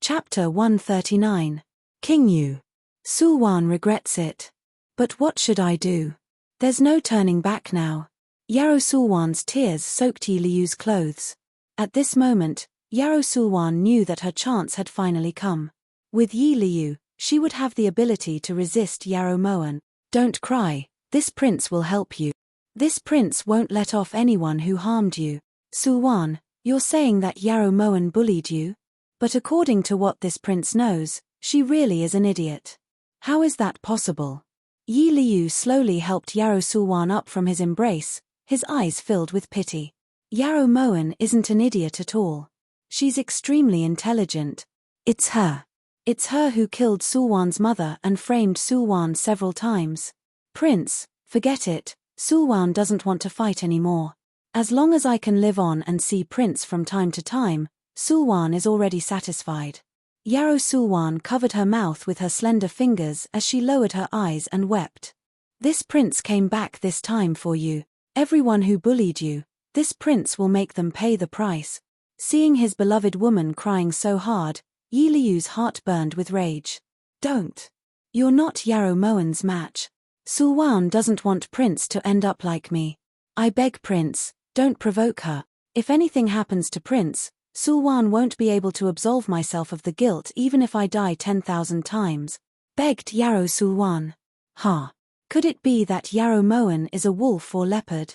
Chapter 139. King Yu. Sulwan regrets it. But what should I do? There's no turning back now. Yarrow Sulwan's tears soaked Yi Liyu's clothes. At this moment, Yarrow Sulwan knew that her chance had finally come. With Yi Liyu, she would have the ability to resist Yarrow Moan. Don't cry, this prince will help you. This prince won't let off anyone who harmed you. Sulwan, you're saying that Yarrow Moan bullied you? But according to what this prince knows, she really is an idiot. How is that possible? Yi Liyu slowly helped Yarrow Sulwan up from his embrace, his eyes filled with pity. Yarrow Moan isn't an idiot at all. She's extremely intelligent. It's her. It's her who killed Sulwan's mother and framed Sulwan several times. Prince, forget it, Sulwan doesn't want to fight anymore. As long as I can live on and see Prince from time to time, Sulwan is already satisfied. Yarrow Sulwan covered her mouth with her slender fingers as she lowered her eyes and wept. This prince came back this time for you. Everyone who bullied you, this prince will make them pay the price. Seeing his beloved woman crying so hard, Yi Liyu's heart burned with rage. Don't. You're not Yarrow Moan's match. Sulwan doesn't want Prince to end up like me. I beg Prince, don't provoke her. If anything happens to Prince, Sulwan won't be able to absolve myself of the guilt even if I die 10,000 times, begged Yarrow Sulwan. Ha! Could it be that Yarrow Moan is a wolf or leopard?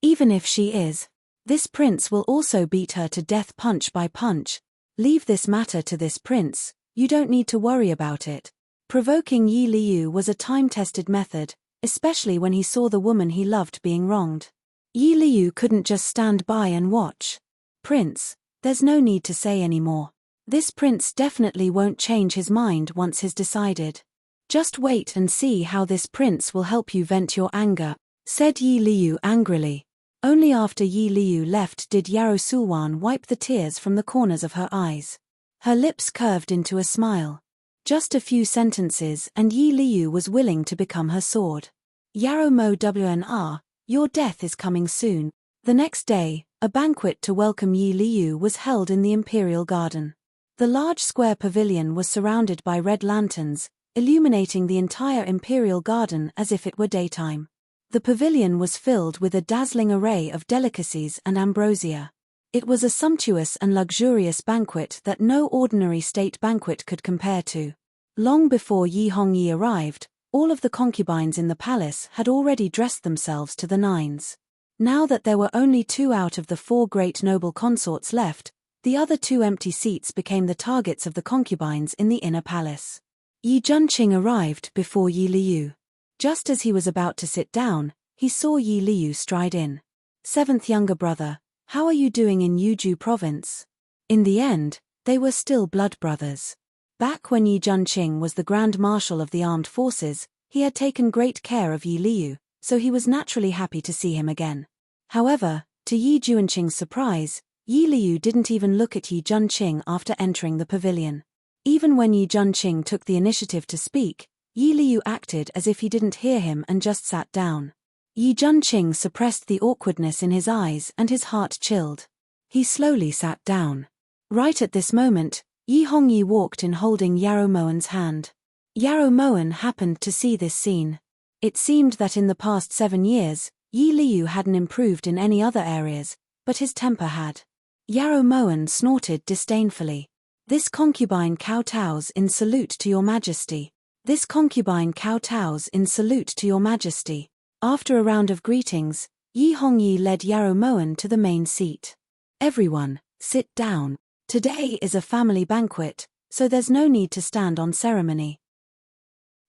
Even if she is, this prince will also beat her to death punch by punch. Leave this matter to this prince, you don't need to worry about it. Provoking Yi Liyu was a time-tested method, especially when he saw the woman he loved being wronged. Yi Liyu couldn't just stand by and watch. Prince, there's no need to say any more. This prince definitely won't change his mind once he's decided. Just wait and see how this prince will help you vent your anger, said Yi Liyu angrily. Only after Yi Liyu left did Yarrow Sulwan wipe the tears from the corners of her eyes. Her lips curved into a smile. Just a few sentences and Yi Liyu was willing to become her sword. Yarrow Mo WNR, your death is coming soon. The next day, a banquet to welcome Yi Liyu was held in the Imperial Garden. The large square pavilion was surrounded by red lanterns, illuminating the entire Imperial Garden as if it were daytime. The pavilion was filled with a dazzling array of delicacies and ambrosia. It was a sumptuous and luxurious banquet that no ordinary state banquet could compare to. Long before Yi Hongyi arrived, all of the concubines in the palace had already dressed themselves to the nines. Now that there were only 2 out of the 4 great noble consorts left, the other 2 empty seats became the targets of the concubines in the inner palace. Yi Junqing arrived before Yi Liyu. Just as he was about to sit down, he saw Yi Liyu stride in. 7th younger brother, how are you doing in Yuju province? In the end, they were still blood brothers. Back when Yi Junqing was the Grand Marshal of the Armed Forces, he had taken great care of Yi Liyu, so he was naturally happy to see him again. However, to Yi Junqing's surprise, Yi Liyu didn't even look at Yi Junqing after entering the pavilion. Even when Yi Junqing took the initiative to speak, Yi Liyu acted as if he didn't hear him and just sat down. Yi Junqing suppressed the awkwardness in his eyes and his heart chilled. He slowly sat down. Right at this moment, Yi Hongyi walked in holding Yarrow Moan's hand. Yarrow Moan happened to see this scene. It seemed that in the past 7 years, Yi Liyu hadn't improved in any other areas, but his temper had. Yarrow Moan snorted disdainfully. This concubine kowtows in salute to your majesty. This concubine kowtows in salute to your majesty. After a round of greetings, Yi Hongyi led Yarrow Moan to the main seat. Everyone, sit down. Today is a family banquet, so there's no need to stand on ceremony.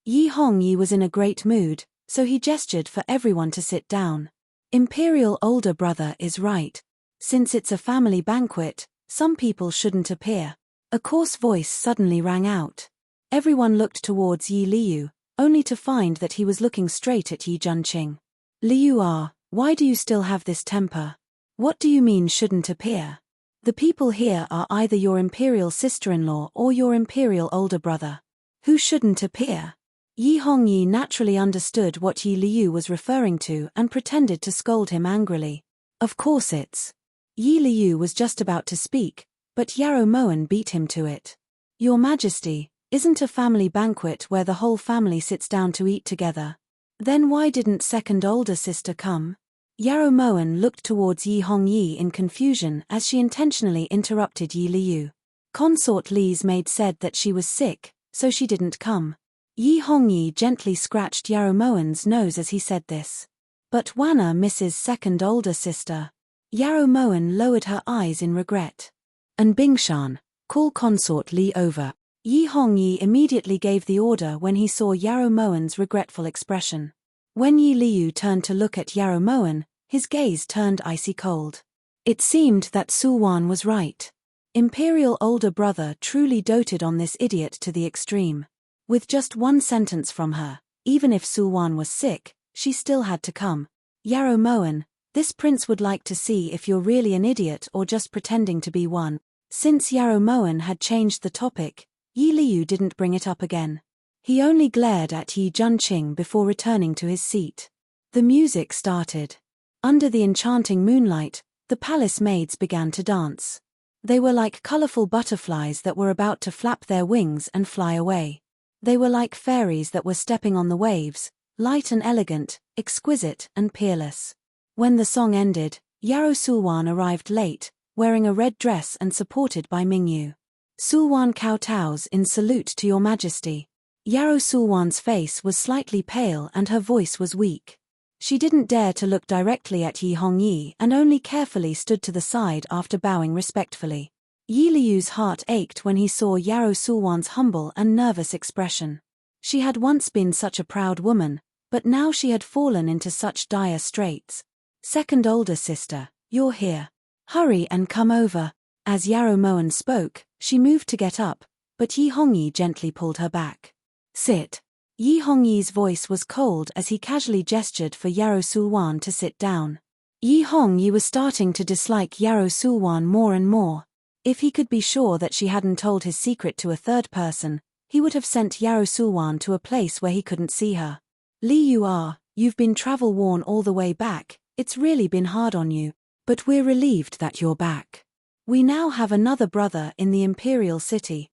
Yi Hongyi was in a great mood, so he gestured for everyone to sit down. Imperial older brother is right. Since it's a family banquet, some people shouldn't appear. A coarse voice suddenly rang out. Everyone looked towards Yi Liyu, only to find that he was looking straight at Yi Junqing. Liyu, why do you still have this temper? What do you mean shouldn't appear? The people here are either your imperial sister-in-law or your imperial older brother. Who shouldn't appear? Yi Hongyi naturally understood what Yi Liyu was referring to and pretended to scold him angrily. Of course it's. Yi Liyu was just about to speak, but Yarrow Moan beat him to it. Your Majesty, isn't a family banquet where the whole family sits down to eat together? Then why didn't second older sister come? Yarrow Moen looked towards Yi Hongyi in confusion as she intentionally interrupted Yi Liu. Consort Li's maid said that she was sick, so she didn't come. Yi Hongyi gently scratched Yarrow Moen's nose as he said this. But Wanna Mrs. second older sister. Yarrow Moen lowered her eyes in regret. And Bingshan, call Consort Li over. Yi Hongyi immediately gave the order when he saw Yarrow Moen's regretful expression. When Yi Liu turned to look at Yarrow Moen, his gaze turned icy cold. It seemed that Sulwan was right. Imperial older brother truly doted on this idiot to the extreme. With just one sentence from her, even if Sulwan was sick, she still had to come. Yarrow Moen, this prince would like to see if you're really an idiot or just pretending to be one. Since Yarrow Moen had changed the topic, Yi Liu didn't bring it up again. He only glared at Yi Junqing before returning to his seat. The music started. Under the enchanting moonlight, the palace maids began to dance. They were like colorful butterflies that were about to flap their wings and fly away. They were like fairies that were stepping on the waves, light and elegant, exquisite and peerless. When the song ended, Yarrow Sulwan arrived late, wearing a red dress and supported by Mingyu. Sulwan kowtows in salute to your Majesty. Yarrow Sulwan's face was slightly pale and her voice was weak. She didn't dare to look directly at Yi Hongyi and only carefully stood to the side after bowing respectfully. Yi Liu's heart ached when he saw Yarrow Sulwan's humble and nervous expression. She had once been such a proud woman, but now she had fallen into such dire straits. Second older sister, you're here. Hurry and come over. As Yarrow Moen spoke, she moved to get up, but Yi Hongyi gently pulled her back. Sit. Yi Hongyi's voice was cold as he casually gestured for Yarrow Sulwan to sit down. Yi Hongyi was starting to dislike Yarrow Sulwan more and more. If he could be sure that she hadn't told his secret to a third person, he would have sent Yarrow Sulwan to a place where he couldn't see her. You've been travel-worn all the way back, it's really been hard on you, but we're relieved that you're back. We now have another brother in the imperial city.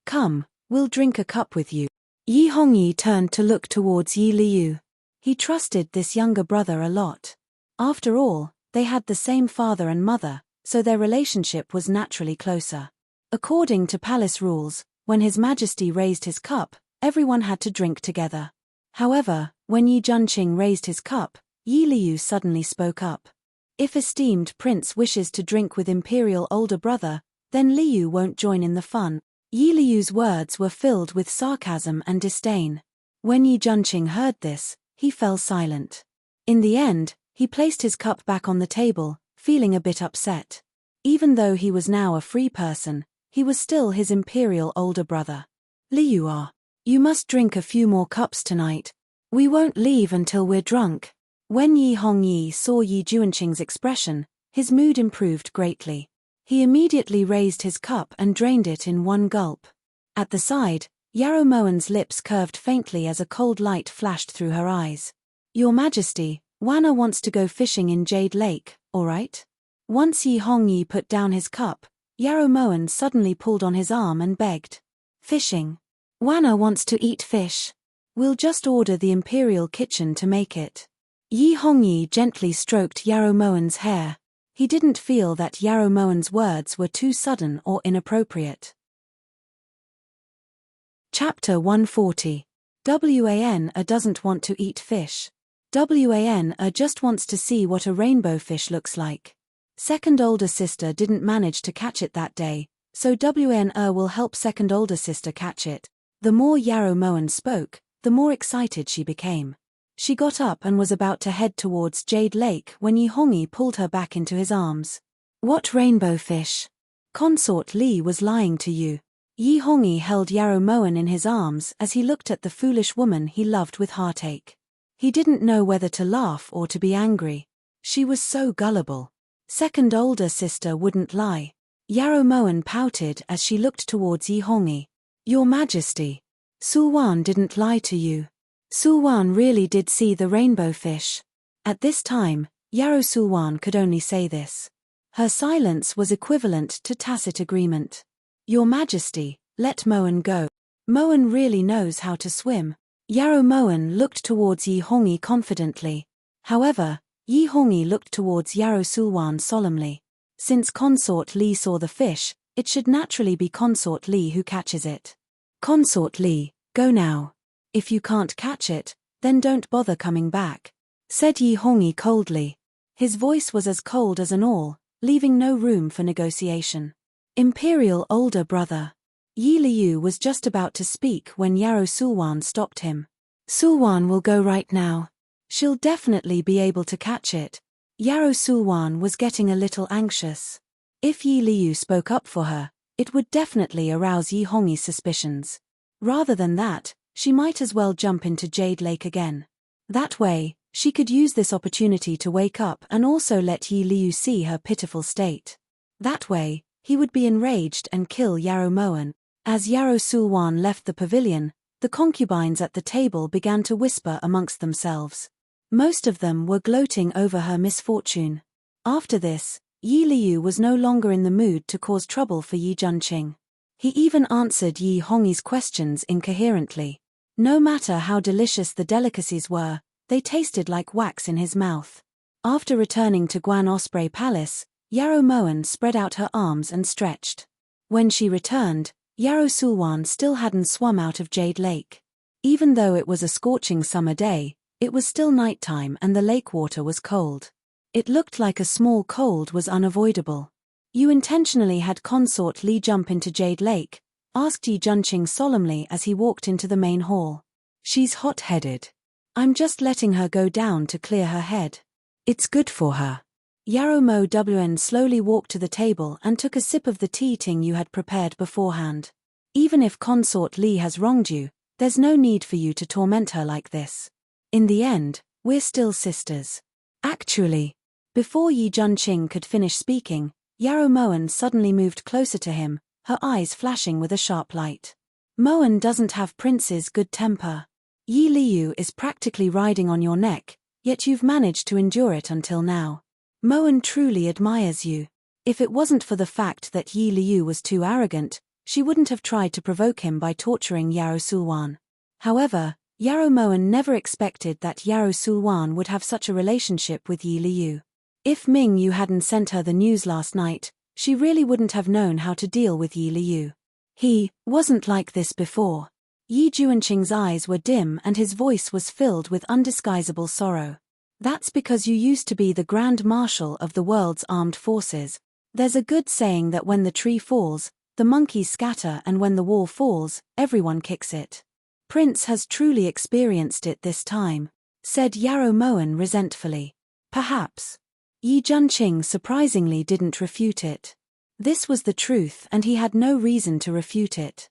Come, we'll drink a cup with you. Yi Hongyi turned to look towards Yi Liu. He trusted this younger brother a lot. After all, they had the same father and mother, so their relationship was naturally closer. According to palace rules, when His Majesty raised his cup, everyone had to drink together. However, when Yi Junqing raised his cup, Yi Liu suddenly spoke up. If esteemed prince wishes to drink with imperial older brother, then Liu won't join in the fun. Yi Liu's words were filled with sarcasm and disdain. When Yi Junqing heard this, he fell silent. In the end, he placed his cup back on the table, feeling a bit upset. Even though he was now a free person, he was still his imperial older brother. Liu, you must drink a few more cups tonight. We won't leave until we're drunk. When Yi Hongyi saw Yi Junqing's expression, his mood improved greatly. He immediately raised his cup and drained it in one gulp. At the side, Yarrow Moen's lips curved faintly as a cold light flashed through her eyes. Your Majesty, Wanna wants to go fishing in Jade Lake, alright? Once Yi Hongyi put down his cup, Yarrow Moen suddenly pulled on his arm and begged. Fishing? Wanna wants to eat fish. We'll just order the imperial kitchen to make it. Yi Hongyi gently stroked Yarrow Moen's hair. He didn't feel that Yarrow Moen's words were too sudden or inappropriate. Chapter 140. Wan doesn't want to eat fish. Wan just wants to see what a rainbow fish looks like. Second older sister didn't manage to catch it that day, so Wan will help second older sister catch it. The more Yarrow Moen spoke, the more excited she became. She got up and was about to head towards Jade Lake when Yi Hongyi pulled her back into his arms. What rainbow fish? Consort Li was lying to you. Yi Hongyi held Yarrow Moen in his arms as he looked at the foolish woman he loved with heartache. He didn't know whether to laugh or to be angry. She was so gullible. Second older sister wouldn't lie. Yarrow Moen pouted as she looked towards Yi Hongyi. Your Majesty, Sulwan didn't lie to you. Sulwan really did see the rainbow fish. At this time, Yarrow Sulwan could only say this. Her silence was equivalent to tacit agreement. Your Majesty, let Moen go. Moen really knows how to swim. Yarrow Moen looked towards Yi Hongyi confidently. However, Yi Hongyi looked towards Yarrow Sulwan solemnly. Since Consort Li saw the fish, it should naturally be Consort Li who catches it. Consort Li, go now. If you can't catch it, then don't bother coming back, said Yi Hongyi coldly. His voice was as cold as an awl, leaving no room for negotiation. Imperial older brother. Yi Liu was just about to speak when Yarrow Sulwan stopped him. Sulwan will go right now. She'll definitely be able to catch it. Yarrow Sulwan was getting a little anxious. If Yi Liu spoke up for her, it would definitely arouse Yi Hongyi's suspicions. Rather than that, she might as well jump into Jade Lake again. That way, she could use this opportunity to wake up and also let Yi Liu see her pitiful state. That way, he would be enraged and kill Yarrow Moen. As Yarrow Sulwan left the pavilion, the concubines at the table began to whisper amongst themselves. Most of them were gloating over her misfortune. After this, Yi Liu was no longer in the mood to cause trouble for Yi Junqing. He even answered Yi Hongyi's questions incoherently. No matter how delicious the delicacies were, they tasted like wax in his mouth. After returning to Guan Osprey Palace, Yarrow Moen spread out her arms and stretched. When she returned, Yarrow Sulwan still hadn't swum out of Jade Lake. Even though it was a scorching summer day, it was still nighttime and the lake water was cold. It looked like a small cold was unavoidable. You intentionally had Consort Li jump into Jade Lake, asked Yi Junqing solemnly as he walked into the main hall. She's hot-headed. I'm just letting her go down to clear her head. It's good for her. Yarrow Mo Wn slowly walked to the table and took a sip of the tea Ting you had prepared beforehand. Even if Consort Li has wronged you, there's no need for you to torment her like this. In the end, we're still sisters. Actually. Before Yi Junqing could finish speaking, Yarrow Moen suddenly moved closer to him, her eyes flashing with a sharp light. Moen doesn't have Prince's good temper. Yi Liu is practically riding on your neck, yet you've managed to endure it until now. Moen truly admires you. If it wasn't for the fact that Yi Liu was too arrogant, she wouldn't have tried to provoke him by torturing Yarrow Sulwan. However, Yarrow Moen never expected that Yarrow Sulwan would have such a relationship with Yi Liu. If Ming Yu hadn't sent her the news last night, she really wouldn't have known how to deal with Yi Liu. He wasn't like this before. Yi Junqing's eyes were dim and his voice was filled with undisguisable sorrow. That's because you used to be the Grand Marshal of the world's armed forces. There's a good saying that when the tree falls, the monkeys scatter, and when the wall falls, everyone kicks it. Prince has truly experienced it this time, said Yarrow Moen resentfully. Perhaps. Yi Junqing surprisingly didn't refute it. This was the truth and he had no reason to refute it.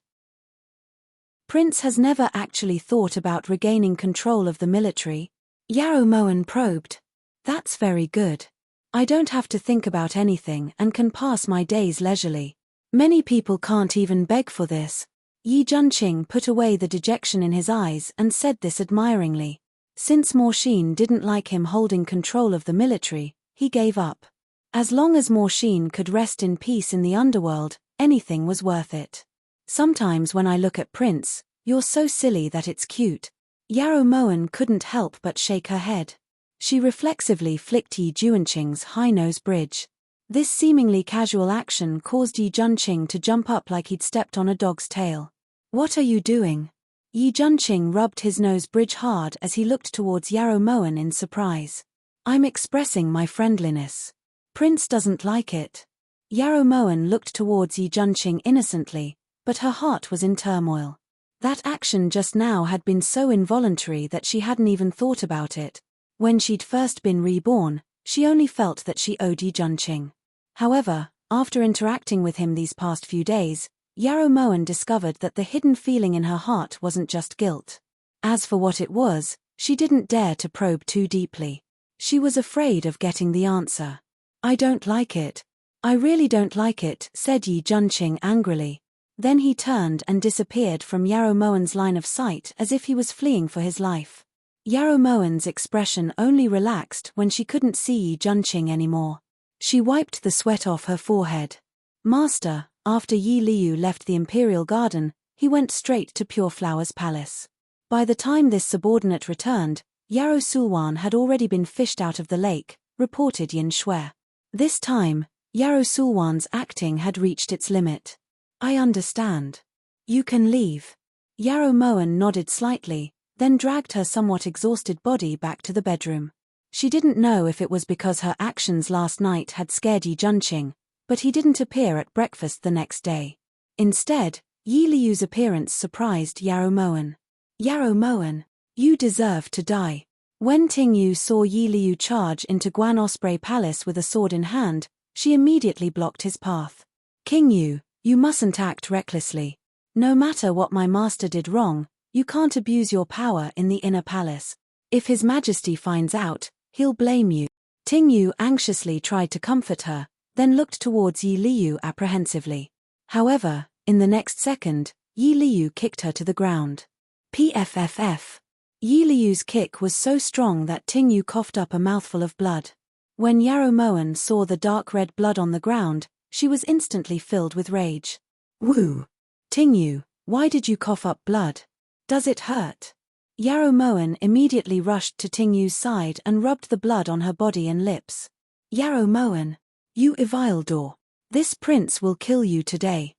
Prince has never actually thought about regaining control of the military. Yarrow Moen probed. That's very good. I don't have to think about anything and can pass my days leisurely. Many people can't even beg for this. Yi Junqing put away the dejection in his eyes and said this admiringly. Since Morshine didn't like him holding control of the military, he gave up. As long as Morshine could rest in peace in the underworld, anything was worth it. Sometimes when I look at Prince, you're so silly that it's cute. Yarrow Moen couldn't help but shake her head. She reflexively flicked Yi Junqing's high nose bridge. This seemingly casual action caused Yi Junqing to jump up like he'd stepped on a dog's tail. What are you doing? Yi Junqing rubbed his nose bridge hard as he looked towards Yarrow Moen in surprise. I'm expressing my friendliness. Prince doesn't like it. Yarrow Moen looked towards Yi Junqing innocently, but her heart was in turmoil. That action just now had been so involuntary that she hadn't even thought about it. When she'd first been reborn, she only felt that she owed Yi Junqing. However, after interacting with him these past few days, Yarrow Moen discovered that the hidden feeling in her heart wasn't just guilt. As for what it was, she didn't dare to probe too deeply. She was afraid of getting the answer. I don't like it. I really don't like it, said Yi Junqing angrily. Then he turned and disappeared from Yarrow Moen's line of sight as if he was fleeing for his life. Yarrow Moen's expression only relaxed when she couldn't see Yi Junqing anymore. She wiped the sweat off her forehead. Master, After Yi Liu left the imperial garden, he went straight to Pure Flower's palace. By the time this subordinate returned, Yarrow Sulwan had already been fished out of the lake, reported Yin Shui. This time, Yarrow Sulwan's acting had reached its limit. I understand. You can leave. Yarrow Moen nodded slightly, then dragged her somewhat exhausted body back to the bedroom. She didn't know if it was because her actions last night had scared Yi Junqing, but he didn't appear at breakfast the next day. Instead, Yi Liu's appearance surprised Yarrow Moen. Yarrow Moen, you deserve to die. When Ting Yu saw Yi Liu charge into Guan Osprey Palace with a sword in hand, she immediately blocked his path. King Yu, you mustn't act recklessly. No matter what my master did wrong, you can't abuse your power in the inner palace. If His Majesty finds out, he'll blame you. Ting Yu anxiously tried to comfort her, then looked towards Yi Liu apprehensively. However, in the next second, Yi Liu kicked her to the ground. Pfff. Yi Liu's kick was so strong that Ting Yu coughed up a mouthful of blood. When Yarrow Moen saw the dark red blood on the ground, she was instantly filled with rage. Woo! Ting Yu, why did you cough up blood? Does it hurt? Yarrow Moen immediately rushed to Ting Yu's side and rubbed the blood on her body and lips. Yarrow Moen, you Evildor. This prince will kill you today.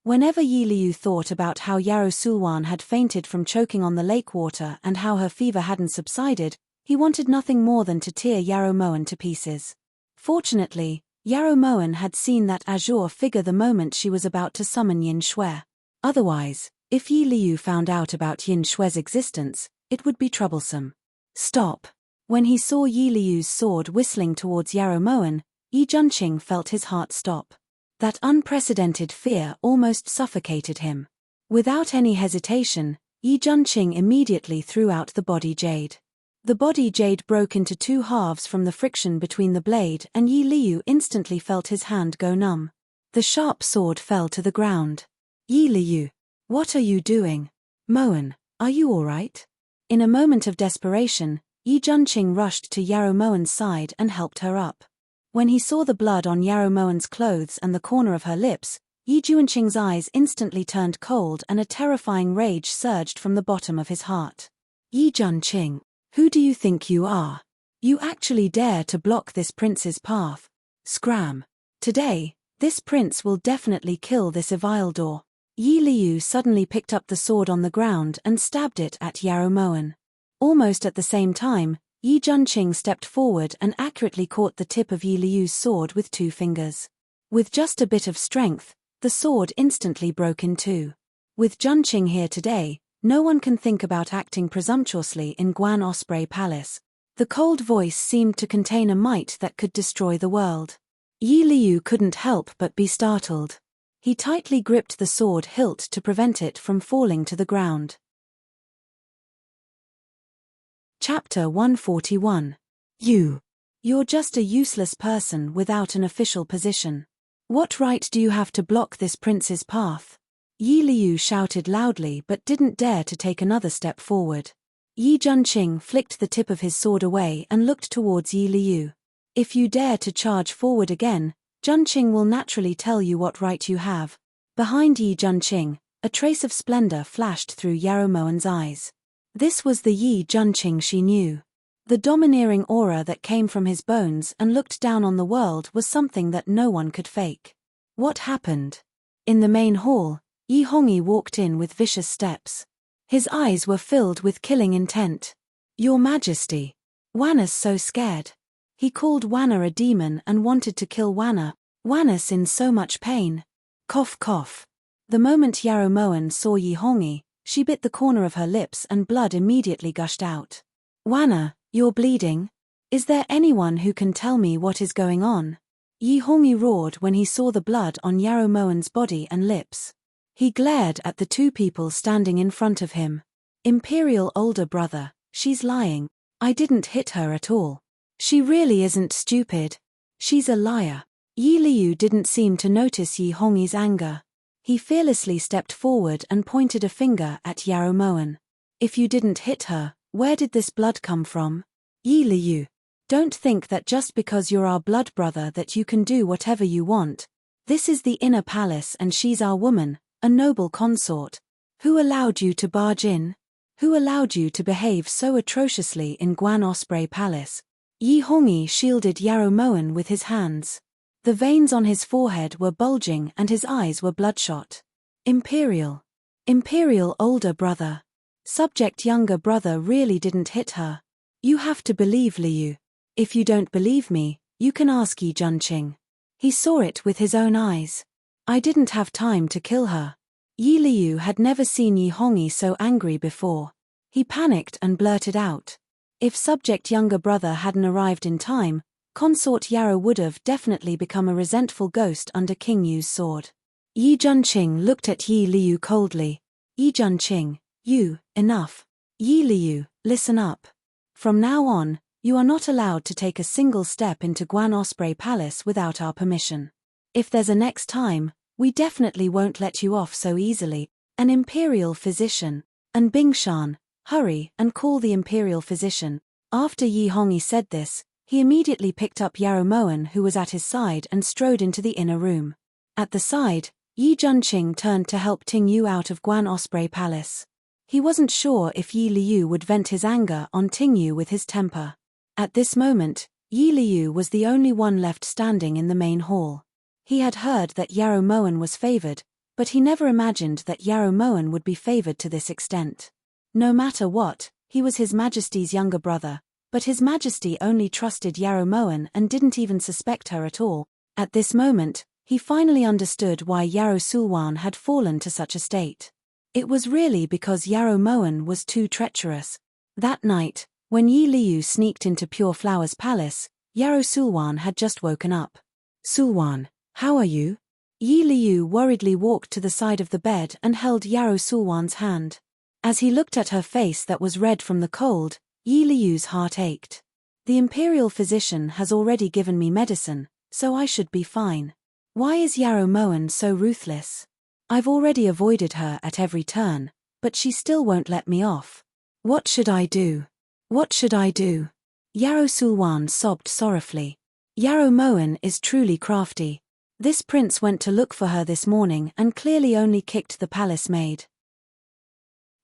Whenever Yi Liu thought about how Yarrow Sulwan had fainted from choking on the lake water and how her fever hadn't subsided, he wanted nothing more than to tear Yarrow Moen to pieces. Fortunately, Yarrow Moen had seen that azure figure the moment she was about to summon Yin Shui. Otherwise, if Yi Liu found out about Yin Shui's existence, it would be troublesome. Stop. When he saw Yi Liu's sword whistling towards Yarrow Moen, Yi Junqing felt his heart stop. That unprecedented fear almost suffocated him. Without any hesitation, Yi Junqing immediately threw out the body jade. The body jade broke into two halves from the friction between the blade, and Yi Liu instantly felt his hand go numb. The sharp sword fell to the ground. Yi Liu, what are you doing? Moen, are you all right? In a moment of desperation, Yi Junqing rushed to Yarrow Moen's side and helped her up. When he saw the blood on Yarrow Moen's clothes and the corner of her lips, Yi Junqing's eyes instantly turned cold and a terrifying rage surged from the bottom of his heart. Yi Junqing, who do you think you are? You actually dare to block this prince's path? Scram. Today, this prince will definitely kill this Evildor. Yi Liu suddenly picked up the sword on the ground and stabbed it at Yarrow Moen. Almost at the same time, Yi Junqing stepped forward and accurately caught the tip of Yi Liu's sword with 2 fingers. With just a bit of strength, the sword instantly broke in 2. With Junqing here today, no one can think about acting presumptuously in Guan Osprey Palace. The cold voice seemed to contain a might that could destroy the world. Yi Liu couldn't help but be startled. He tightly gripped the sword hilt to prevent it from falling to the ground. Chapter 141. You're just a useless person without an official position. What right do you have to block this prince's path? Yi Liu shouted loudly but didn't dare to take another step forward. Yi Junqing flicked the tip of his sword away and looked towards Yi Liu. If you dare to charge forward again, Junqing will naturally tell you what right you have. Behind Yi Junqing, a trace of splendor flashed through Yarrow Moen's eyes. This was the Yi Junqing she knew. The domineering aura that came from his bones and looked down on the world was something that no one could fake. What happened? In the main hall, Yi Hongyi walked in with vicious steps. His eyes were filled with killing intent. Your Majesty. Wanna's so scared. He called Wanna a demon and wanted to kill Wanna. Wanna's in so much pain. Cough cough. The moment Yarrow Moen saw Yi Hongyi, she bit the corner of her lips and blood immediately gushed out. Wanna, you're bleeding? Is there anyone who can tell me what is going on? Yi Hongyi roared when he saw the blood on Yarrow Moen's body and lips. He glared at the 2 people standing in front of him. Imperial older brother, she's lying. I didn't hit her at all. She really isn't stupid. She's a liar. Yi Liu didn't seem to notice Yi Hongyi's anger. He fearlessly stepped forward and pointed a finger at Yarrow Moen. If you didn't hit her, where did this blood come from? Yi Liu. Don't think that just because you're our blood brother that you can do whatever you want. This is the inner palace and she's our woman, a noble consort. Who allowed you to barge in? Who allowed you to behave so atrociously in Guan Osprey Palace? Yi Hongyi shielded Yarrow Moen with his hands. The veins on his forehead were bulging and his eyes were bloodshot. Imperial older brother. Subject younger brother really didn't hit her. You have to believe Liu. If you don't believe me, you can ask Yi Junqing. He saw it with his own eyes. I didn't have time to kill her. Yi Liu had never seen Yi Hongyi so angry before. He panicked and blurted out. If subject younger brother hadn't arrived in time, consort Yarrow would have definitely become a resentful ghost under King Yu's sword. Yi Junqing looked at Yi Liu coldly. Yi Junqing, enough. Yi Liu, listen up. From now on, you are not allowed to take a single step into Guan Osprey Palace without our permission. If there's a next time, we definitely won't let you off so easily. An imperial physician. And Bingshan, hurry and call the imperial physician. After Yi Hongyi said this, he immediately picked up Yarrow Moen who was at his side and strode into the inner room. At the side, Yi Junqing turned to help Ting Yu out of Guan Osprey Palace. He wasn't sure if Yi Liu would vent his anger on Ting Yu with his temper. At this moment, Yi Liu was the only one left standing in the main hall. He had heard that Yarrow Moen was favored, but he never imagined that Yarrow Moen would be favored to this extent. No matter what, he was His Majesty's younger brother, but His Majesty only trusted Yarrow Moen and didn't even suspect her at all. At this moment, he finally understood why Yarrow Sulwan had fallen to such a state. It was really because Yarrow Moen was too treacherous. That night, when Yi Liu sneaked into Pure Flower's palace, Yarrow Sulwan had just woken up. Sulwan, how are you? Yi Liu worriedly walked to the side of the bed and held Yarrow Sulwan's hand. As he looked at her face that was red from the cold, Yi Liu's heart ached. The imperial physician has already given me medicine, so I should be fine. Why is Yarrow Moen so ruthless? I've already avoided her at every turn, but she still won't let me off. What should I do? What should I do? Yarrow Sulwan sobbed sorrowfully. Yarrow Moen is truly crafty. This prince went to look for her this morning and clearly only kicked the palace maid.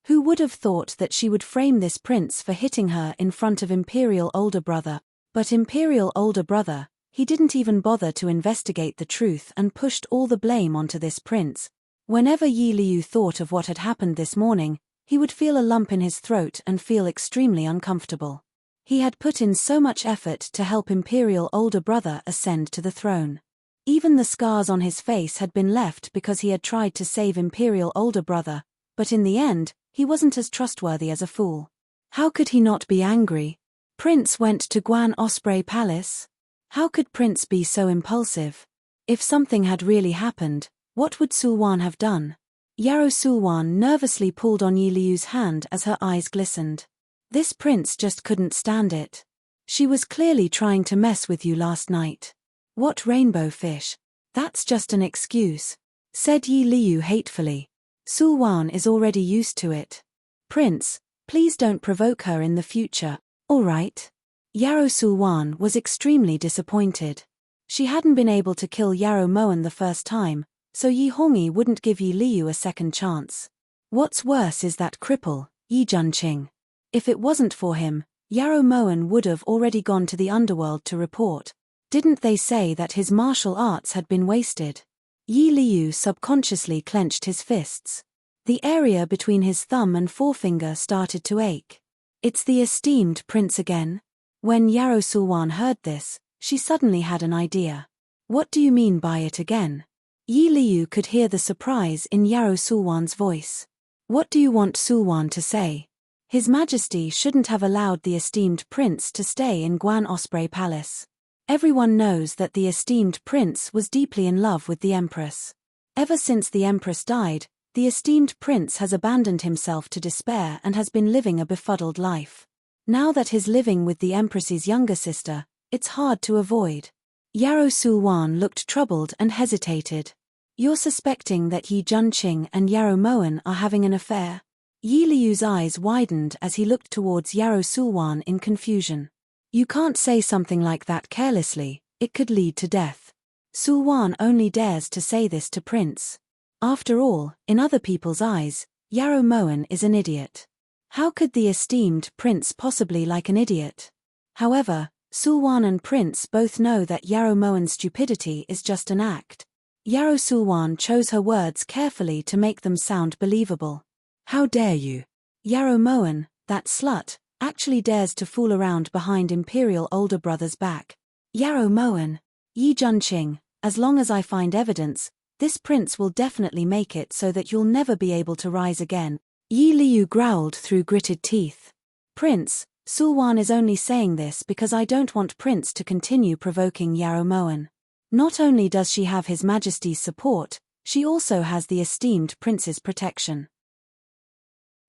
Who would have thought that she would frame this prince for hitting her in front of imperial older brother? But imperial older brother, he didn't even bother to investigate the truth and pushed all the blame onto this prince. Whenever Yi Liu thought of what had happened this morning, he would feel a lump in his throat and feel extremely uncomfortable. He had put in so much effort to help imperial older brother ascend to the throne. Even the scars on his face had been left because he had tried to save imperial older brother, but in the end, he wasn't as trustworthy as a fool. How could he not be angry? Prince went to Guan Osprey Palace? How could Prince be so impulsive? If something had really happened, what would Sulwan have done? Yarrow Sulwan nervously pulled on Yi Liu's hand as her eyes glistened. This prince just couldn't stand it. She was clearly trying to mess with you last night. What rainbow fish? That's just an excuse, said Yi Liu hatefully. Sulwan is already used to it. Prince, please don't provoke her in the future, all right? Yarrow Sulwan was extremely disappointed. She hadn't been able to kill Yarrow Moen the first time, so Yi Hongyi wouldn't give Yi Liu a second chance. What's worse is that cripple, Yi Junqing. If it wasn't for him, Yarrow Moen would have already gone to the underworld to report. Didn't they say that his martial arts had been wasted? Yi Liu subconsciously clenched his fists. The area between his thumb and forefinger started to ache. It's the esteemed prince again? When Yarrow Sulwan heard this, she suddenly had an idea. What do you mean by it again? Yi Liu could hear the surprise in Yarrow Sulwan's voice. What do you want Sulwan to say? His Majesty shouldn't have allowed the esteemed prince to stay in Guan Osprey Palace. Everyone knows that the esteemed prince was deeply in love with the Empress. Ever since the Empress died, the esteemed prince has abandoned himself to despair and has been living a befuddled life. Now that he's living with the Empress's younger sister, it's hard to avoid. Yarrow Sulwan looked troubled and hesitated. You're suspecting that Yi Junqing and Yarrow Moen are having an affair? Yi Liu's eyes widened as he looked towards Yarrow Sulwan in confusion. You can't say something like that carelessly, it could lead to death. Sulwan only dares to say this to Prince. After all, in other people's eyes, Yarrow Moen is an idiot. How could the esteemed Prince possibly like an idiot? However, Sulwan and Prince both know that Yarrow Moen's stupidity is just an act. Yarrow Sulwan chose her words carefully to make them sound believable. How dare you? Yarrow Moen, that slut, actually dares to fool around behind Imperial older brother's back. Yarrow Moen, Yi Junqing, as long as I find evidence, this prince will definitely make it so that you'll never be able to rise again. Yi Liu growled through gritted teeth. Prince, Sulwan is only saying this because I don't want Prince to continue provoking Yarrow Moen. Not only does she have His Majesty's support, she also has the esteemed Prince's protection.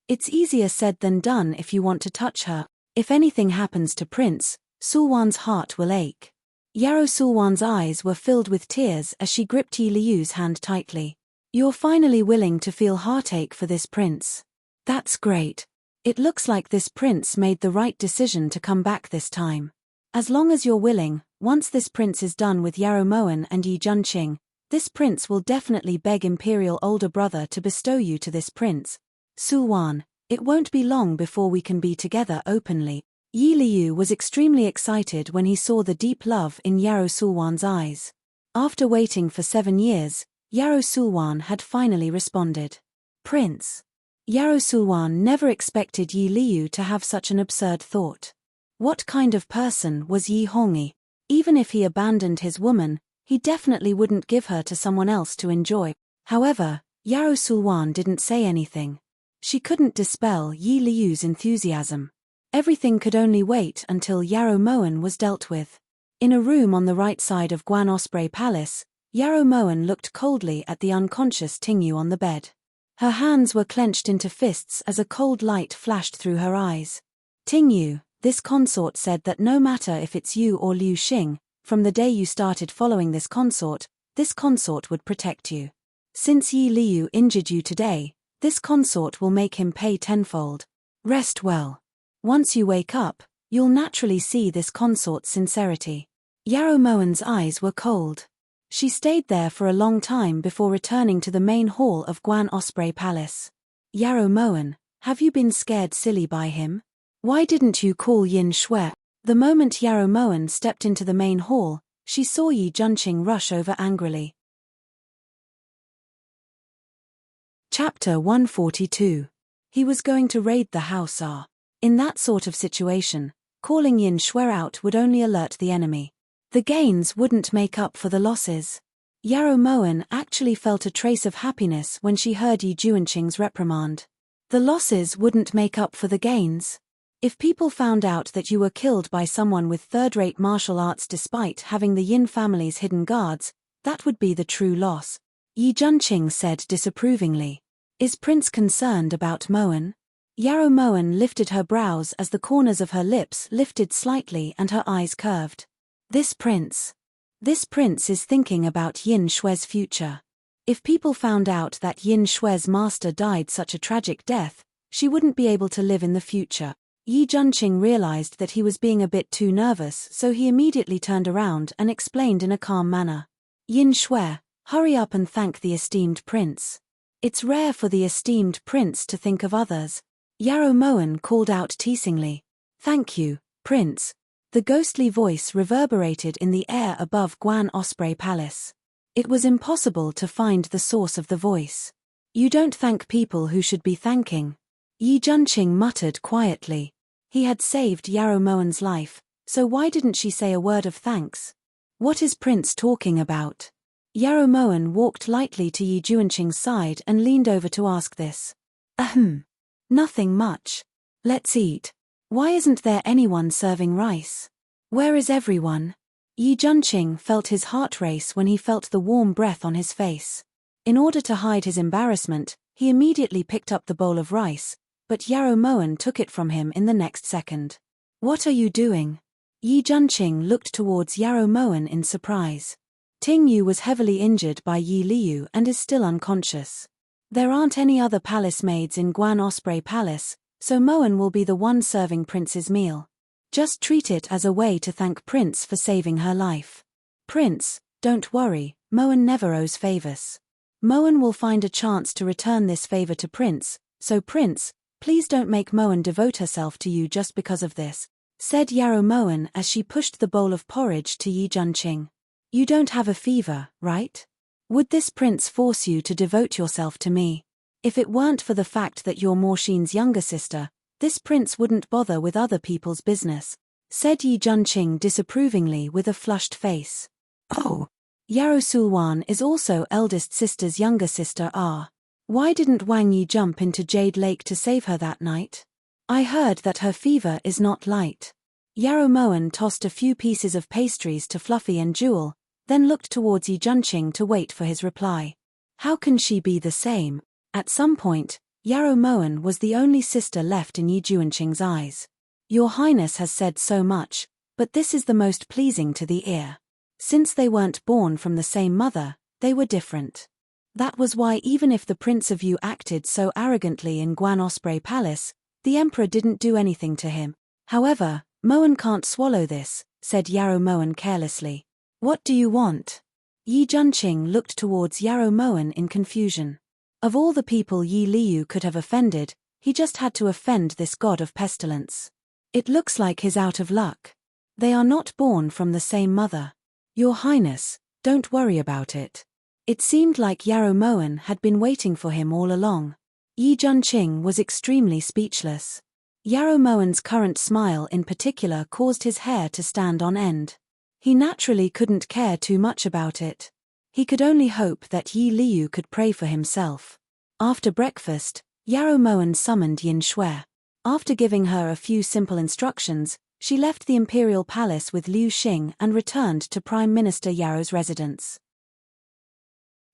It's easier said than done if you want to touch her. If anything happens to Prince, Sulwan's heart will ache. Yarrow Sulwan's eyes were filled with tears as she gripped Yi Liu's hand tightly. You're finally willing to feel heartache for this prince. That's great. It looks like this prince made the right decision to come back this time. As long as you're willing, once this prince is done with Yarrow Moen and Yi Junqing, this prince will definitely beg Imperial older brother to bestow you to this prince. Sulwan, it won't be long before we can be together openly. Yi Liu was extremely excited when he saw the deep love in Yarrow Sulwan's eyes. After waiting for 7 years, Yarrow Sulwan had finally responded. Prince. Yarrow Sulwan never expected Yi Liu to have such an absurd thought. What kind of person was Yi Hongyi? Even if he abandoned his woman, he definitely wouldn't give her to someone else to enjoy. However, Yarrow Sulwan didn't say anything. She couldn't dispel Yi Liu's enthusiasm. Everything could only wait until Yarrow Moen was dealt with. In a room on the right side of Guan Osprey Palace, Yarrow Moen looked coldly at the unconscious Tingyu on the bed. Her hands were clenched into fists as a cold light flashed through her eyes. Tingyu, this consort said that no matter if it's you or Liu Xing, from the day you started following this consort would protect you. Since Yi Liu injured you today, this consort will make him pay tenfold. Rest well. Once you wake up, you'll naturally see this consort's sincerity. Yarrow Moen's eyes were cold. She stayed there for a long time before returning to the main hall of Guan Osprey Palace. Yarrow Moen, have you been scared silly by him? Why didn't you call Yin Shui? The moment Yarrow Moen stepped into the main hall, she saw Yi Junqing rush over angrily. Chapter 142. He was going to raid the house R. In that sort of situation, calling Yin Shui out would only alert the enemy. The gains wouldn't make up for the losses. Yarrow Moen actually felt a trace of happiness when she heard Yi Junqing's reprimand. The losses wouldn't make up for the gains. If people found out that you were killed by someone with third-rate martial arts despite having the Yin family's hidden guards, that would be the true loss. Yi Junqing said disapprovingly. Is Prince concerned about Moen? Yarrow Moen lifted her brows as the corners of her lips lifted slightly and her eyes curved. This prince is thinking about Yin Shui's future. If people found out that Yin Shui's master died such a tragic death, she wouldn't be able to live in the future. Yi Junqing realized that he was being a bit too nervous, so he immediately turned around and explained in a calm manner. Yin Shui, hurry up and thank the esteemed prince. It's rare for the esteemed prince to think of others. Yarrow Moen called out teasingly. Thank you, Prince. The ghostly voice reverberated in the air above Guan Osprey Palace. It was impossible to find the source of the voice. You don't thank people who should be thanking. Yi Junqing muttered quietly. He had saved Yarrow Moen's life, so why didn't she say a word of thanks? What is Prince talking about? Yarrow Moen walked lightly to Yi Junqing's side and leaned over to ask this. Nothing much. Let's eat. Why isn't there anyone serving rice? Where is everyone? Yi Junqing felt his heart race when he felt the warm breath on his face. In order to hide his embarrassment, he immediately picked up the bowl of rice, but Yarrow Moen took it from him in the next second. What are you doing? Yi Junqing looked towards Yarrow Moen in surprise. Tingyu was heavily injured by Yi Liu and is still unconscious. There aren't any other palace maids in Guan Osprey Palace, so Moen will be the one serving Prince's meal. Just treat it as a way to thank Prince for saving her life. Prince, Don't worry, Moen never owes favors. Moen will find a chance to return this favor to Prince, so Prince, please don't make Moen devote herself to you just because of this, said Yarrow Moen as she pushed the bowl of porridge to Yi Junqing. You don't have a fever, right? Would this prince force you to devote yourself to me? If it weren't for the fact that you're Morshin's younger sister, this prince wouldn't bother with other people's business, said Yi Junqing disapprovingly with a flushed face. Oh. Yarrow Sulwan is also eldest sister's younger sister. Why didn't Wang Yi jump into Jade Lake to save her that night? I heard that her fever is not light. Yarrow Moen tossed a few pieces of pastries to Fluffy and Jewel, then looked towards Yi Junqing to wait for his reply. How can she be the same? At some point, Yarrow Moen was the only sister left in Yi Junqing's eyes. Your Highness has said so much, but this is the most pleasing to the ear. Since they weren't born from the same mother, they were different. That was why even if the Prince of Yu acted so arrogantly in Guan Osprey Palace, the Emperor didn't do anything to him. However, Moen can't swallow this, said Yarrow Moen carelessly. What do you want? Yi Junqing looked towards Yarrow Moen in confusion. Of all the people Yi Liu could have offended, he just had to offend this god of pestilence. It looks like he's out of luck. They are not born from the same mother. Your Highness, don't worry about it. It seemed like Yarrow Moen had been waiting for him all along. Yi Junqing was extremely speechless. Yarrow Moen's current smile in particular caused his hair to stand on end. He naturally couldn't care too much about it. He could only hope that Yi Liu could pray for himself. After breakfast, Yarrow Moen summoned Yin Shui. After giving her a few simple instructions, she left the imperial palace with Liu Xing and returned to Prime Minister Yarrow's residence.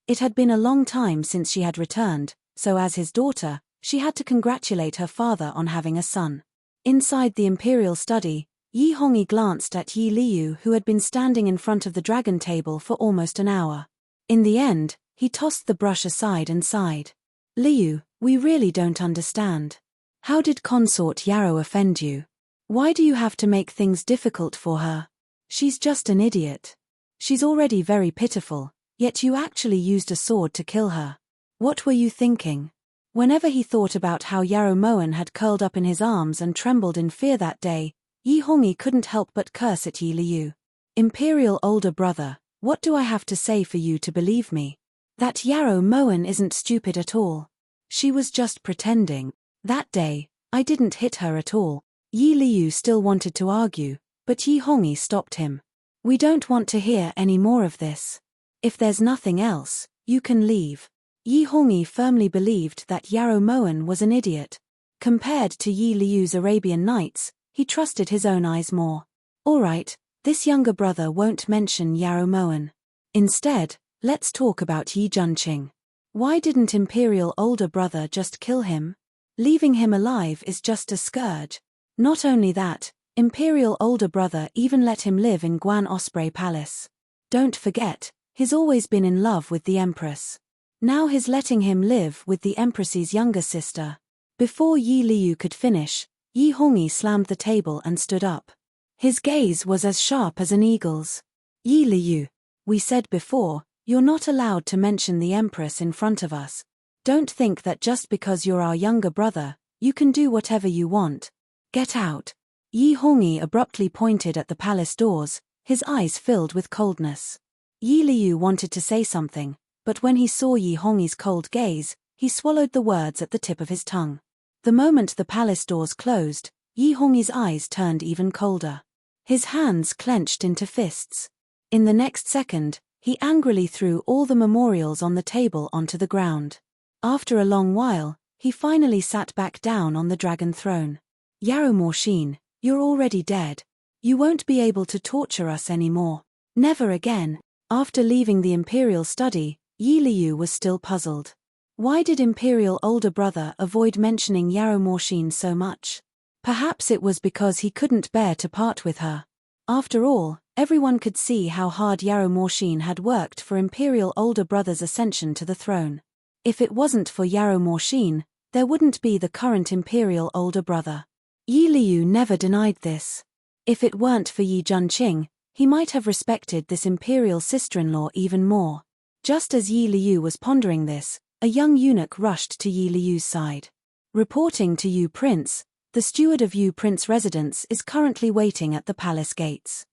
It had been a long time since she had returned, so as his daughter, she had to congratulate her father on having a son. Inside the imperial study, Yi Hongyi glanced at Yi Liu, who had been standing in front of the dragon table for almost an hour. In the end, he tossed the brush aside and sighed. Liu, we really don't understand. How did Consort Yarrow offend you? Why do you have to make things difficult for her? She's just an idiot. She's already very pitiful, yet you actually used a sword to kill her. What were you thinking? Whenever he thought about how Yarrow Moen had curled up in his arms and trembled in fear that day, Yi Hongyi couldn't help but curse at Yi Liu. Imperial older brother, what do I have to say for you to believe me? That Yarrow Moen isn't stupid at all. She was just pretending. That day, I didn't hit her at all. Yi Liu still wanted to argue, but Yi Hongyi stopped him. We don't want to hear any more of this. If there's nothing else, you can leave. Yi Hongyi firmly believed that Yarrow Moen was an idiot. Compared to Yi Liu's Arabian Nights, he trusted his own eyes more. Alright, this younger brother won't mention Yarrow Moen. Instead, let's talk about Yi Junqing. Why didn't Imperial older brother just kill him? Leaving him alive is just a scourge. Not only that, Imperial older brother even let him live in Guan Osprey Palace. Don't forget, he's always been in love with the Empress. Now he's letting him live with the Empress's younger sister. Before Yi Liu could finish, Yi Hongyi slammed the table and stood up. His gaze was as sharp as an eagle's. Yi Liu, we said before, you're not allowed to mention the Empress in front of us. Don't think that just because you're our younger brother, you can do whatever you want. Get out. Yi Hongyi abruptly pointed at the palace doors, his eyes filled with coldness. Yi Liu wanted to say something, but when he saw Yi Hongyi's cold gaze, he swallowed the words at the tip of his tongue. The moment the palace doors closed, Yi Hongyi's eyes turned even colder. His hands clenched into fists. In the next second, he angrily threw all the memorials on the table onto the ground. After a long while, he finally sat back down on the dragon throne. Yarrow Morshin, you're already dead. You won't be able to torture us anymore. Never again. After leaving the imperial study, Yi Liu was still puzzled. Why did Imperial older brother avoid mentioning Yarrow Morshin so much? Perhaps it was because he couldn't bear to part with her. After all, everyone could see how hard Yarrow Morshin had worked for Imperial older brother's ascension to the throne. If it wasn't for Yarrow Morshin, there wouldn't be the current Imperial older brother. Yi Liu never denied this. If it weren't for Yi Junqing, He might have respected this imperial sister-in-law even more. Just as Yi Liu was pondering this, a young eunuch rushed to Yi Liu's side. Reporting to you, Prince, the steward of Yu Prince residence is currently waiting at the palace gates.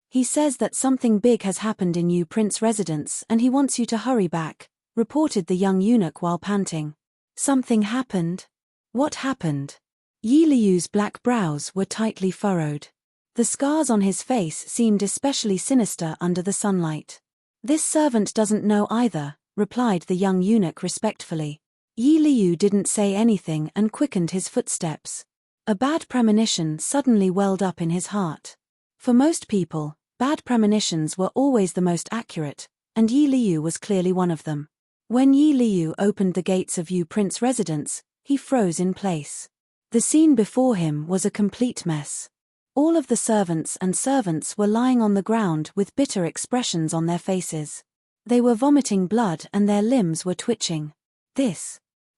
He says that something big has happened in Yu Prince residence and he wants you to hurry back, reported the young eunuch while panting. Something happened? What happened? Yi Liu's black brows were tightly furrowed. The scars on his face seemed especially sinister under the sunlight. This servant doesn't know either, replied the young eunuch respectfully. Yi Liu didn't say anything and quickened his footsteps. A bad premonition suddenly welled up in his heart. For most people, bad premonitions were always the most accurate, and Yi Liu was clearly one of them. When Yi Liu opened the gates of Yu Prince residence, he froze in place. The scene before him was a complete mess. All of the servants were lying on the ground with bitter expressions on their faces. They were vomiting blood and their limbs were twitching.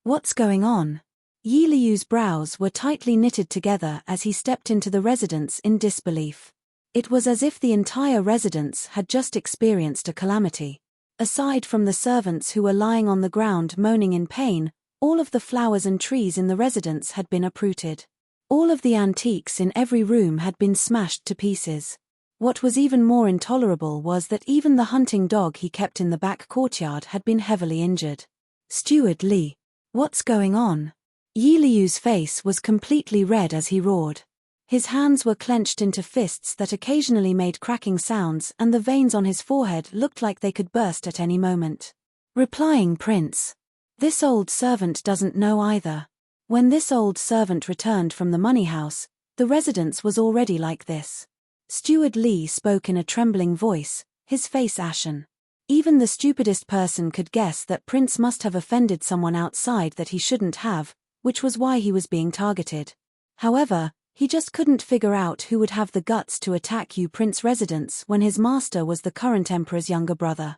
What's going on? Yi Liu's brows were tightly knitted together as he stepped into the residence in disbelief. It was as if the entire residence had just experienced a calamity. Aside from the servants who were lying on the ground moaning in pain, all of the flowers and trees in the residence had been uprooted. All of the antiques in every room had been smashed to pieces. What was even more intolerable was that even the hunting dog he kept in the back courtyard had been heavily injured. Steward Li, what's going on? Yi Liu's face was completely red as he roared. His hands were clenched into fists that occasionally made cracking sounds and the veins on his forehead looked like they could burst at any moment. Replying Prince. This old servant doesn't know either. When this old servant returned from the money house, the residence was already like this. Steward Li spoke in a trembling voice, his face ashen. Even the stupidest person could guess that Prince must have offended someone outside that he shouldn't have, which was why he was being targeted. However, he just couldn't figure out who would have the guts to attack Yu Prince residence when his master was the current emperor's younger brother.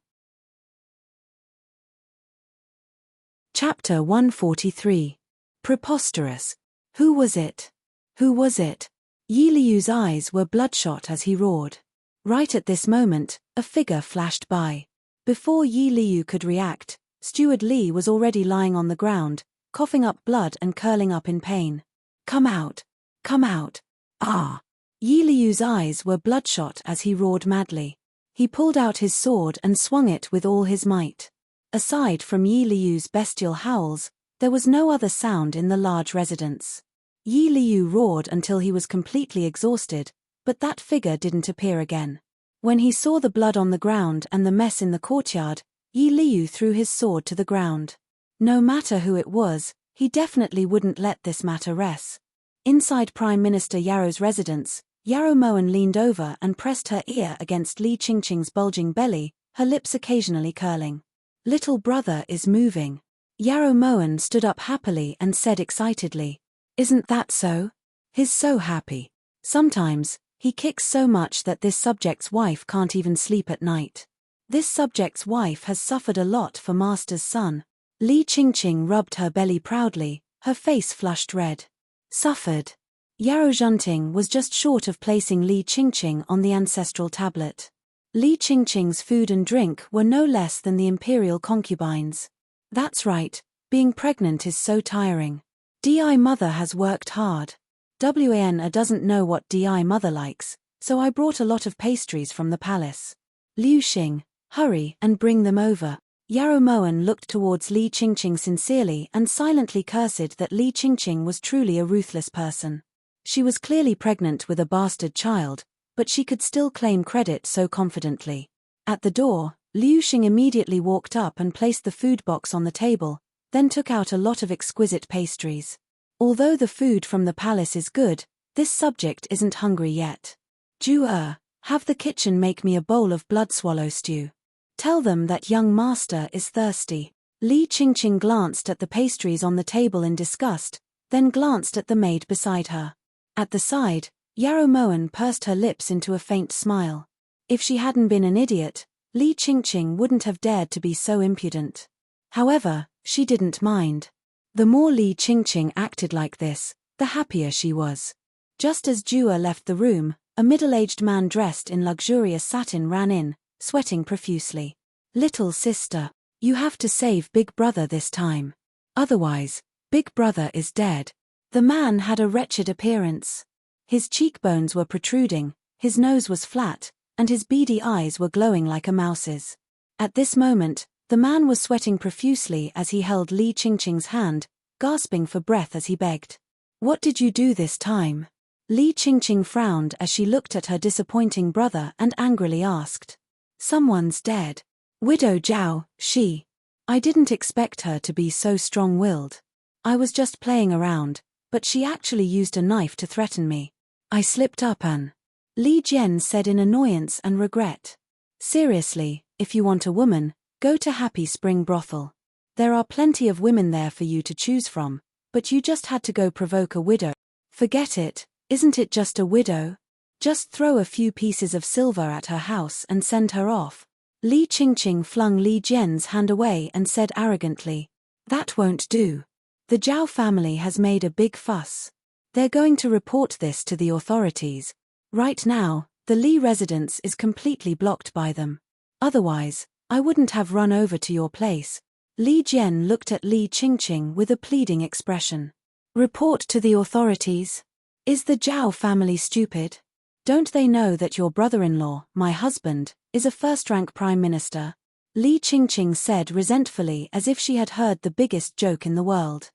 Chapter 143. Preposterous. Who was it? Who was it? Yi Liu's eyes were bloodshot as he roared. Right at this moment, a figure flashed by. Before Yi Liu could react, Steward Li was already lying on the ground, coughing up blood and curling up in pain. Come out! Come out! Ah! Yi Liu's eyes were bloodshot as he roared madly. He pulled out his sword and swung it with all his might. Aside from Yi Liu's bestial howls, there was no other sound in the large residence. Yi Liu roared until he was completely exhausted, but that figure didn't appear again. When he saw the blood on the ground and the mess in the courtyard, Yi Liu threw his sword to the ground. No matter who it was, he definitely wouldn't let this matter rest. Inside Prime Minister Yarrow's residence, Yarrow Moen leaned over and pressed her ear against Li Qingqing's bulging belly, her lips occasionally curling. Little brother is moving. Yarrow Moen stood up happily and said excitedly, "Isn't that so? He's so happy. Sometimes, he kicks so much that this subject's wife can't even sleep at night. This subject's wife has suffered a lot for Master's son." Li Qingqing rubbed her belly proudly, her face flushed red. Suffered. Yarrow Zhunting was just short of placing Li Qingqing on the ancestral tablet. Li Qingqing's food and drink were no less than the imperial concubines. That's right, being pregnant is so tiring. Di mother has worked hard. Wan doesn't know what Di mother likes, so I brought a lot of pastries from the palace. Liu Xing, hurry and bring them over. Yarrow Moen looked towards Li Qingqing sincerely and silently cursed that Li Qingqing was truly a ruthless person. She was clearly pregnant with a bastard child, but she could still claim credit so confidently. At the door, Liu Xing immediately walked up and placed the food box on the table, then took out a lot of exquisite pastries. Although the food from the palace is good, this subject isn't hungry yet. Ju have the kitchen make me a bowl of blood swallow stew. Tell them that young master is thirsty. Li Qingqing glanced at the pastries on the table in disgust, then glanced at the maid beside her. At the side, Yarrow Moen pursed her lips into a faint smile. If she hadn't been an idiot, Li Qingqing wouldn't have dared to be so impudent. However, she didn't mind. The more Li Qingqing acted like this, the happier she was. Just as Jua left the room, A middle-aged man dressed in luxurious satin ran in, sweating profusely. "Little sister, you have to save Big Brother this time. Otherwise, Big Brother is dead." The man had a wretched appearance. His cheekbones were protruding, his nose was flat, and his beady eyes were glowing like a mouse's. At this moment, the man was sweating profusely as he held Li Qingqing's hand, gasping for breath as he begged. "What did you do this time?" Li Qingqing frowned as she looked at her disappointing brother and angrily asked. "Someone's dead. Widow Zhao, she. I didn't expect her to be so strong-willed. I was just playing around, but she actually used a knife to threaten me. I slipped up and..." Li Jian said in annoyance and regret. "Seriously, if you want a woman, go to Happy Spring Brothel. There are plenty of women there for you to choose from, but you just had to go provoke a widow. Forget it, isn't it just a widow? Just throw a few pieces of silver at her house and send her off." Li Qingqing flung Li Jian's hand away and said arrogantly, "That won't do. The Zhao family has made a big fuss. They're going to report this to the authorities. Right now, the Li residence is completely blocked by them. Otherwise, I wouldn't have run over to your place." Li Jian looked at Li Qingqing with a pleading expression. "Report to the authorities? Is the Zhao family stupid? Don't they know that your brother-in-law, my husband, is a first-rank prime minister?" Li Qingqing said resentfully as if she had heard the biggest joke in the world.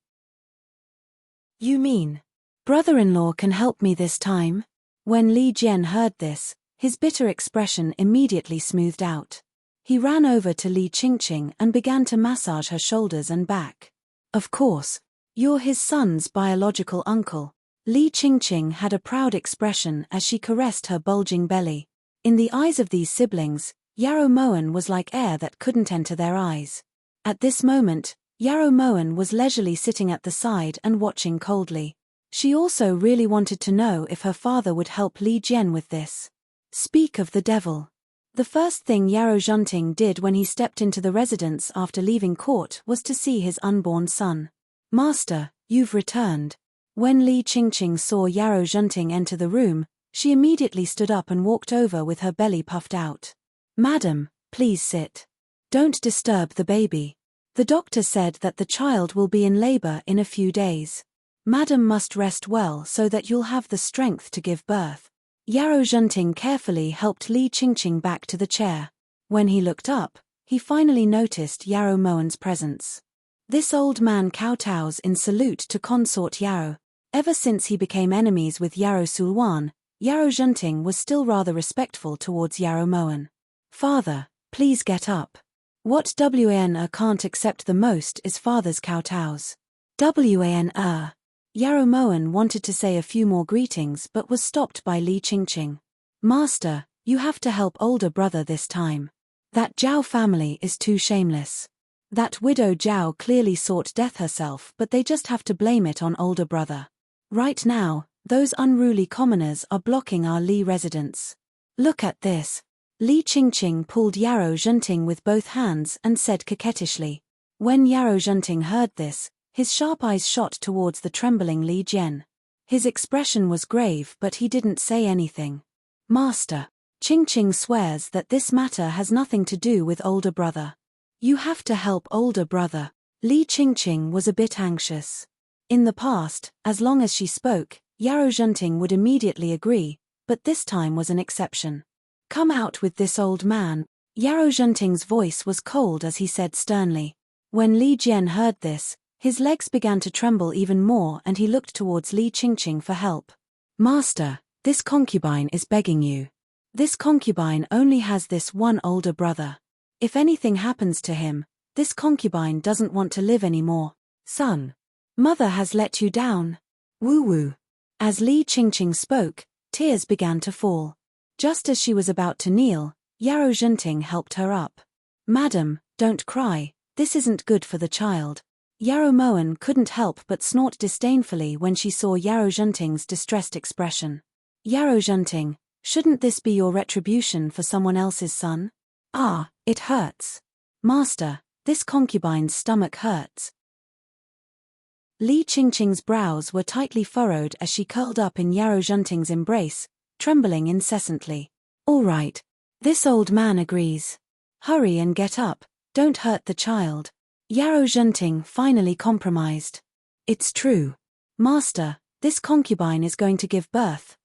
"You mean, brother-in-law can help me this time?" When Li Jian heard this, his bitter expression immediately smoothed out. He ran over to Li Qingqing and began to massage her shoulders and back. "Of course, you're his son's biological uncle." Li Qingqing had a proud expression as she caressed her bulging belly. In the eyes of these siblings, Yarrow Moen was like air that couldn't enter their eyes. At this moment, Yarrow Moen was leisurely sitting at the side and watching coldly. She also really wanted to know if her father would help Li Jian with this. Speak of the devil. The first thing Yarrow Zhenting did when he stepped into the residence after leaving court was to see his unborn son. "Master, you've returned." When Li Qingqing saw Yarrow Zhenting enter the room, she immediately stood up and walked over with her belly puffed out. "Madam, please sit. Don't disturb the baby. The doctor said that the child will be in labor in a few days. Madam must rest well so that you'll have the strength to give birth." Yarrow Zhenting carefully helped Li Qingqing back to the chair. When he looked up, he finally noticed Yarrow Moen's presence. This old man kowtows in salute to consort Yarrow. Ever since he became enemies with Yarrow Sulwan, Yarrow Zhenting was still rather respectful towards Yarrow Moen. "Father, please get up. What Wan can't accept the most is father's kowtows." "Wan Yarrow Moen wanted to say a few more greetings but was stopped by Li Qingqing. "Master, you have to help older brother this time. That Zhao family is too shameless. That widow Zhao clearly sought death herself, but they just have to blame it on older brother. Right now, those unruly commoners are blocking our Li residence. Look at this." Li Qingqing pulled Yarrow Zhenting with both hands and said coquettishly. When Yarrow Zhenting heard this, his sharp eyes shot towards the trembling Li Jian. His expression was grave but he didn't say anything. "Master, Qingqing swears that this matter has nothing to do with older brother. You have to help older brother." Li Qingqing was a bit anxious. In the past, as long as she spoke, Yarrow Zhenting would immediately agree, but this time was an exception. "Come out with this old man." Yarrow Zhenting's voice was cold as he said sternly. When Li Jian heard this, his legs began to tremble even more and he looked towards Li Qingqing for help. "Master, this concubine is begging you. This concubine only has this one older brother. If anything happens to him, this concubine doesn't want to live anymore. Son, mother has let you down. Woo-woo." As Li Qingqing spoke, tears began to fall. Just as she was about to kneel, Yarrow Zhenting helped her up. "Madam, don't cry, this isn't good for the child." Yarrow Moen couldn't help but snort disdainfully when she saw Yarrow Zhenting's distressed expression. "Yarrow Zhenting, shouldn't this be your retribution for someone else's son? Ah, it hurts. Master, this concubine's stomach hurts." Li Qingqing's brows were tightly furrowed as she curled up in Yarrow Zhenting's embrace, trembling incessantly. All right. This old man agrees. Hurry and get up, don't hurt the child. Yarrow Enchanting finally compromised. It's true. Master, this concubine is going to give birth.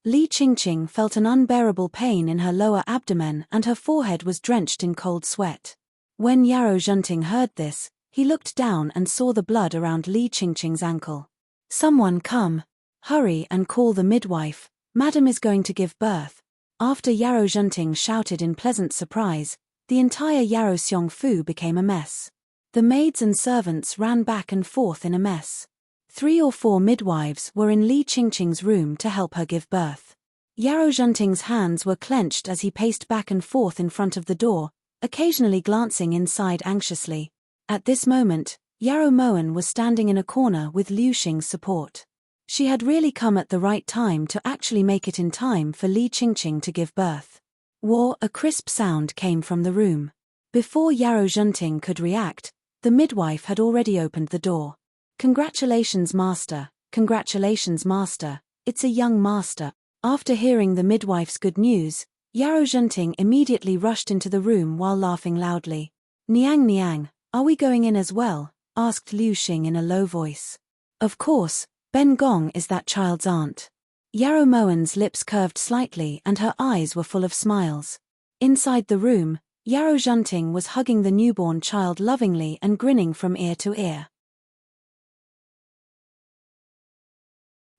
Li Qingqing felt an unbearable pain in her lower abdomen and her forehead was drenched in cold sweat. When Yarrow Enchanting heard this, he looked down and saw the blood around Li Qingqing's ankle. Someone come. Hurry and call the midwife, Madam is going to give birth. After Yarrow Enchanting shouted in pleasant surprise, the entire Yarrow Xiongfu became a mess. The maids and servants ran back and forth in a mess. 3 or 4 midwives were in Li Qingqing's room to help her give birth. Yarrow Enchanting's hands were clenched as he paced back and forth in front of the door, occasionally glancing inside anxiously. At this moment, Yarrow Moen was standing in a corner with Liu Xing's support. She had really come at the right time to actually make it in time for Li Qingqing to give birth. A crisp sound came from the room. Before Yarrow Enchanting could react, the midwife had already opened the door. Congratulations, Master. Congratulations, Master. It's a young master. After hearing the midwife's good news, Yarrow Enchanting immediately rushed into the room while laughing loudly. Niang Niang, are we going in as well? Asked Liu Xing in a low voice. Of course, Ben Gong is that child's aunt. Yarrow Moen's lips curved slightly and her eyes were full of smiles. Inside the room, Yarrow Enchanting was hugging the newborn child lovingly and grinning from ear to ear.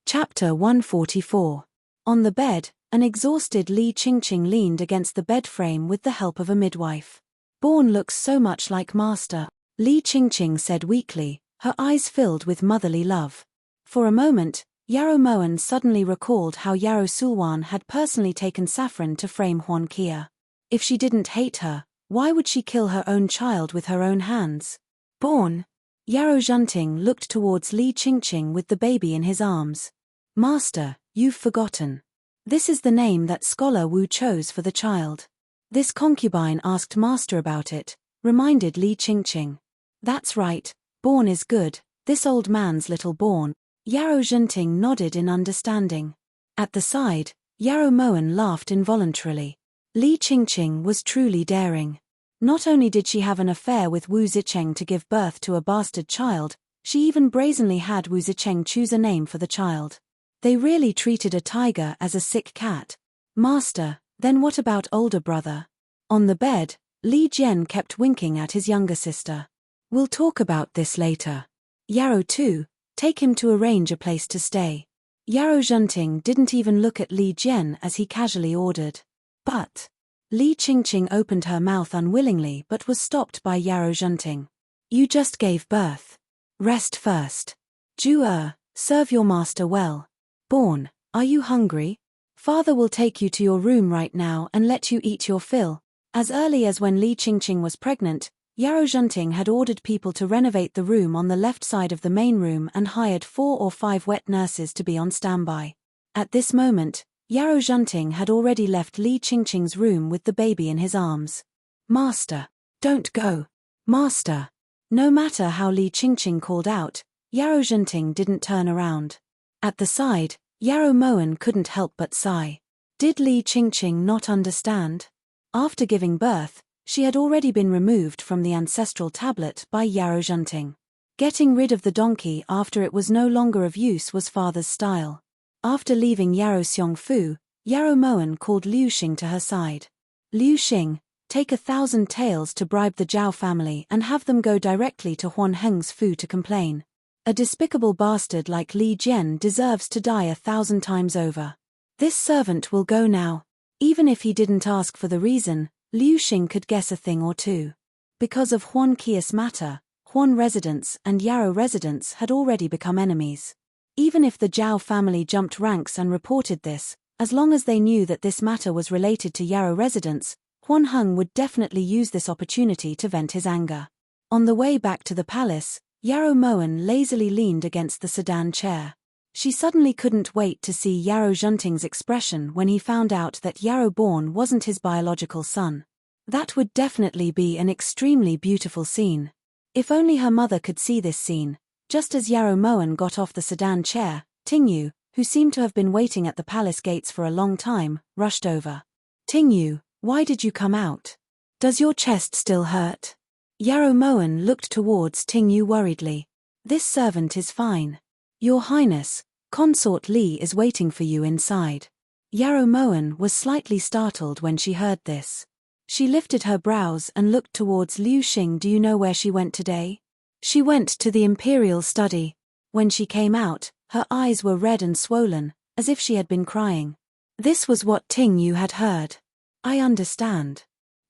Chapter 144. On the bed, an exhausted Li Qingqing leaned against the bed frame with the help of a midwife. Born looks so much like Master, Li Qingqing said weakly, her eyes filled with motherly love. For a moment, Yarrow Moen suddenly recalled how Yarrow Sulwan had personally taken saffron to frame Huan Kia. If she didn't hate her, why would she kill her own child with her own hands? Born. Yarrow Enchanting looked towards Li Qingqing with the baby in his arms. Master, you've forgotten. This is the name that Scholar Wu chose for the child. This concubine asked Master about it, reminded Li Qingqing. That's right, Born is good, this old man's little Born. Yarrow Enchanting nodded in understanding. At the side, Yarrow Moen laughed involuntarily. Li Qingqing was truly daring. Not only did she have an affair with Wu Zicheng to give birth to a bastard child, she even brazenly had Wu Zicheng choose a name for the child. They really treated a tiger as a sick cat. Master, then what about older brother? On the bed, Li Jian kept winking at his younger sister. We'll talk about this later. Yarrow too, take him to arrange a place to stay. Yarrow Enchanting didn't even look at Li Jian as he casually ordered. But Li Qingqing opened her mouth unwillingly but was stopped by Yarrow Enchanting. You just gave birth. Rest first. Ju serve your master well. Born, are you hungry? Father will take you to your room right now and let you eat your fill. As early as when Li Qingqing was pregnant, Yarrow Enchanting had ordered people to renovate the room on the left side of the main room and hired 4 or 5 wet nurses to be on standby. At this moment, Yarrow Enchanting had already left Li Qingqing's room with the baby in his arms. Master, don't go. Master. No matter how Li Qingqing called out, Yarrow Enchanting didn't turn around. At the side, Yarrow Moen couldn't help but sigh. Did Li Qingqing not understand? After giving birth, she had already been removed from the ancestral tablet by Yarrow Enchanting. Getting rid of the donkey after it was no longer of use was father's style. After leaving Yarrow Xiongfu, Yarrow Moen called Liu Xing to her side. Liu Xing, take 1,000 taels to bribe the Zhao family and have them go directly to Huan Heng's Fu to complain. A despicable bastard like Li Jian deserves to die 1,000 times over. This servant will go now. Even if he didn't ask for the reason, Liu Xing could guess a thing or two. Because of Huan Kia's matter, Huan residents and Yarrow residents had already become enemies. Even if the Zhao family jumped ranks and reported this, as long as they knew that this matter was related to Yarrow residents, Huan Heng would definitely use this opportunity to vent his anger. On the way back to the palace, Yarrow Moen lazily leaned against the sedan chair. She suddenly couldn't wait to see Yarrow Enchanting's expression when he found out that Yarrow Born wasn't his biological son. That would definitely be an extremely beautiful scene. If only her mother could see this scene. Just as Yarrow Moen got off the sedan chair, Tingyu, who seemed to have been waiting at the palace gates for a long time, rushed over. Ting Yu, why did you come out? Does your chest still hurt? Yarrow Moen looked towards Ting Yu worriedly. This servant is fine. Your Highness, Consort Li is waiting for you inside. Yarrow Moen was slightly startled when she heard this. She lifted her brows and looked towards Liu Xing. Do you know where she went today? She went to the imperial study. When she came out, her eyes were red and swollen, as if she had been crying. This was what Ting Yu had heard. I understand.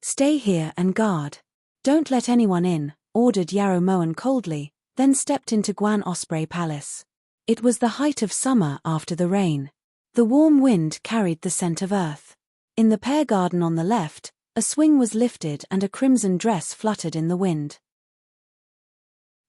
Stay here and guard. Don't let anyone in, ordered Yarrow Moen coldly, then stepped into Guan Osprey Palace. It was the height of summer after the rain. The warm wind carried the scent of earth. In the pear garden on the left, a swing was lifted and a crimson dress fluttered in the wind.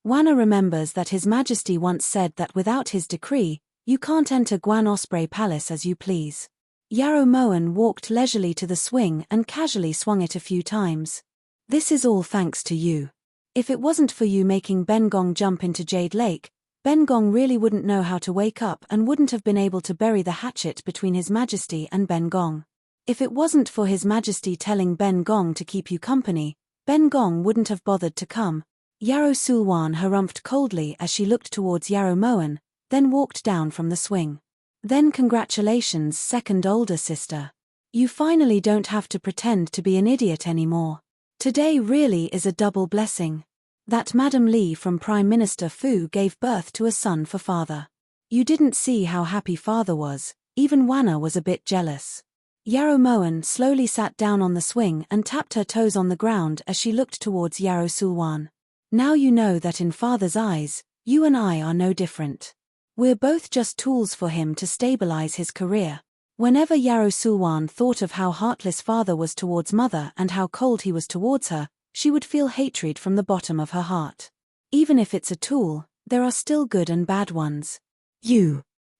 Wanna remembers that His Majesty once said that without his decree, you can't enter Guan Osprey Palace as you please. Yarrow Moen walked leisurely to the swing and casually swung it a few times. This is all thanks to you. If it wasn't for you making Ben Gong jump into Jade Lake, Ben Gong really wouldn't know how to wake up and wouldn't have been able to bury the hatchet between His Majesty and Ben Gong. If it wasn't for His Majesty telling Ben Gong to keep you company, Ben Gong wouldn't have bothered to come. Yarrow Sulwan harumphed coldly as she looked towards Yarrow Moen, then walked down from the swing. Then congratulations, second older sister. You finally don't have to pretend to be an idiot anymore. Today really is a double blessing. That Madam Li from Prime Minister Fu gave birth to a son for father. You didn't see how happy father was, even Wanna was a bit jealous. Yarrow Moen slowly sat down on the swing and tapped her toes on the ground as she looked towards Yarrow Sulwan. Now you know that in father's eyes, you and I are no different. We're both just tools for him to stabilize his career. Whenever Yarrow Sulwan thought of how heartless father was towards mother and how cold he was towards her, she would feel hatred from the bottom of her heart. Even if it's a tool, there are still good and bad ones.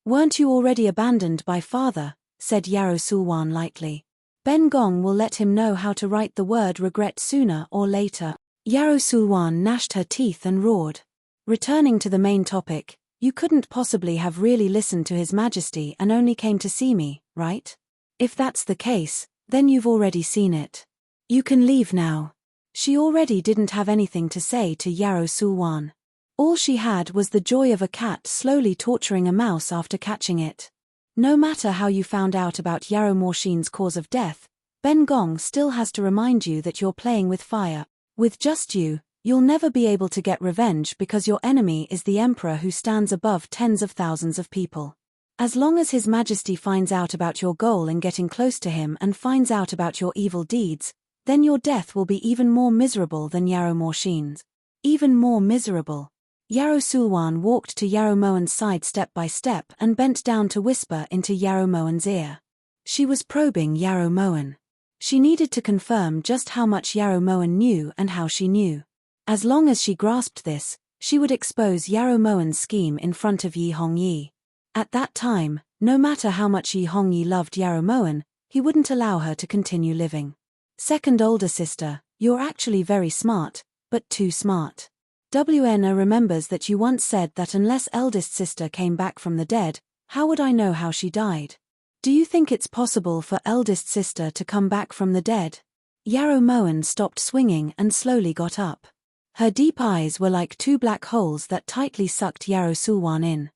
Weren't you already abandoned by father? Said Yarrow Sulwan lightly. Ben Gong will let him know how to write the word regret sooner or later. Yarrow Sulwan gnashed her teeth and roared. Returning to the main topic, you couldn't possibly have really listened to His Majesty and only came to see me, right? If that's the case, then you've already seen it. You can leave now. She already didn't have anything to say to Yarrow Sulwan. All she had was the joy of a cat slowly torturing a mouse after catching it. No matter how you found out about Yarrow Morshin's cause of death, Ben Gong still has to remind you that you're playing with fire. With just you, you'll never be able to get revenge because your enemy is the Emperor who stands above tens of thousands of people. As long as His Majesty finds out about your goal in getting close to him and finds out about your evil deeds, then your death will be even more miserable than Yarrow Morshin's. Even more miserable. Yarrow Sulwan walked to Yarrow Moen's side step by step and bent down to whisper into Yarrow Moen's ear. She was probing Yarrow Moen. She needed to confirm just how much Yarrow Moen knew and how she knew. As long as she grasped this, she would expose Yarrow Moen's scheme in front of Yi Hongyi. At that time, no matter how much Yi Hongyi loved Yarrow Moen, he wouldn't allow her to continue living. Second older sister, you're actually very smart, but too smart. WNA remembers that you once said that unless eldest sister came back from the dead, how would I know how she died? Do you think it's possible for eldest sister to come back from the dead? Yarrow Moen stopped swinging and slowly got up. Her deep eyes were like two black holes that tightly sucked Yarrow Sulwan in.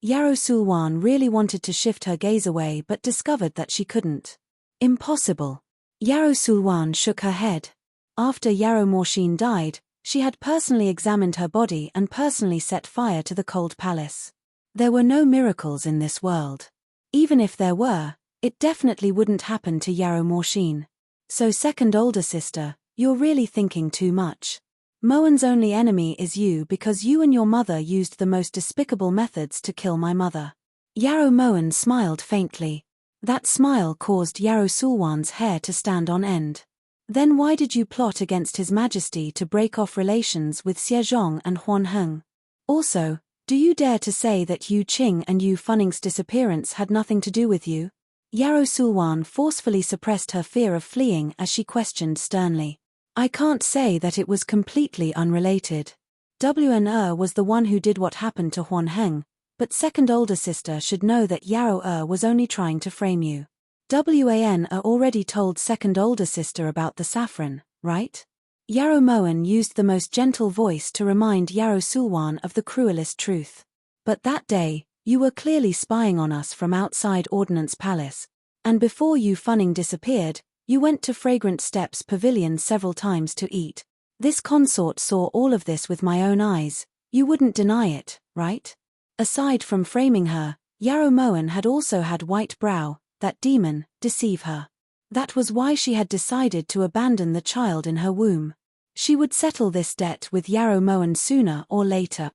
Yarrow Sulwan really wanted to shift her gaze away but discovered that she couldn't. Impossible. Yarrow Sulwan shook her head. After Yarrow Morshin died, she had personally examined her body and personally set fire to the cold palace. There were no miracles in this world. Even if there were, it definitely wouldn't happen to Yarrow Morshin. So second older sister, you're really thinking too much. Moen's only enemy is you because you and your mother used the most despicable methods to kill my mother. Yarrow Moen smiled faintly. That smile caused Yarrow Sulwan's hair to stand on end. Then why did you plot against His Majesty to break off relations with Xiezhong and Huan Heng? Also, do you dare to say that Yu Qing and Yu Funning's disappearance had nothing to do with you? Yarrow Sulwan forcefully suppressed her fear of fleeing as she questioned sternly. I can't say that it was completely unrelated. WNA was the one who did what happened to Huan Heng, But second older sister should know that Yarrow was only trying to frame you. Wan already told second older sister about the saffron, right? Yarrow Moen used the most gentle voice to remind Yarrow Sulwan of the cruelest truth. But that day, you were clearly spying on us from outside Ordnance Palace. And before you funning disappeared, you went to Fragrant Steps Pavilion several times to eat. This consort saw all of this with my own eyes. You wouldn't deny it, right? Aside from framing her, Yarrow Moen had also had White Brow, that demon, deceive her. That was why she had decided to abandon the child in her womb. She would settle this debt with Yarrow Moen sooner or later.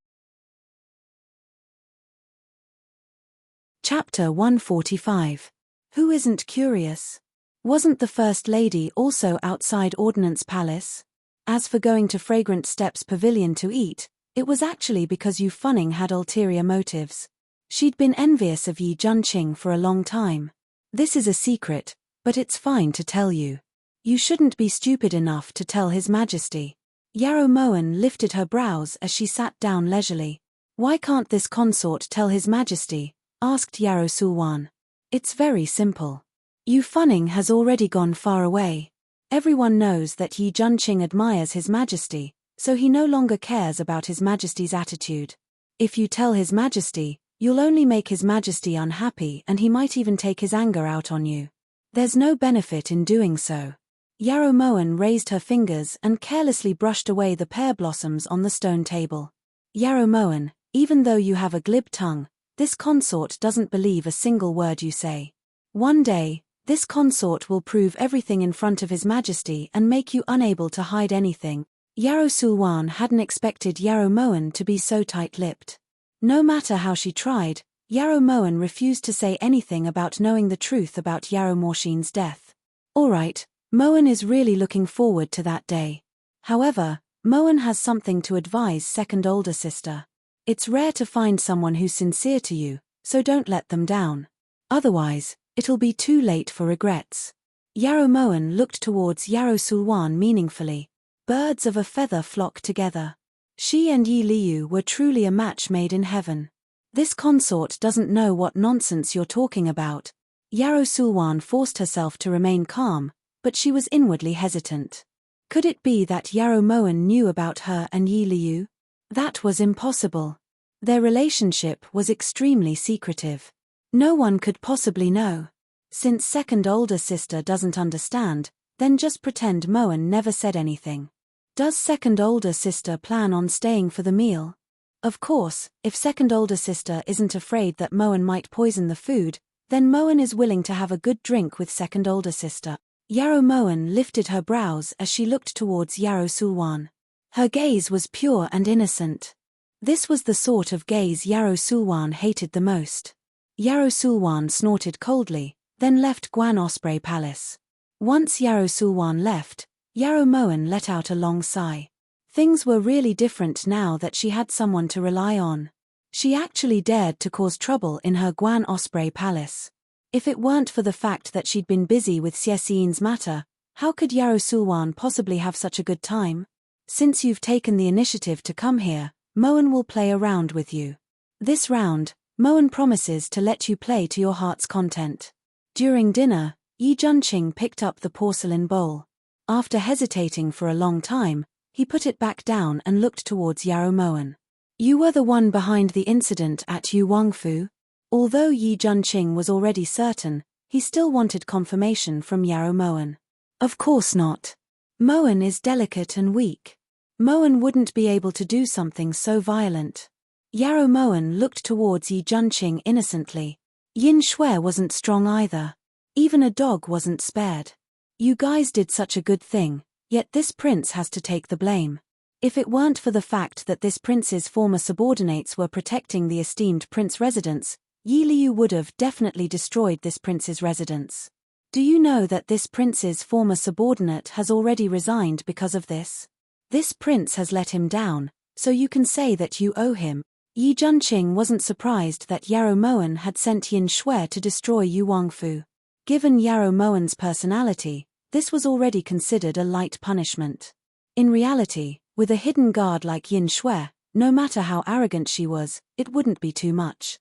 Chapter 145. Who isn't curious? Wasn't the First Lady also outside Ordnance Palace? As for going to Fragrant Steps Pavilion to eat, it was actually because you funning had ulterior motives. She'd been envious of Yi Junqing for a long time. This is a secret, but it's fine to tell you. You shouldn't be stupid enough to tell His Majesty. Yarrow Moen lifted her brows as she sat down leisurely. Why can't this consort tell His Majesty? Asked Yarrow Sulwan. It's very simple. Yu Funning has already gone far away. Everyone knows that Yi Junqing admires His Majesty, so he no longer cares about His Majesty's attitude. If you tell His Majesty, you'll only make His Majesty unhappy and he might even take his anger out on you. There's no benefit in doing so. Yarrow Moen raised her fingers and carelessly brushed away the pear blossoms on the stone table. Yarrow Moen, even though you have a glib tongue, this consort doesn't believe a single word you say. One day, this consort will prove everything in front of His Majesty and make you unable to hide anything. Yarrow Sulwan hadn't expected Yarrow Moen to be so tight-lipped. No matter how she tried, Yarrow Moen refused to say anything about knowing the truth about Yarrow Morshin's death. Alright, Moen is really looking forward to that day. However, Moen has something to advise second older sister. It's rare to find someone who's sincere to you, so don't let them down. Otherwise, it'll be too late for regrets. Yarrow Moen looked towards Yarrow Sulwan meaningfully. Birds of a feather flock together. She and Yi Liu were truly a match made in heaven. This consort doesn't know what nonsense you're talking about. Yarrow Sulwan forced herself to remain calm, but she was inwardly hesitant. Could it be that Yarrow Moen knew about her and Yi Liu? That was impossible. Their relationship was extremely secretive. No one could possibly know. Since second older sister doesn't understand, then just pretend Moen never said anything. Does second older sister plan on staying for the meal? Of course, if second older sister isn't afraid that Moen might poison the food, then Moen is willing to have a good drink with second older sister. Yarrow Moen lifted her brows as she looked towards Yarrow Sulwan. Her gaze was pure and innocent. This was the sort of gaze Yarrow Sulwan hated the most. Yarrow Sulwan snorted coldly, then left Guan Osprey Palace. Once Yarrow Sulwan left, Yarrow Moen let out a long sigh. Things were really different now that she had someone to rely on. She actually dared to cause trouble in her Guan Osprey Palace. If it weren't for the fact that she'd been busy with Xiexin's matter, how could Yarrow Sulwan possibly have such a good time? Since you've taken the initiative to come here, Moen will play a round with you. This round, Moen promises to let you play to your heart's content. During dinner, Yi Junqing picked up the porcelain bowl. After hesitating for a long time, he put it back down and looked towards Yarrow Moen. You were the one behind the incident at Yu Wangfu? Although Yi Junqing was already certain, he still wanted confirmation from Yarrow Moen. Of course not. Moen is delicate and weak. Moen wouldn't be able to do something so violent. Yarrow Moen looked towards Yi Junqing innocently. Yin Shui wasn't strong either. Even a dog wasn't spared. You guys did such a good thing, yet this prince has to take the blame. If it weren't for the fact that this prince's former subordinates were protecting the esteemed prince residence, Yi Liu would have definitely destroyed this prince's residence. Do you know that this prince's former subordinate has already resigned because of this? This prince has let him down, so you can say that you owe him. Yi Junqing wasn't surprised that Yarrow Moen had sent Yin Shui to destroy Yu Wangfu. Given Yarrow Moen's personality, this was already considered a light punishment. In reality, with a hidden guard like Yin Shui, No matter how arrogant she was, it wouldn't be too much.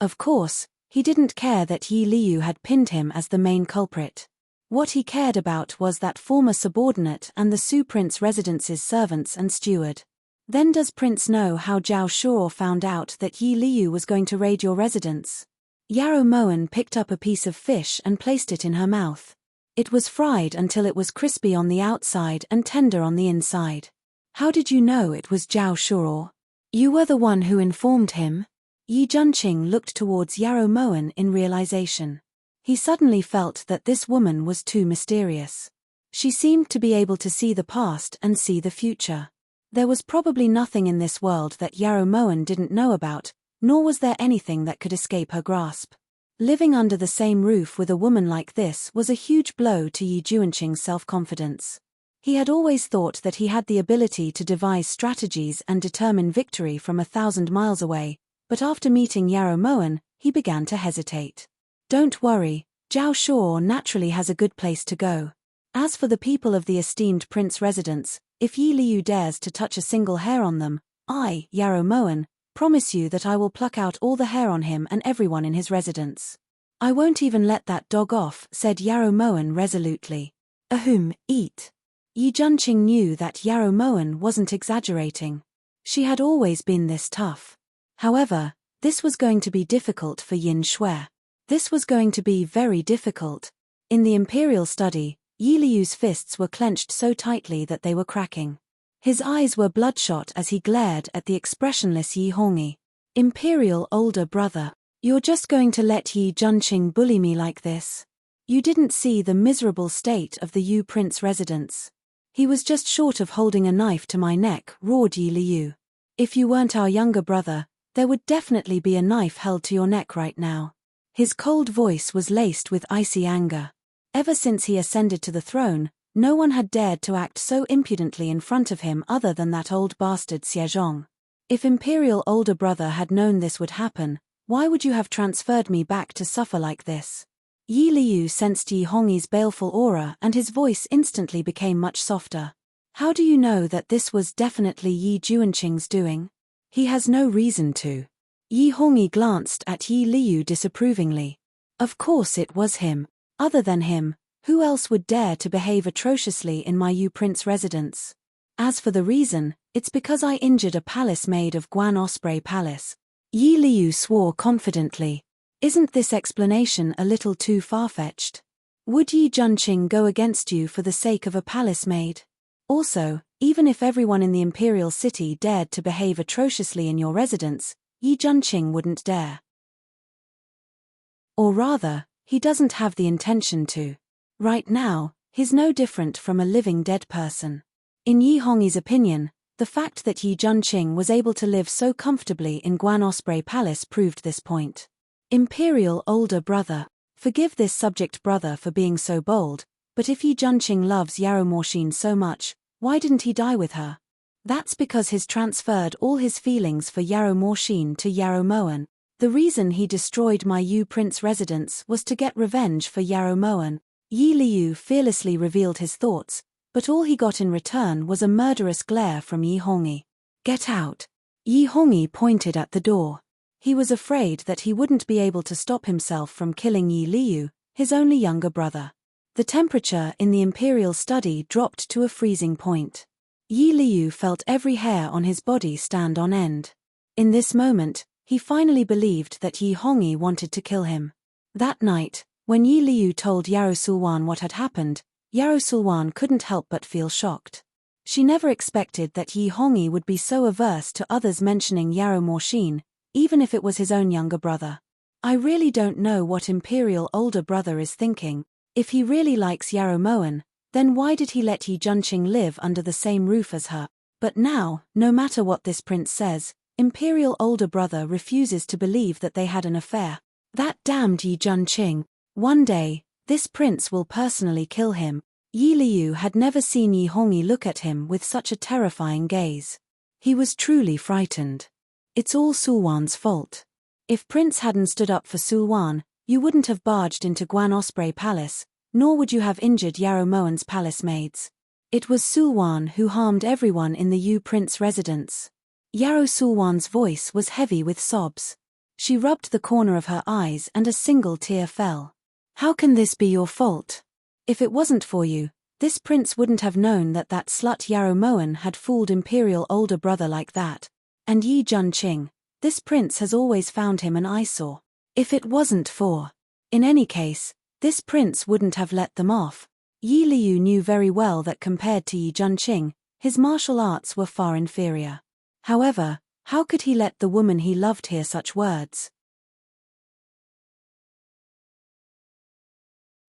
Of course, he didn't care that Yi Liu had pinned him as the main culprit. What he cared about was that former subordinate and the Su Prince residence's servants and steward. Then does Prince know how Zhao Shuo found out that Yi Liu was going to raid your residence? Yarrow Moen picked up a piece of fish and placed it in her mouth. It was fried until it was crispy on the outside and tender on the inside. How did you know it was Zhao Shuo? You were the one who informed him? Yi Junqing looked towards Yarrow Moen in realization. He suddenly felt that this woman was too mysterious. She seemed to be able to see the past and see the future. There was probably nothing in this world that Yarrow Moen didn't know about, nor was there anything that could escape her grasp. Living under the same roof with a woman like this was a huge blow to Yi Junqing's self-confidence. He had always thought that he had the ability to devise strategies and determine victory from 1,000 miles away, but after meeting Yarrow Moen, he began to hesitate. Don't worry, Zhao Shuo naturally has a good place to go. As for the people of the esteemed prince residence, if Yi Liu dares to touch a single hair on them, I, Yarrow Moen, promise you that I will pluck out all the hair on him and everyone in his residence. I won't even let that dog off, said Yarrow Moen resolutely. Eat. Yi Junqing knew that Yarrow Moen wasn't exaggerating. She had always been this tough. However, this was going to be difficult for Yin Shui. This was going to be very difficult. In the imperial study, Yi Liu's fists were clenched so tightly that they were cracking. His eyes were bloodshot as he glared at the expressionless Yi Hongyi. Imperial older brother, you're just going to let Yi Junqing bully me like this? You didn't see the miserable state of the Yu Prince residence. He was just short of holding a knife to my neck, roared Yi Liu. If you weren't our younger brother, there would definitely be a knife held to your neck right now. His cold voice was laced with icy anger. Ever since he ascended to the throne, no one had dared to act so impudently in front of him other than that old bastard Xiezhong. If Imperial older brother had known this would happen, why would you have transferred me back to suffer like this? Yi Liu sensed Yi Hongyi's baleful aura and his voice instantly became much softer. How do you know that this was definitely Yi Junqing's doing? He has no reason to. Yi Hongyi glanced at Yi Liu disapprovingly. Of course it was him. Other than him, who else would dare to behave atrociously in my Yu Prince residence? As for the reason, it's because I injured a palace maid of Guan Osprey Palace. Yi Liu swore confidently. Isn't this explanation a little too far-fetched? Would Yi Junqing go against you for the sake of a palace maid? Also, even if everyone in the imperial city dared to behave atrociously in your residence, Yi Junqing wouldn't dare. Or rather, he doesn't have the intention to. Right now, he's no different from a living dead person. In Yi Hongyi's opinion, the fact that Yi Junqing was able to live so comfortably in Guan Osprey Palace proved this point. Imperial older brother, forgive this subject brother for being so bold, but if Yi Junqing loves Yarrow Morshin so much, why didn't he die with her? That's because he's transferred all his feelings for Yarrow Morshin to Yarrow Moen. The reason he destroyed my Yu Prince residence was to get revenge for Yarrow Moen. Yi Liu fearlessly revealed his thoughts, but all he got in return was a murderous glare from Yi Hongyi. Get out. Yi Hongyi pointed at the door. He was afraid that he wouldn't be able to stop himself from killing Yi Liu, his only younger brother. The temperature in the imperial study dropped to a freezing point. Yi Liu felt every hair on his body stand on end. In this moment, he finally believed that Yi Hongyi wanted to kill him. That night, when Yi Liu told Yarrow Sulwan what had happened, Yarrow Sulwan couldn't help but feel shocked. She never expected that Yi Hongyi would be so averse to others mentioning Yarrow Morshin, even if it was his own younger brother. I really don't know what Imperial older brother is thinking. If he really likes Yarrow Moen, then why did he let Yi Junqing live under the same roof as her? But now, no matter what this prince says, Imperial older brother refuses to believe that they had an affair. That damned Yi Junqing. One day, this prince will personally kill him. Yi Liu had never seen Yi Hongyi look at him with such a terrifying gaze. He was truly frightened. It's all Sulwan's fault. If Prince hadn't stood up for Sulwan, you wouldn't have barged into Guan Osprey Palace, nor would you have injured Yarrow Moen's palace maids. It was Sulwan who harmed everyone in the Yu Prince residence. Yarrow Sulwan's voice was heavy with sobs. She rubbed the corner of her eyes and a single tear fell. How can this be your fault? If it wasn't for you, this prince wouldn't have known that that slut Yarrow Moen had fooled imperial older brother like that. And Yi Junqing, this prince has always found him an eyesore. If it wasn't for. In any case, this prince wouldn't have let them off. Yi Liu knew very well that compared to Yi Junqing, his martial arts were far inferior. However, how could he let the woman he loved hear such words?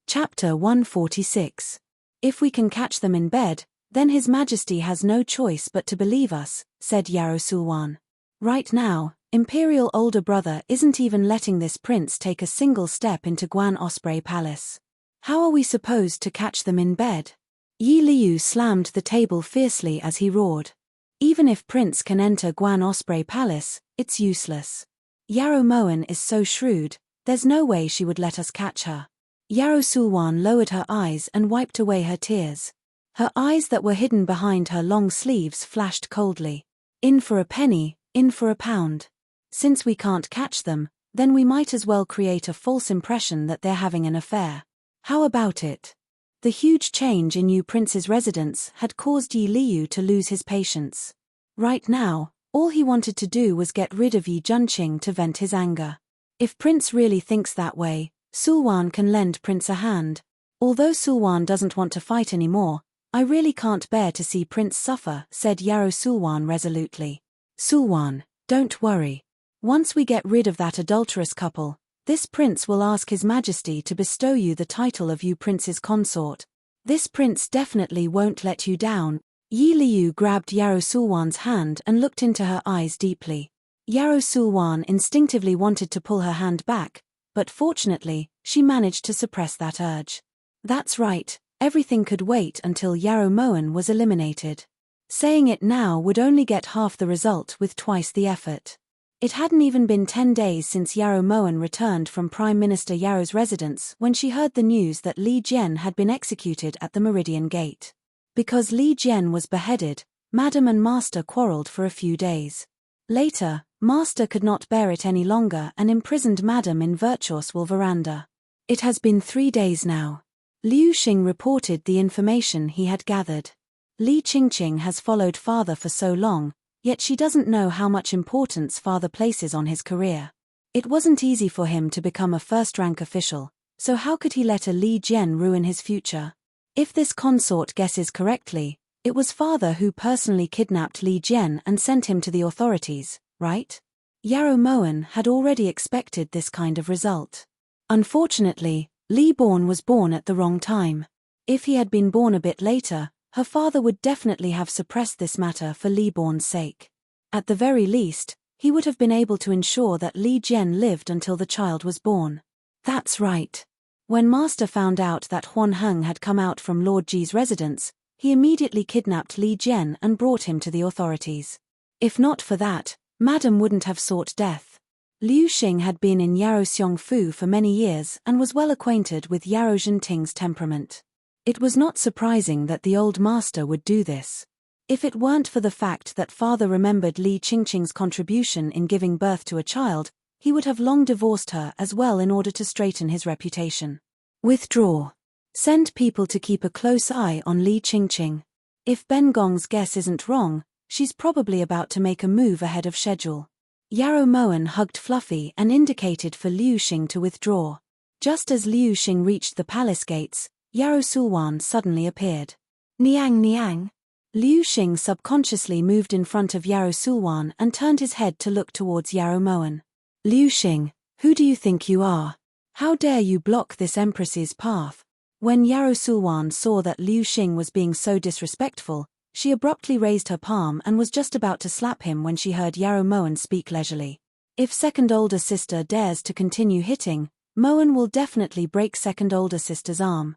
Chapter 146. If we can catch them in bed, then His Majesty has no choice but to believe us, said Yarrow Sulwan. Right now, Imperial older brother isn't even letting this prince take a single step into Guan Osprey Palace. How are we supposed to catch them in bed? Yi Liu slammed the table fiercely as he roared. Even if Prince can enter Guan Osprey Palace, it's useless. Yarrow Moen is so shrewd, there's no way she would let us catch her. Yarrow Sulwan lowered her eyes and wiped away her tears. Her eyes that were hidden behind her long sleeves flashed coldly. In for a penny, in for a pound. Since we can't catch them, then we might as well create a false impression that they're having an affair. How about it? The huge change in Yu Prince's residence had caused Yi Liu to lose his patience. Right now, all he wanted to do was get rid of Yi Junqing to vent his anger. If Prince really thinks that way, Sulwan can lend Prince a hand. Although Sulwan doesn't want to fight anymore, I really can't bear to see Prince suffer, said Yarrow Sulwan resolutely. Sulwan, don't worry. Once we get rid of that adulterous couple, this prince will ask His Majesty to bestow you the title of Yu Prince's consort. This prince definitely won't let you down. Yi Liu grabbed Yarrow Sulwan's hand and looked into her eyes deeply. Yarrow Sulwan instinctively wanted to pull her hand back, but fortunately, she managed to suppress that urge. That's right, everything could wait until Yarrow Moen was eliminated. Saying it now would only get half the result with twice the effort. It hadn't even been 10 days since Yarrow Moen returned from Prime Minister Yarrow's residence when she heard the news that Li Jian had been executed at the Meridian Gate. Because Li Jian was beheaded, Madam and Master quarreled for a few days. Later, Master could not bear it any longer and imprisoned Madam in Virtuoswell veranda. It has been 3 days now. Liu Xing reported the information he had gathered. Li Qingqing has followed father for so long, yet she doesn't know how much importance father places on his career. It wasn't easy for him to become a first-rank official, so how could he let a Li Jian ruin his future? If this consort guesses correctly, it was father who personally kidnapped Li Jian and sent him to the authorities, right? Yarrow Moen had already expected this kind of result. Unfortunately, Li Born was born at the wrong time. If he had been born a bit later, her father would definitely have suppressed this matter for Li Born's sake. At the very least, he would have been able to ensure that Li Jian lived until the child was born. That's right. When Master found out that Huan Heng had come out from Lord Ji's residence, he immediately kidnapped Li Jian and brought him to the authorities. If not for that, Madam wouldn't have sought death. Liu Xing had been in Yarrow Xiongfu for many years and was well acquainted with Yarrow Zhenting's temperament. It was not surprising that the old master would do this. If it weren't for the fact that father remembered Li Qingqing's contribution in giving birth to a child, he would have long divorced her as well in order to straighten his reputation. Withdraw. Send people to keep a close eye on Li Qingqing. If Ben Gong's guess isn't wrong, she's probably about to make a move ahead of schedule. Yarrow Moen hugged Fluffy and indicated for Liu Xing to withdraw. Just as Liu Xing reached the palace gates, Yarrow Sulwan suddenly appeared. Niang Niang. Liu Xing subconsciously moved in front of Yarrow Sulwan and turned his head to look towards Yarrow Moen. Liu Xing, who do you think you are? How dare you block this empress's path? When Yarrow Sulwan saw that Liu Xing was being so disrespectful, she abruptly raised her palm and was just about to slap him when she heard Yarrow Moen speak leisurely. If second older sister dares to continue hitting, Moen will definitely break second older sister's arm.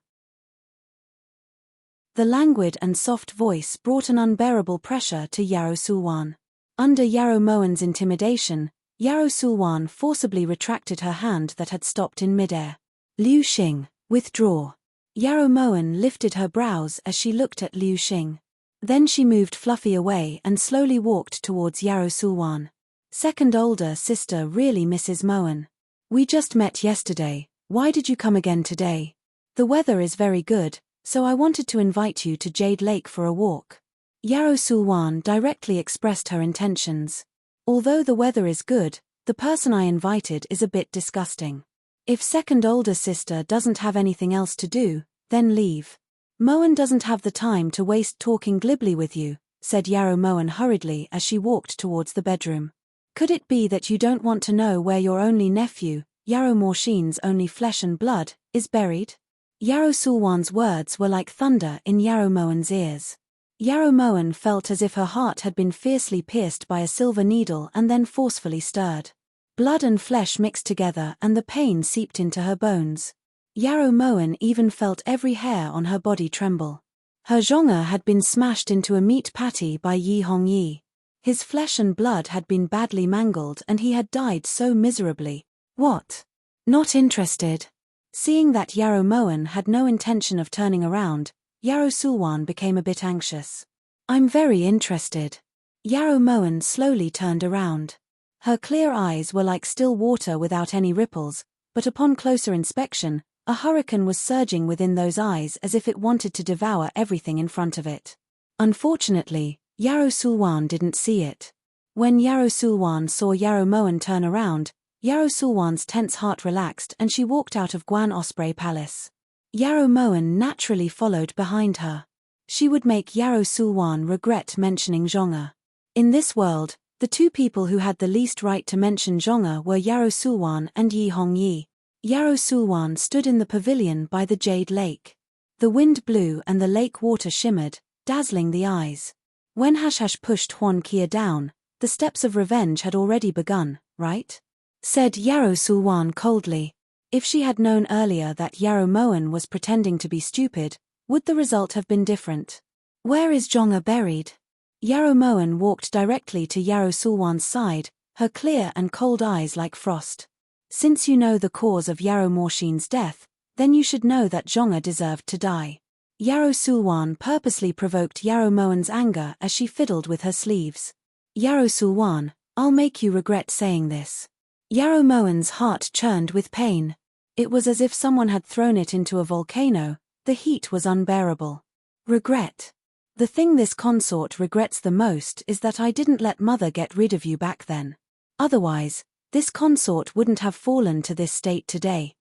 The languid and soft voice brought an unbearable pressure to Yarrow Sulwan. Under Yarrow Moen's intimidation, Yarrow Sulwan forcibly retracted her hand that had stopped in midair. Liu Xing, withdraw. Yarrow Moen lifted her brows as she looked at Liu Xing. Then she moved Fluffy away and slowly walked towards Yarrow Sulwan. Second older sister really Mrs. Moen. We just met yesterday, why did you come again today? The weather is very good, so I wanted to invite you to Jade Lake for a walk. Yarrow Sulwan directly expressed her intentions. Although the weather is good, the person I invited is a bit disgusting. If second older sister doesn't have anything else to do, then leave. Moen doesn't have the time to waste talking glibly with you, said Yarrow Moen hurriedly as she walked towards the bedroom. Could it be that you don't want to know where your only nephew, Yarrow Morshin's only flesh and blood, is buried? Yarrow Sulwan's words were like thunder in Yarrow Moen's ears. Yarrow Moen felt as if her heart had been fiercely pierced by a silver needle and then forcefully stirred. Blood and flesh mixed together and the pain seeped into her bones. Yarrow Moen even felt every hair on her body tremble. Her zhonga had been smashed into a meat patty by Yi Hongyi. His flesh and blood had been badly mangled and he had died so miserably. What? Not interested? Seeing that Yarrow Moen had no intention of turning around, Yarrow Sulwan became a bit anxious. I'm very interested. Yarrow Moen slowly turned around. Her clear eyes were like still water without any ripples, but upon closer inspection, a hurricane was surging within those eyes as if it wanted to devour everything in front of it. Unfortunately, Yarrow Sulwan didn't see it. When Yarrow Sulwan saw Yarrow Moen turn around, Yarrow Sulwan's tense heart relaxed and she walked out of Guan Osprey Palace. Yarrow Moen naturally followed behind her. She would make Yarrow Sulwan regret mentioning zhonga. In this world, the two people who had the least right to mention zhonga were Yarrow Sulwan and Yi Hongyi. Yarrow Sulwan stood in the pavilion by the Jade Lake. The wind blew and the lake water shimmered, dazzling the eyes. When Hashhash pushed Huan Kia down, the steps of revenge had already begun, right? Said Yarrow Sulwan coldly. If she had known earlier that Yarrow Moen was pretending to be stupid, would the result have been different? Where is zhonga buried? Yarrow Moen walked directly to Yarrow Sulwan's side, her clear and cold eyes like frost. Since you know the cause of Yarrow Morshin's death, then you should know that zhonga deserved to die. Yarrow Sulwan purposely provoked Yarrow Moen's anger as she fiddled with her sleeves. Yarrow Sulwan, I'll make you regret saying this. Yarrow Moen's heart churned with pain. It was as if someone had thrown it into a volcano, the heat was unbearable. Regret. The thing this consort regrets the most is that I didn't let mother get rid of you back then. Otherwise, this consort wouldn't have fallen to this state today.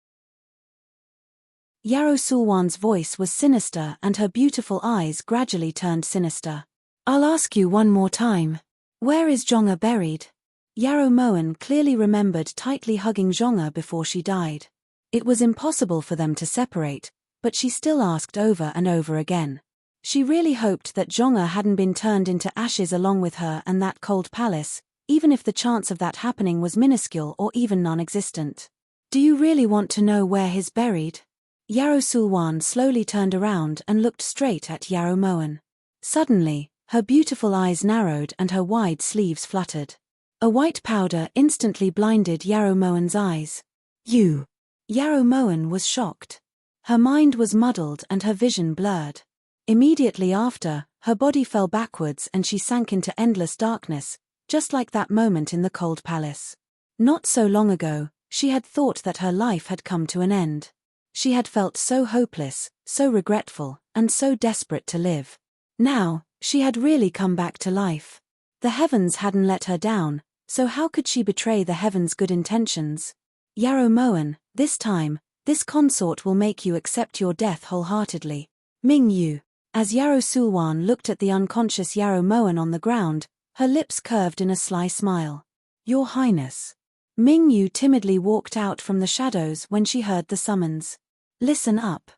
Yarrow Sulwan's voice was sinister and her beautiful eyes gradually turned sinister. I'll ask you one more time. Where is zhonga buried? Yarrow Moen clearly remembered tightly hugging zhonga before she died. It was impossible for them to separate, but she still asked over and over again. She really hoped that zhonga hadn't been turned into ashes along with her and that cold palace, even if the chance of that happening was minuscule or even non-existent. Do you really want to know where he's buried? Yarrow Sulwan slowly turned around and looked straight at Yarrow Moen. Suddenly, her beautiful eyes narrowed and her wide sleeves fluttered. A white powder instantly blinded Yarrow Moen's eyes. You! Yarrow Moen was shocked. Her mind was muddled and her vision blurred. Immediately after, her body fell backwards and she sank into endless darkness, just like that moment in the cold palace. Not so long ago, she had thought that her life had come to an end. She had felt so hopeless, so regretful, and so desperate to live. Now, she had really come back to life. The heavens hadn't let her down, so how could she betray the heavens' good intentions? Yarrow Moen, this time, this consort will make you accept your death wholeheartedly. Ming Yu. As Yarrow Sulwan looked at the unconscious Yarrow Moen on the ground, her lips curved in a sly smile. Your Highness. Ming Yu timidly walked out from the shadows when she heard the summons. Listen up.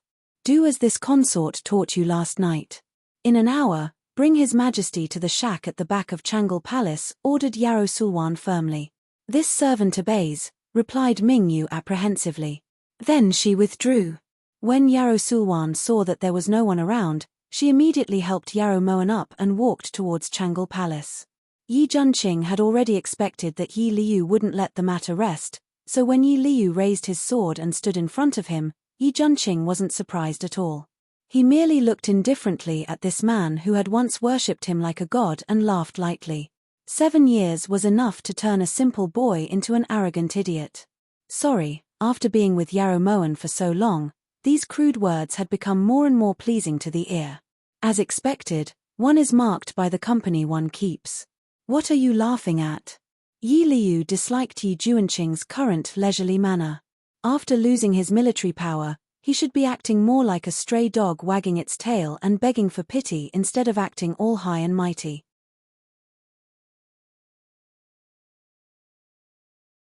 Do as this consort taught you last night. In an hour, bring His Majesty to the shack at the back of Changal Palace, ordered Yarrow Sulwan firmly. This servant obeys, replied Ming Yu apprehensively. Then she withdrew. When Yarrow Sulwan saw that there was no one around, she immediately helped Yarrow Moen up and walked towards Changal Palace. Yi Junqing had already expected that Yi Liu wouldn't let the matter rest, so when Yi Liu raised his sword and stood in front of him, Yi Junqing wasn't surprised at all. He merely looked indifferently at this man who had once worshipped him like a god and laughed lightly. 7 years was enough to turn a simple boy into an arrogant idiot. Sorry, after being with Yarrow Moen for so long, these crude words had become more and more pleasing to the ear. As expected, one is marked by the company one keeps. What are you laughing at? Yi Liu disliked Yi Junqing's current leisurely manner. After losing his military power, he should be acting more like a stray dog wagging its tail and begging for pity instead of acting all high and mighty.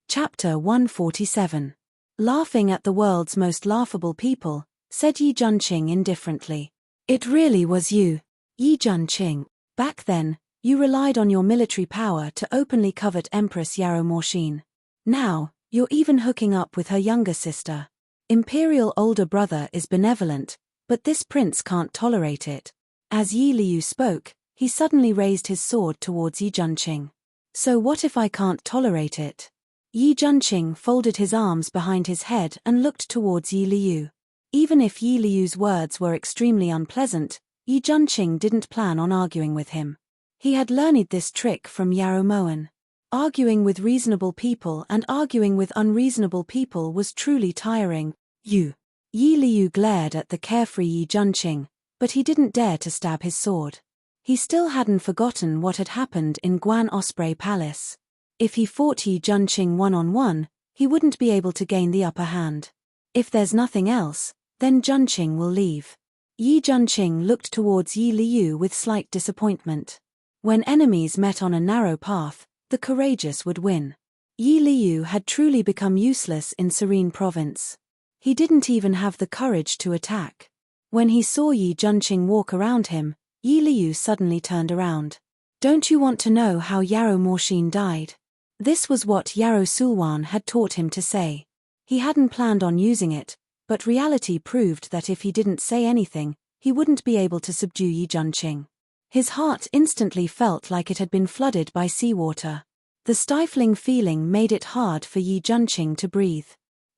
Chapter 147. Laughing at the world's most laughable people, said Yi Junqing indifferently. It really was you, Yi Junqing. Back then, you relied on your military power to openly covet Empress Yarrow Moen. Now, you're even hooking up with her younger sister. Imperial older brother is benevolent, but this prince can't tolerate it. As Yi Liu spoke, he suddenly raised his sword towards Yi Junqing. So what if I can't tolerate it? Yi Junqing folded his arms behind his head and looked towards Yi Liu. Even if Yi Liu's words were extremely unpleasant, Yi Junqing didn't plan on arguing with him. He had learned this trick from Yarrow Moen. Arguing with reasonable people and arguing with unreasonable people was truly tiring. Yi Liu glared at the carefree Yi Junqing, but he didn't dare to stab his sword. He still hadn't forgotten what had happened in Guan Osprey Palace. If he fought Yi Junqing one-on-one, he wouldn't be able to gain the upper hand. If there's nothing else, then Junqing will leave. Yi Junqing looked towards Yi Liu with slight disappointment. When enemies met on a narrow path, the courageous would win. Yi Liu had truly become useless in Serene Province. He didn't even have the courage to attack. When he saw Yi Junqing walk around him, Yi Liu suddenly turned around. Don't you want to know how Yarrow Moen died? This was what Yarrow Sulwan had taught him to say. He hadn't planned on using it, but reality proved that if he didn't say anything, he wouldn't be able to subdue Yi Junqing. His heart instantly felt like it had been flooded by seawater. The stifling feeling made it hard for Yi Junqing to breathe.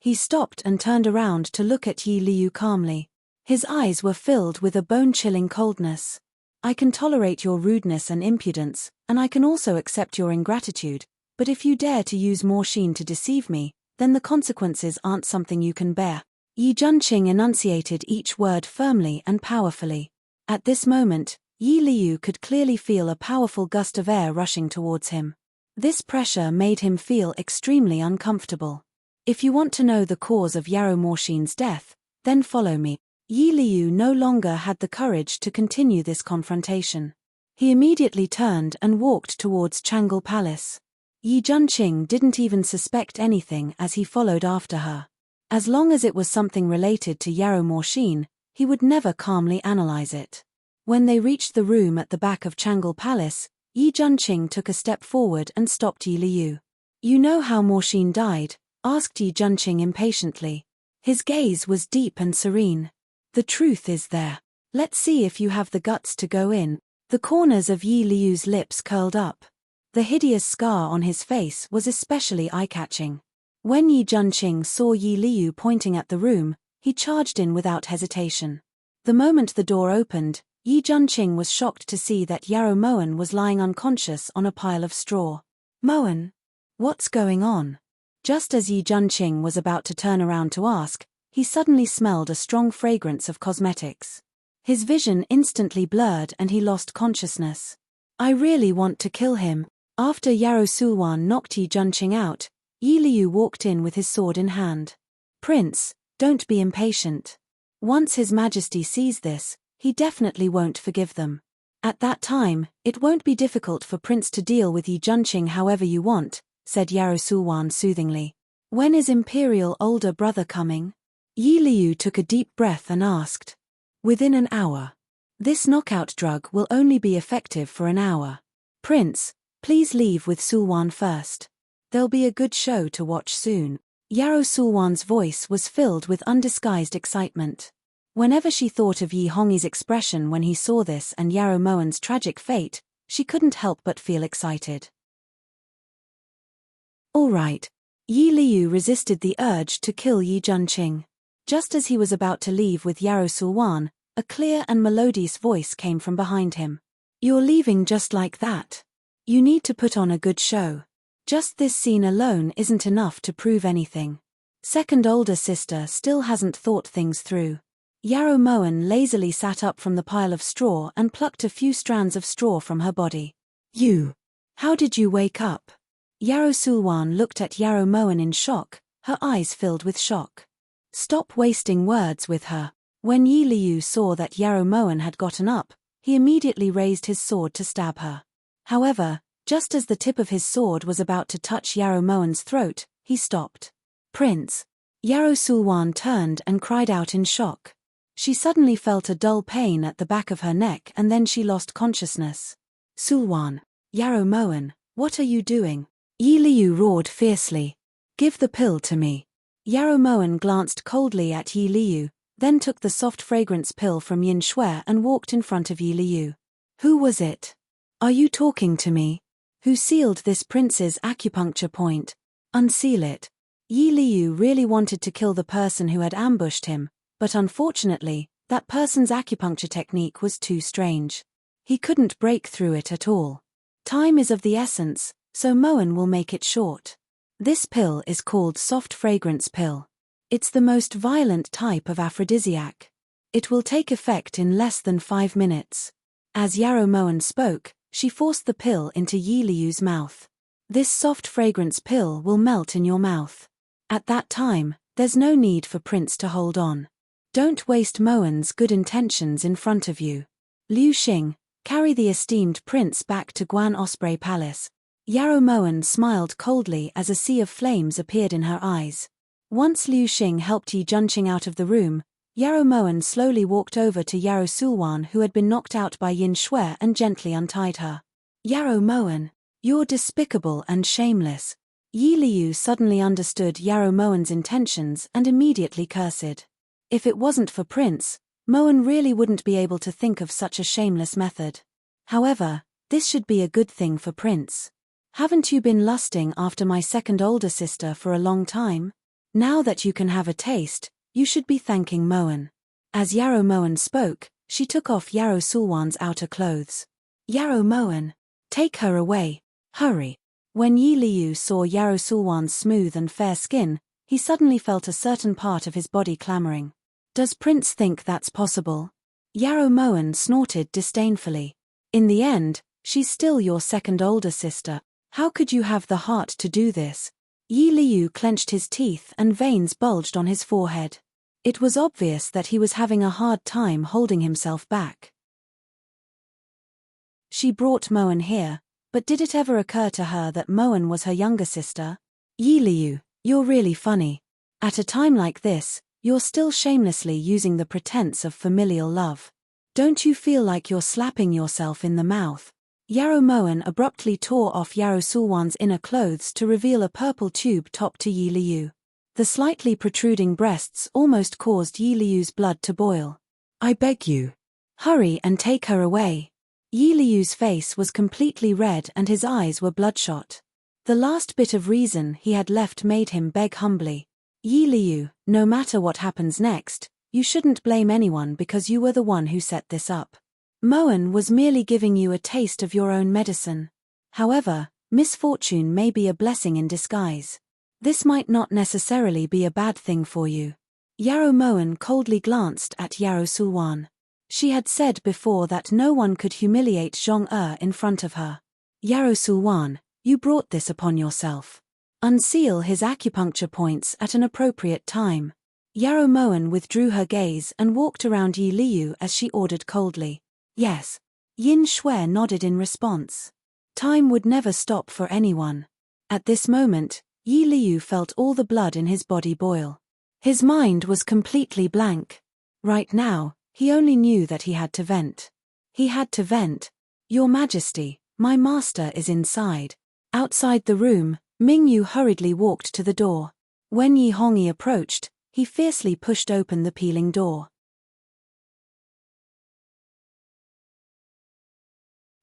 He stopped and turned around to look at Yi Liu calmly. His eyes were filled with a bone-chilling coldness. I can tolerate your rudeness and impudence, and I can also accept your ingratitude, but if you dare to use Moen to deceive me, then the consequences aren't something you can bear. Yi Junqing enunciated each word firmly and powerfully. At this moment, Yi Liu could clearly feel a powerful gust of air rushing towards him. This pressure made him feel extremely uncomfortable. If you want to know the cause of Yarrow Moen's death, then follow me. Yi Liu no longer had the courage to continue this confrontation. He immediately turned and walked towards Changle Palace. Yi Junqing didn't even suspect anything as he followed after her. As long as it was something related to Yarrow Moen, he would never calmly analyze it. When they reached the room at the back of Changle Palace, Yi Junqing took a step forward and stopped Yi Liu. You know how Moen died? Asked Yi Junqing impatiently. His gaze was deep and serene. The truth is there. Let's see if you have the guts to go in. The corners of Yi Liu's lips curled up. The hideous scar on his face was especially eye-catching. When Yi Junqing saw Yi Liu pointing at the room, he charged in without hesitation. The moment the door opened, Yi Junqing was shocked to see that Yarrow Moen was lying unconscious on a pile of straw. Moen? What's going on? Just as Yi Junqing was about to turn around to ask, he suddenly smelled a strong fragrance of cosmetics. His vision instantly blurred and he lost consciousness. I really want to kill him. After Yarrow Sulwan knocked Yi Junqing out, Yi Liu walked in with his sword in hand. Prince, don't be impatient. Once His Majesty sees this, he definitely won't forgive them. At that time, it won't be difficult for Prince to deal with Yi Junqing however you want, said Yarrow Sulwan soothingly. When is Imperial older brother coming? Yi Liu took a deep breath and asked. Within an hour. This knockout drug will only be effective for an hour. Prince, please leave with Sulwan first. There'll be a good show to watch soon. Yarrow Sulwan's voice was filled with undisguised excitement. Whenever she thought of Yi Hongyi's expression when he saw this and Yarrow Moen's tragic fate, she couldn't help but feel excited. All right. Yi Liu resisted the urge to kill Yi Junqing. Just as he was about to leave with Yarrow Sulwan, a clear and melodious voice came from behind him. "You're leaving just like that? You need to put on a good show. Just this scene alone isn't enough to prove anything. Second older sister still hasn't thought things through." Yarrow Moen lazily sat up from the pile of straw and plucked a few strands of straw from her body. How did you wake up?" Yarrow Sulwan looked at Yarrow Moen in shock, her eyes filled with shock. "Stop wasting words with her." When Yi Liu saw that Yarrow Moen had gotten up, he immediately raised his sword to stab her. However, just as the tip of his sword was about to touch Yarrow Moen's throat, he stopped. "Prince!" Yarrow Sulwan turned and cried out in shock. She suddenly felt a dull pain at the back of her neck and then she lost consciousness. "Sulwan! Yarrow Moen, what are you doing?" Yi Liu roared fiercely. "Give the pill to me." Yarrow Moen glanced coldly at Yi Liu, then took the soft fragrance pill from Yin Shui and walked in front of Yi Liu. "Who was it? Are you talking to me? Who sealed this prince's acupuncture point? Unseal it." Yi Liu really wanted to kill the person who had ambushed him, but unfortunately, that person's acupuncture technique was too strange. He couldn't break through it at all. Time is of the essence, so Moen will make it short. This pill is called soft fragrance pill. It's the most violent type of aphrodisiac. It will take effect in less than 5 minutes. As Yarrow Moen spoke, she forced the pill into Yi Liu's mouth. "This soft fragrance pill will melt in your mouth. At that time, there's no need for Prince to hold on. Don't waste Moen's good intentions in front of you. Liu Xing, carry the esteemed prince back to Guan Osprey Palace." Yarrow Moen smiled coldly as a sea of flames appeared in her eyes. Once Liu Xing helped Yi Junqing out of the room, Yarrow Moen slowly walked over to Yarrow Sulwan who had been knocked out by Yin Shui and gently untied her. "Yarrow Moen, you're despicable and shameless." Yi Liu suddenly understood Yarrow Moen's intentions and immediately cursed. If it wasn't for Prince, Moen really wouldn't be able to think of such a shameless method. However, this should be a good thing for Prince. "Haven't you been lusting after my second older sister for a long time? Now that you can have a taste, you should be thanking Moen." As Yarrow Moen spoke, she took off Yarrow Sulwan's outer clothes. "Yarrow Moen, take her away. Hurry." When Yi Liu saw Yarrow Sulwan's smooth and fair skin, he suddenly felt a certain part of his body clamoring. "Does Prince think that's possible?" Yarrow Moen snorted disdainfully. "In the end, she's still your second older sister. How could you have the heart to do this?" Yi Liu clenched his teeth and veins bulged on his forehead. It was obvious that he was having a hard time holding himself back. She brought Moen here, but did it ever occur to her that Moen was her younger sister? "Yi Liu, you're really funny. At a time like this, you're still shamelessly using the pretense of familial love. Don't you feel like you're slapping yourself in the mouth?" Yarrow Moen abruptly tore off Yarrow Sulwan's inner clothes to reveal a purple tube top to Yi Liu. The slightly protruding breasts almost caused Yi Liu's blood to boil. "I beg you. Hurry and take her away." Yi Liu's face was completely red and his eyes were bloodshot. The last bit of reason he had left made him beg humbly. "Yi Liu, no matter what happens next, you shouldn't blame anyone because you were the one who set this up. Moen was merely giving you a taste of your own medicine. However, misfortune may be a blessing in disguise. This might not necessarily be a bad thing for you." Yarrow Moen coldly glanced at Yarrow Sulwan. She had said before that no one could humiliate Zhong in front of her. "Yarrow Sulwan, you brought this upon yourself. Unseal his acupuncture points at an appropriate time." Yarrow Moen withdrew her gaze and walked around Yi Liu as she ordered coldly. "Yes." Yin Shui nodded in response. Time would never stop for anyone. At this moment, Yi Liu felt all the blood in his body boil. His mind was completely blank. Right now, he only knew that he had to vent. He had to vent. "Your Majesty, my master is inside." Outside the room, Mingyu hurriedly walked to the door. When Yi Hongyi approached, he fiercely pushed open the peeling door.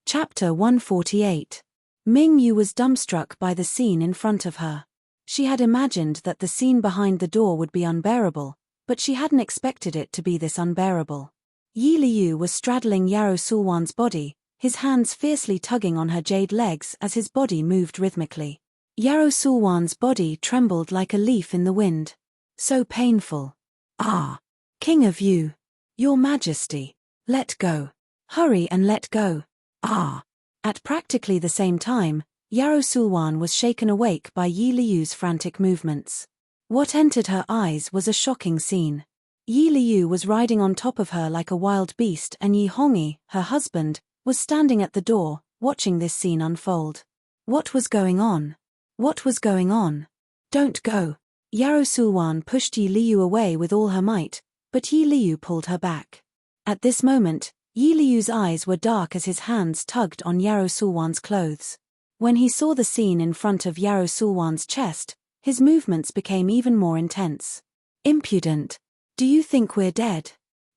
Chapter 148. Mingyu was dumbstruck by the scene in front of her. She had imagined that the scene behind the door would be unbearable, but she hadn't expected it to be this unbearable. Yi Liu was straddling Yarrow Sulwan's body, his hands fiercely tugging on her jade legs as his body moved rhythmically. Yarrow Sulwan's body trembled like a leaf in the wind. So painful. Ah! King of you! Your Majesty! Let go! Hurry and let go! Ah! At practically the same time, Yarrow Sulwan was shaken awake by Yi Liu's frantic movements. What entered her eyes was a shocking scene. Yi Liu was riding on top of her like a wild beast, and Yi Hongyi, her husband, was standing at the door, watching this scene unfold. What was going on? What was going on? Don't go! Yarrow Sulwan pushed Yi Liu away with all her might, but Yi Liu pulled her back. At this moment, Yi Liu's eyes were dark as his hands tugged on Yarrow Sulwan's clothes. When he saw the scene in front of Yarrow Sulwan's chest, his movements became even more intense. Impudent! Do you think we're dead?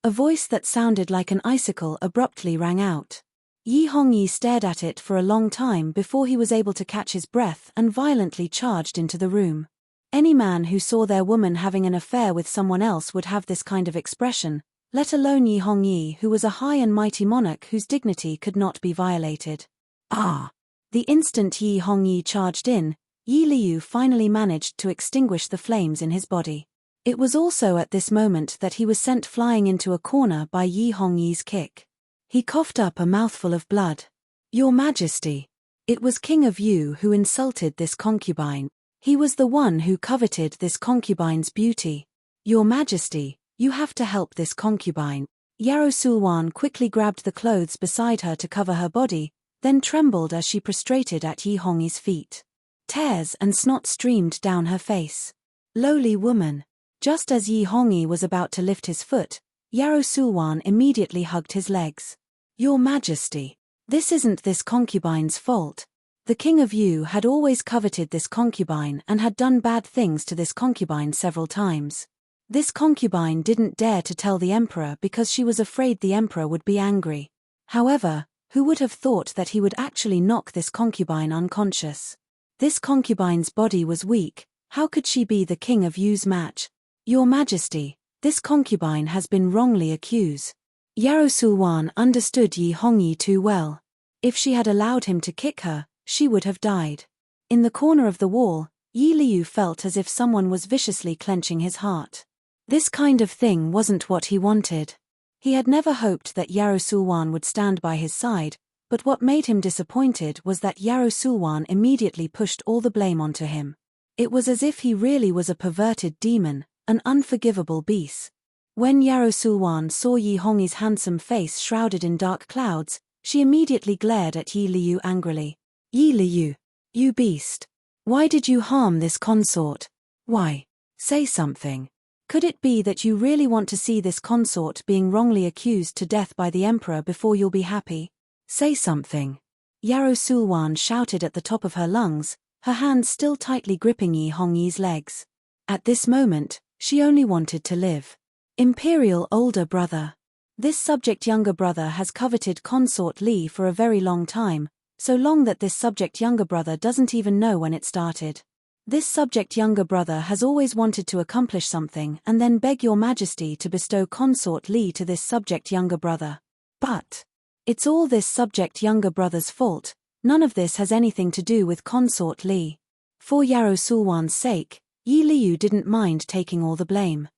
A voice that sounded like an icicle abruptly rang out. Yi Hongyi stared at it for a long time before he was able to catch his breath and violently charged into the room. Any man who saw their woman having an affair with someone else would have this kind of expression, let alone Yi Hongyi, who was a high and mighty monarch whose dignity could not be violated. Ah! The instant Yi Hongyi charged in, Yi Liu finally managed to extinguish the flames in his body. It was also at this moment that he was sent flying into a corner by Yi Hongyi's kick. He coughed up a mouthful of blood. Your Majesty! It was King of Yu who insulted this concubine. He was the one who coveted this concubine's beauty. Your Majesty, you have to help this concubine. Yarrow Sulwan quickly grabbed the clothes beside her to cover her body, then trembled as she prostrated at Yi Hongyi's feet. Tears and snot streamed down her face. Lowly woman! Just as Yi Hongyi was about to lift his foot, Yarrow Sulwan immediately hugged his legs. Your Majesty! This isn't this concubine's fault. The King of Yu had always coveted this concubine and had done bad things to this concubine several times. This concubine didn't dare to tell the emperor because she was afraid the emperor would be angry. However, who would have thought that he would actually knock this concubine unconscious? This concubine's body was weak. How could she be the King of Yu's match? Your Majesty, this concubine has been wrongly accused. Yarrow Sulwan understood Yi Hongyi too well. If she had allowed him to kick her, she would have died. In the corner of the wall, Yi Liu felt as if someone was viciously clenching his heart. This kind of thing wasn't what he wanted. He had never hoped that Yarrow Sulwan would stand by his side, but what made him disappointed was that Yarrow Sulwan immediately pushed all the blame onto him. It was as if he really was a perverted demon, an unforgivable beast. When Yarrow Sulwan saw Yi Hongyi's handsome face shrouded in dark clouds, she immediately glared at Yi Liu angrily. Yi Liu, you beast! Why did you harm this consort? Why? Say something. Could it be that you really want to see this consort being wrongly accused to death by the emperor before you'll be happy? Say something. Yarrow Sulwan shouted at the top of her lungs, her hands still tightly gripping Yi Hongyi's legs. At this moment, she only wanted to live. Imperial older brother. This subject younger brother has coveted consort Li for a very long time, so long that this subject younger brother doesn't even know when it started. This subject younger brother has always wanted to accomplish something and then beg your Majesty to bestow consort Li to this subject younger brother. But it's all this subject younger brother's fault. None of this has anything to do with consort Li. For Yarrow Sulwan's sake, Yi Liu didn't mind taking all the blame.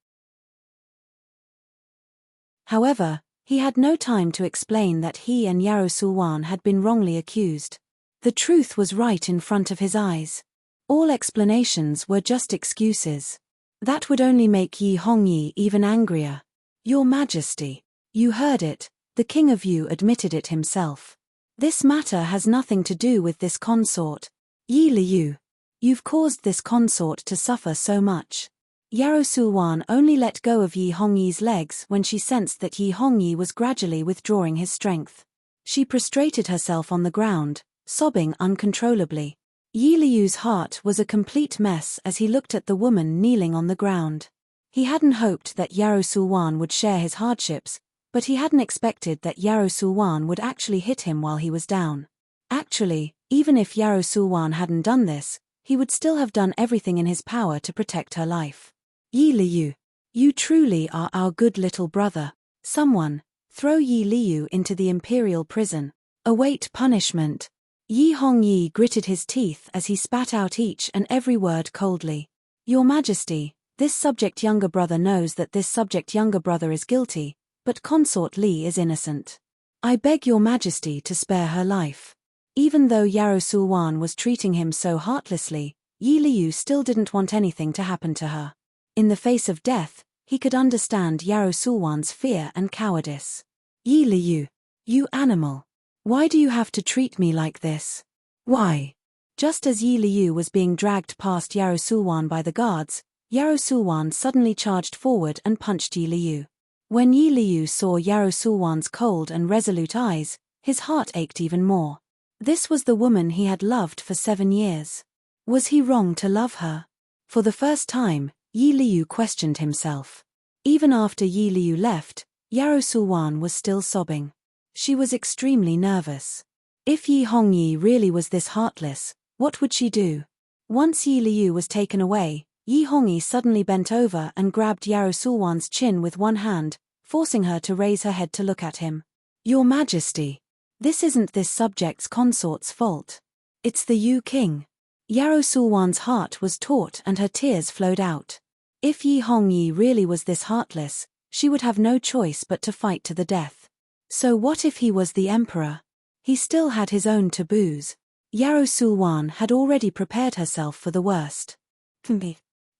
However, he had no time to explain that he and Yarrow Sulwan had been wrongly accused. The truth was right in front of his eyes. All explanations were just excuses. That would only make Yi Hongyi even angrier. Your Majesty, you heard it, the King of Yu admitted it himself. This matter has nothing to do with this consort. Yi Liu, you've caused this consort to suffer so much. Yarrow Sulwan only let go of Yi Hongyi's legs when she sensed that Yi Hongyi was gradually withdrawing his strength. She prostrated herself on the ground, sobbing uncontrollably. Yi Liu's heart was a complete mess as he looked at the woman kneeling on the ground. He hadn't hoped that Yarrow Sulwan would share his hardships, but he hadn't expected that Yarrow Sulwan would actually hit him while he was down. Actually, even if Yarrow Sulwan hadn't done this, he would still have done everything in his power to protect her life. Yi Liu, You truly are our good little brother. Someone, throw Yi Liu into the imperial prison. Await punishment. Yi Hongyi gritted his teeth as he spat out each and every word coldly. Your Majesty, this subject younger brother knows that this subject younger brother is guilty, but consort Li is innocent. I beg your Majesty to spare her life. Even though Yarrow Sulwan was treating him so heartlessly, Yi Liu still didn't want anything to happen to her. In the face of death, he could understand Yarrow Sulwan's fear and cowardice. Yi Liu, you animal. Why do you have to treat me like this? Why? Just as Yi Liu was being dragged past Yarrow Sulwan by the guards, Yarrow Sulwan suddenly charged forward and punched Yi Liu. When Yi Liu saw Yarrow Sulwan's cold and resolute eyes, his heart ached even more. This was the woman he had loved for 7 years. Was he wrong to love her? For the first time, Yi Liu questioned himself. Even after Yi Liu left, Yarrow Sulwan was still sobbing. She was extremely nervous. If Yi Hongyi really was this heartless, what would she do? Once Yi Liu was taken away, Yi Hongyi suddenly bent over and grabbed Yarrow Sulwan's chin with one hand, forcing her to raise her head to look at him. Your Majesty, this isn't this subject's consort's fault. It's the Yu King. Yarrow Sulwan's heart was taut and her tears flowed out. If Yi Hongyi really was this heartless, she would have no choice but to fight to the death. So what if he was the emperor? He still had his own taboos. Yarrow Sulwan had already prepared herself for the worst.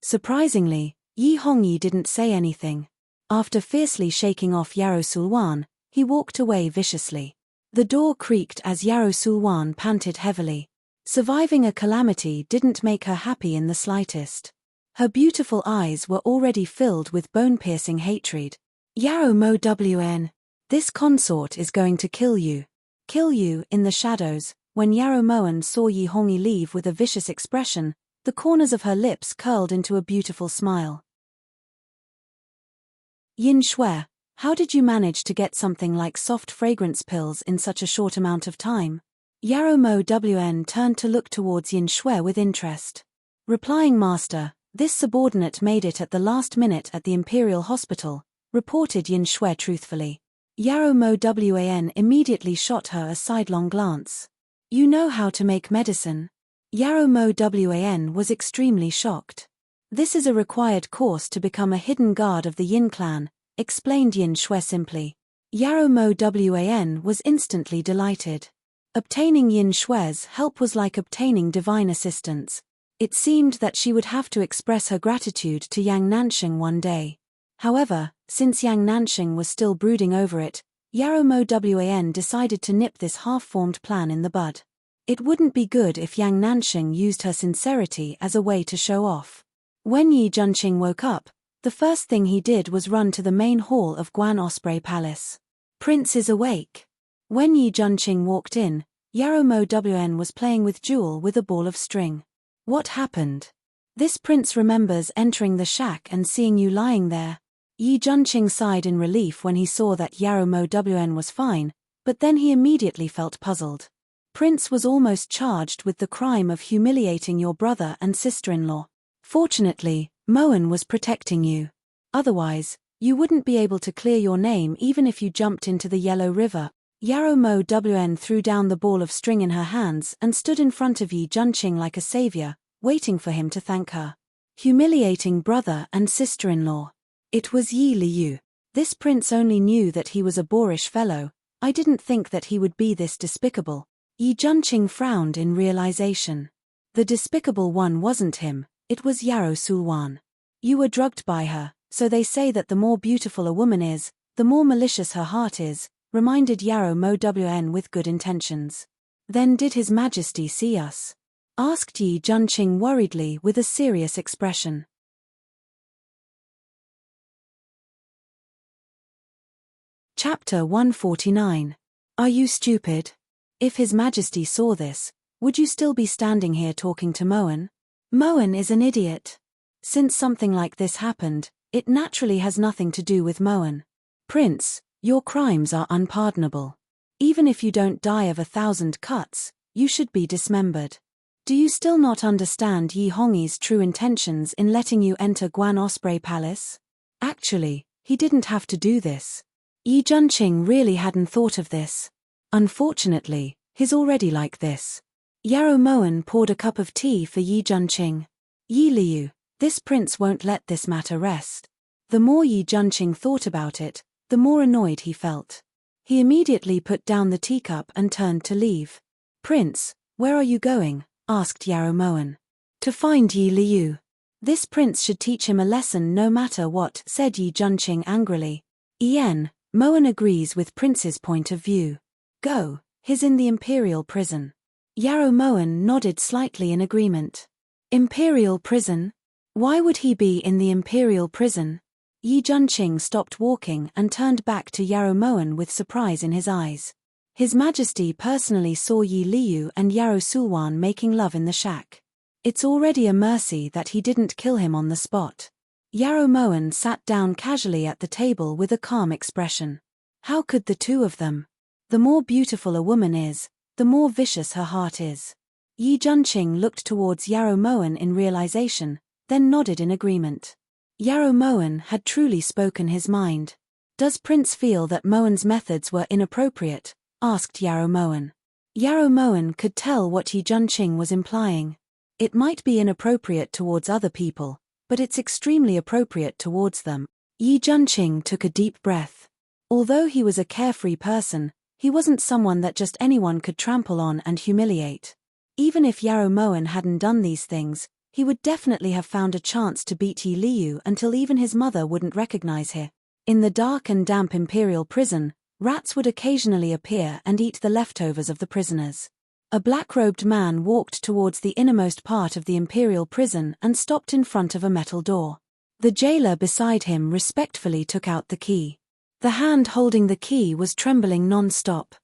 Surprisingly, Yi Hongyi didn't say anything. After fiercely shaking off Yarrow Sulwan, he walked away viciously. The door creaked as Yarrow Sulwan panted heavily. Surviving a calamity didn't make her happy in the slightest. Her beautiful eyes were already filled with bone-piercing hatred. Yarrow Mo Wn. This consort is going to kill you. Kill you. In the shadows, when Yarrow Moan saw Yi Hongyi leave with a vicious expression, the corners of her lips curled into a beautiful smile. Yin Shui, how did you manage to get something like soft fragrance pills in such a short amount of time? Yarrow Mo Wn turned to look towards Yin Shui with interest. Replying, Master, this subordinate made it at the last minute at the Imperial Hospital, reported Yin Shui truthfully. Yarrow Mo Wan immediately shot her a sidelong glance. You know how to make medicine? Yarrow Mo Wan was extremely shocked. This is a required course to become a hidden guard of the Yin clan, explained Yin Shui simply. Yarrow Mo Wan was instantly delighted. Obtaining Yin Shui's help was like obtaining divine assistance. It seemed that she would have to express her gratitude to Yang Nansheng one day. However, since Yang Nansheng was still brooding over it, Yarrow Mo Wan decided to nip this half-formed plan in the bud. It wouldn't be good if Yang Nansheng used her sincerity as a way to show off. When Yi Junqing woke up, the first thing he did was run to the main hall of Guan Osprey Palace. Prince is awake. When Yi Junqing walked in, Yarrow Mo Wan was playing with Jewel with a ball of string. What happened? This prince remembers entering the shack and seeing you lying there. Yi Junqing sighed in relief when he saw that Yarrow Mo Wan was fine, but then he immediately felt puzzled. Prince was almost charged with the crime of humiliating your brother and sister-in-law. Fortunately, Moen was protecting you. Otherwise, you wouldn't be able to clear your name even if you jumped into the Yellow River. Yarrow Mo Wan threw down the ball of string in her hands and stood in front of Yi Junqing like a savior, waiting for him to thank her. Humiliating brother and sister-in-law. It was Yi Liu. This prince only knew that he was a boorish fellow. I didn't think that he would be this despicable. Yi Junqing frowned in realization. The despicable one wasn't him, it was Yarrow Sulwan. You were drugged by her, so they say that the more beautiful a woman is, the more malicious her heart is, reminded Yarrow Mo Wan with good intentions. Then did His Majesty see us? Asked Yi Junqing worriedly with a serious expression. Chapter 149. Are you stupid? If His Majesty saw this, would you still be standing here talking to Moen? Moen is an idiot. Since something like this happened, it naturally has nothing to do with Moen. Prince, your crimes are unpardonable. Even if you don't die of 1,000 cuts, you should be dismembered. Do you still not understand Yi Hongyi's true intentions in letting you enter Guan Osprey Palace? Actually, he didn't have to do this. Yi Junqing really hadn't thought of this. Unfortunately, he's already like this. Yarrow Moen poured a cup of tea for Yi Junqing. Yi Liu, this prince won't let this matter rest. The more Yi Junqing thought about it, the more annoyed he felt. He immediately put down the teacup and turned to leave. Prince, where are you going? Asked Yarrow Moen. To find Yi Liu. This prince should teach him a lesson no matter what, said Yi Junqing angrily. Moen agrees with Prince's point of view. Go, he's in the imperial prison. Yarrow Moen nodded slightly in agreement. Imperial prison? Why would he be in the imperial prison? Yi Junqing stopped walking and turned back to Yarrow Moen with surprise in his eyes. His Majesty personally saw Yi Liu and Yarrow Sulwan making love in the shack. It's already a mercy that he didn't kill him on the spot. Yarrow Moen sat down casually at the table with a calm expression. How could the two of them? The more beautiful a woman is, the more vicious her heart is. Yi Junqing looked towards Yarrow Moen in realization, then nodded in agreement. Yarrow Moen had truly spoken his mind. Does Prince feel that Moen's methods were inappropriate? Asked Yarrow Moen. Yarrow Moen could tell what Yi Junqing was implying. It might be inappropriate towards other people, but it's extremely appropriate towards them. Yi Junqing took a deep breath. Although he was a carefree person, he wasn't someone that just anyone could trample on and humiliate. Even if Yarrow Moen hadn't done these things, he would definitely have found a chance to beat Yi Liu until even his mother wouldn't recognize her. In the dark and damp imperial prison, rats would occasionally appear and eat the leftovers of the prisoners. A black-robed man walked towards the innermost part of the imperial prison and stopped in front of a metal door. The jailer beside him respectfully took out the key. The hand holding the key was trembling non-stop.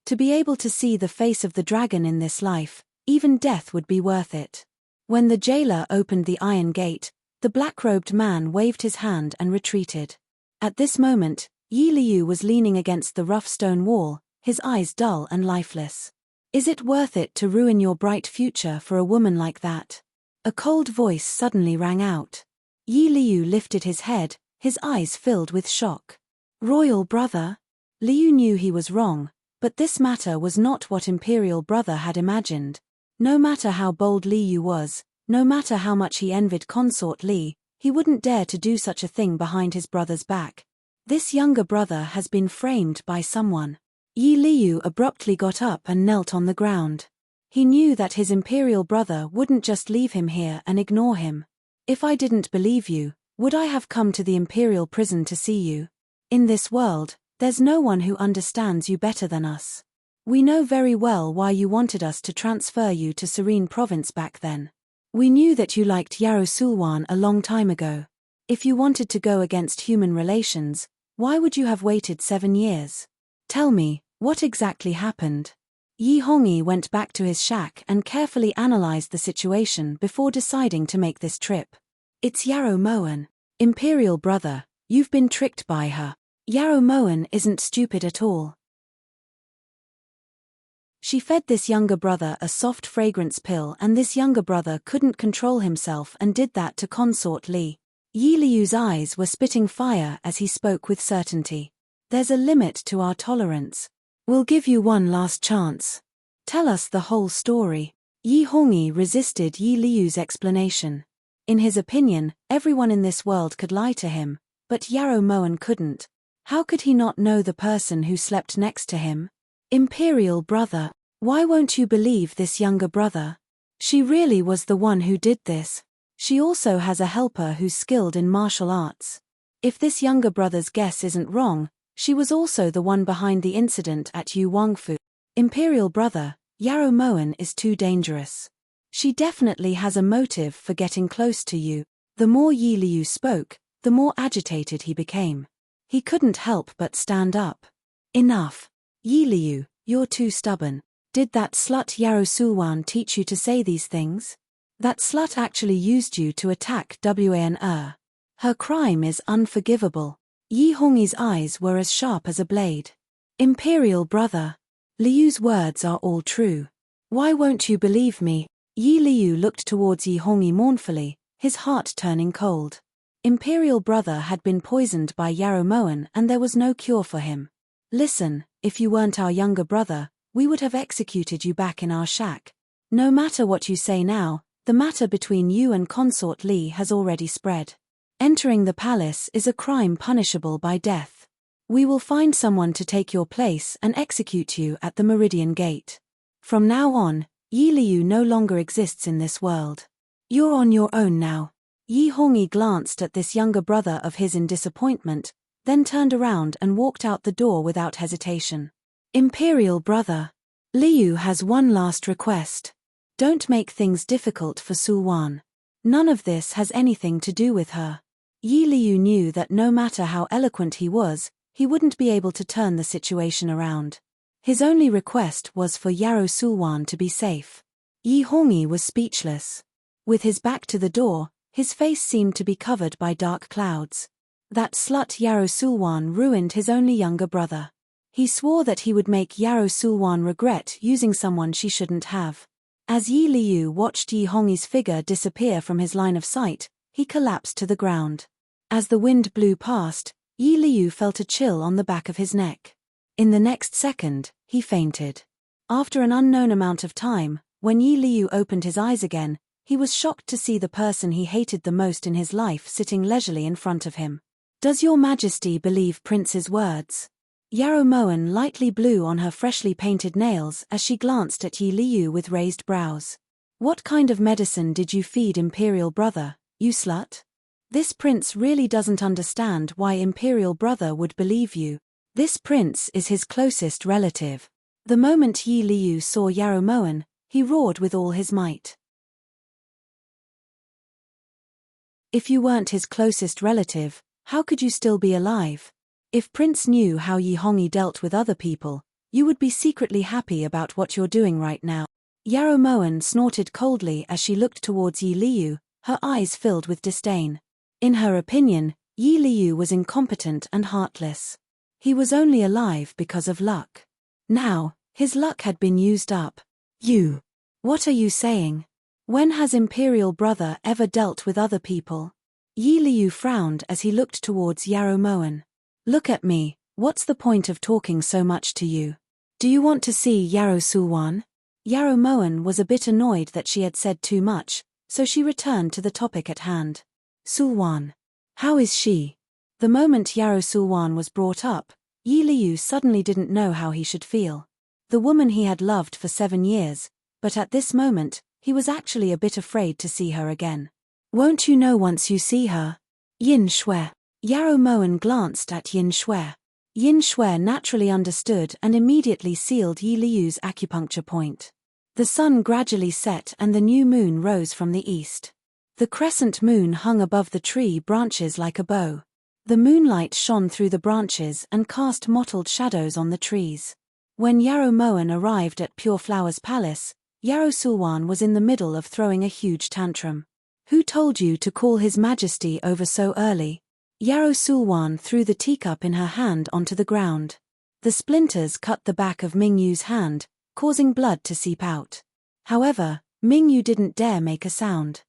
To be able to see the face of the dragon in this life, even death would be worth it. When the jailer opened the iron gate, the black-robed man waved his hand and retreated. At this moment, Yi Liu was leaning against the rough stone wall, his eyes dull and lifeless. Is it worth it to ruin your bright future for a woman like that? A cold voice suddenly rang out. Yi Liu lifted his head, his eyes filled with shock. Royal brother? Liu knew he was wrong, but this matter was not what Imperial brother had imagined. No matter how bold Liu was, no matter how much he envied Consort Li, he wouldn't dare to do such a thing behind his brother's back. This younger brother has been framed by someone. Yi Liu abruptly got up and knelt on the ground. He knew that his imperial brother wouldn't just leave him here and ignore him. If I didn't believe you, would I have come to the imperial prison to see you? In this world, there's no one who understands you better than us. We know very well why you wanted us to transfer you to Serene Province back then. We knew that you liked Yarrow Sulwan a long time ago. If you wanted to go against human relations, why would you have waited 7 years? Tell me, what exactly happened? Yi Hongyi went back to his shack and carefully analyzed the situation before deciding to make this trip. It's Yarrow Moen. Imperial brother, you've been tricked by her. Yarrow Moen isn't stupid at all. She fed this younger brother a soft fragrance pill and this younger brother couldn't control himself and did that to Consort Li. Yi Liu's eyes were spitting fire as he spoke with certainty. There's a limit to our tolerance. We'll give you one last chance. Tell us the whole story. Yi Hongyi resisted Yi Liu's explanation. In his opinion, everyone in this world could lie to him, but Yarrow Moen couldn't. How could he not know the person who slept next to him? Imperial brother, why won't you believe this younger brother? She really was the one who did this. She also has a helper who's skilled in martial arts. If this younger brother's guess isn't wrong, she was also the one behind the incident at Yu Wangfu. Imperial brother, Yarrow Moen is too dangerous. She definitely has a motive for getting close to you. The more Yi Liu spoke, the more agitated he became. He couldn't help but stand up. Enough. Yi Liu, you're too stubborn. Did that slut Yarrow Sulwan teach you to say these things? That slut actually used you to attack Wan. Her crime is unforgivable. Yi Hongyi's eyes were as sharp as a blade. Imperial brother. Liu's words are all true. Why won't you believe me? Yi Liu looked towards Yi Hongyi mournfully, his heart turning cold. Imperial brother had been poisoned by Yarrow Moen and there was no cure for him. Listen, if you weren't our younger brother, we would have executed you back in our shack. No matter what you say now, the matter between you and Consort Li has already spread. Entering the palace is a crime punishable by death. We will find someone to take your place and execute you at the Meridian Gate. From now on, Yi Liu no longer exists in this world. You're on your own now. Yi Hongyi glanced at this younger brother of his in disappointment, then turned around and walked out the door without hesitation. Imperial brother. Liu has one last request. Don't make things difficult for Su Wan. None of this has anything to do with her. Yi Liu knew that no matter how eloquent he was, he wouldn't be able to turn the situation around. His only request was for Yarrow Sulwan to be safe. Yi Hongyi was speechless. With his back to the door, his face seemed to be covered by dark clouds. That slut Yarrow Sulwan ruined his only younger brother. He swore that he would make Yarrow Sulwan regret using someone she shouldn't have. As Yi Liu watched Yi Hongyi's figure disappear from his line of sight, he collapsed to the ground. As the wind blew past, Yi Liu felt a chill on the back of his neck. In the next second, he fainted. After an unknown amount of time, when Yi Liu opened his eyes again, he was shocked to see the person he hated the most in his life sitting leisurely in front of him. Does your majesty believe Prince's words? Yarrow Moen lightly blew on her freshly painted nails as she glanced at Yi Liu with raised brows. What kind of medicine did you feed Imperial brother, you slut? This prince really doesn't understand why Imperial brother would believe you. This prince is his closest relative. The moment Yi Liu saw Yarrow Moen, he roared with all his might. If you weren't his closest relative, how could you still be alive? If Prince knew how Yi Hongyi dealt with other people, you would be secretly happy about what you're doing right now. Yarrow Moen snorted coldly as she looked towards Yi Liu, her eyes filled with disdain. In her opinion, Yi Liu was incompetent and heartless. He was only alive because of luck. Now, his luck had been used up. You. What are you saying? When has Imperial brother ever dealt with other people? Yi Liu frowned as he looked towards Yarrow Moen. Look at me, what's the point of talking so much to you? Do you want to see Yarrow Sulwan? Yarrow Moen was a bit annoyed that she had said too much, so she returned to the topic at hand. Sulwan. How is she? The moment Yarrow Sulwan was brought up, Yi Liu suddenly didn't know how he should feel. The woman he had loved for 7 years, but at this moment, he was actually a bit afraid to see her again. Won't you know once you see her? Yin Shui. Yarrow Moen glanced at Yin Shui. Yin Shui naturally understood and immediately sealed Yi Liu's acupuncture point. The sun gradually set and the new moon rose from the east. The crescent moon hung above the tree branches like a bow. The moonlight shone through the branches and cast mottled shadows on the trees. When Yarrow Moen arrived at Pure Flower's palace, Yarrow Sulwan was in the middle of throwing a huge tantrum. Who told you to call His Majesty over so early? Yarrow Sulwan threw the teacup in her hand onto the ground. The splinters cut the back of Mingyu's hand, causing blood to seep out. However, Mingyu didn't dare make a sound.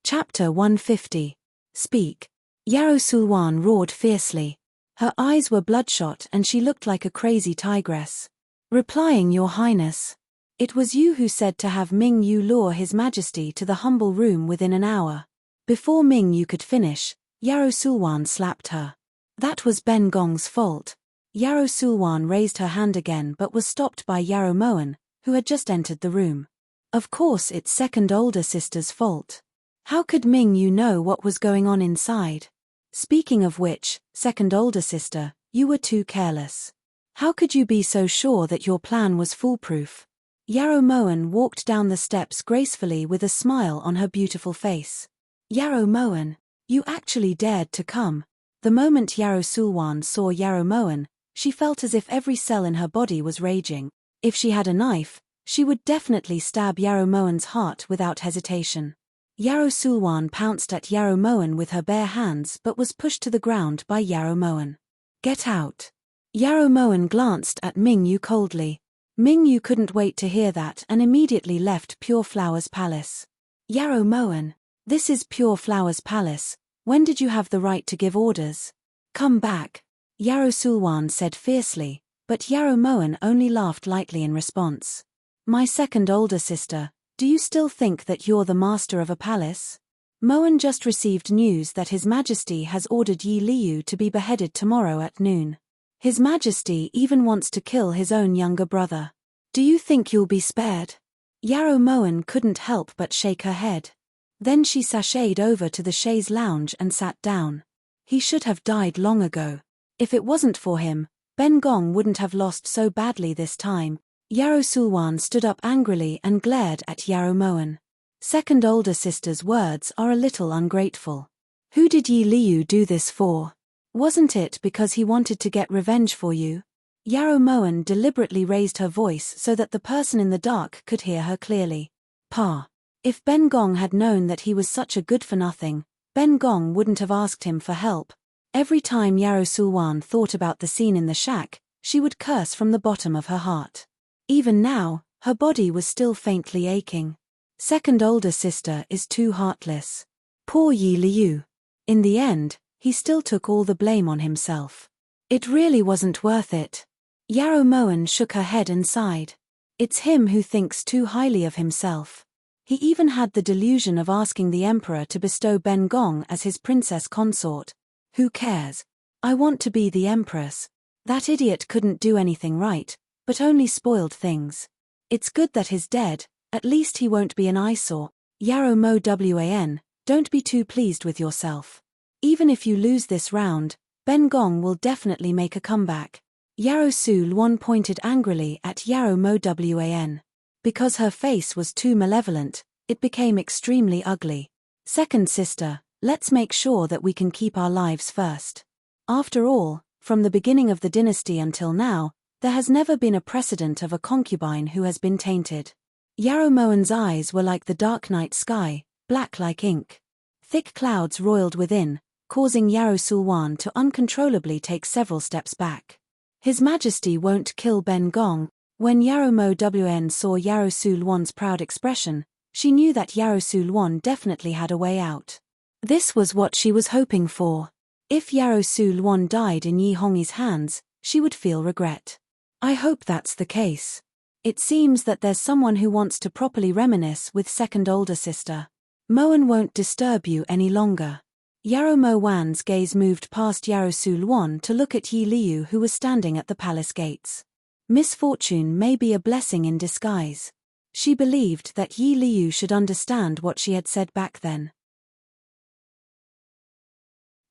Chapter 150. Speak. Yarrow Sulwan roared fiercely. Her eyes were bloodshot and she looked like a crazy tigress. Replying, Your Highness. It was you who said to have Mingyu lure His Majesty to the humble room within an hour. Before Mingyu could finish, Yarrow Sulwan slapped her. That was Ben Gong's fault. Yarrow Sulwan raised her hand again but was stopped by Yarrow Moen, who had just entered the room. Of course it's second older sister's fault. How could Mingyu know what was going on inside? Speaking of which, second older sister, you were too careless. How could you be so sure that your plan was foolproof? Yarrow Moen walked down the steps gracefully with a smile on her beautiful face. Yarrow Moen, you actually dared to come. The moment Yarrow Sulwan saw Yarrow Moen, she felt as if every cell in her body was raging. If she had a knife, she would definitely stab Yarrow Moen's heart without hesitation. Yarrow Sulwan pounced at Yarrow Moen with her bare hands but was pushed to the ground by Yarrow Moen. Get out. Yarrow Moen glanced at Mingyu coldly. Mingyu couldn't wait to hear that and immediately left Pure Flower's palace. Yarrow Moen, this is Pure Flower's palace, when did you have the right to give orders? Come back, Yarrow Sulwan said fiercely, but Yarrow Moen only laughed lightly in response. My second older sister, do you still think that you're the master of a palace? Moen just received news that His Majesty has ordered Yi Liu to be beheaded tomorrow at noon. His Majesty even wants to kill his own younger brother. Do you think you'll be spared? Yarrow Moen couldn't help but shake her head. Then she sashayed over to the chaise lounge and sat down. He should have died long ago. If it wasn't for him, Ben Gong wouldn't have lost so badly this time. Yarrow Sulwan stood up angrily and glared at Yarrow Moen. Second older sister's words are a little ungrateful. Who did Yi Liu do this for? Wasn't it because he wanted to get revenge for you? Yarrow Moen deliberately raised her voice so that the person in the dark could hear her clearly. Pa. If Ben Gong had known that he was such a good-for-nothing, Ben Gong wouldn't have asked him for help. Every time Yarrow Sulwan thought about the scene in the shack, she would curse from the bottom of her heart. Even now, her body was still faintly aching. Second older sister is too heartless. Poor Yi Liu. In the end, he still took all the blame on himself. It really wasn't worth it. Yarrow Moen shook her head and sighed. It's him who thinks too highly of himself. He even had the delusion of asking the emperor to bestow Ben Gong as his princess consort. Who cares? I want to be the empress. That idiot couldn't do anything right, but only spoiled things. It's good that he's dead, at least he won't be an eyesore. Yarrow Mo Wan, don't be too pleased with yourself. Even if you lose this round, Ben Gong will definitely make a comeback. Yarrow Sulwan pointed angrily at Yarrow Mo Wan. Because her face was too malevolent, it became extremely ugly. Second sister, let's make sure that we can keep our lives first. After all, from the beginning of the dynasty until now, there has never been a precedent of a concubine who has been tainted. Yarrow Moen's eyes were like the dark night sky, black like ink. Thick clouds roiled within, causing Yarrow Sulwan to uncontrollably take several steps back. His Majesty won't kill Ben Gong. When Yarrow Mo Wan saw Yarrow Sulwan's proud expression, she knew that Yarrow Sulwan definitely had a way out. This was what she was hoping for. If Yarrow Sulwan died in Yi Hongyi's hands, she would feel regret. I hope that's the case. It seems that there's someone who wants to properly reminisce with second older sister. Moen won't disturb you any longer. Yarrow Mo Wan's gaze moved past Yarrow Sulwan to look at Yi Liu, who was standing at the palace gates. Misfortune may be a blessing in disguise. She believed that Yi Liu should understand what she had said back then.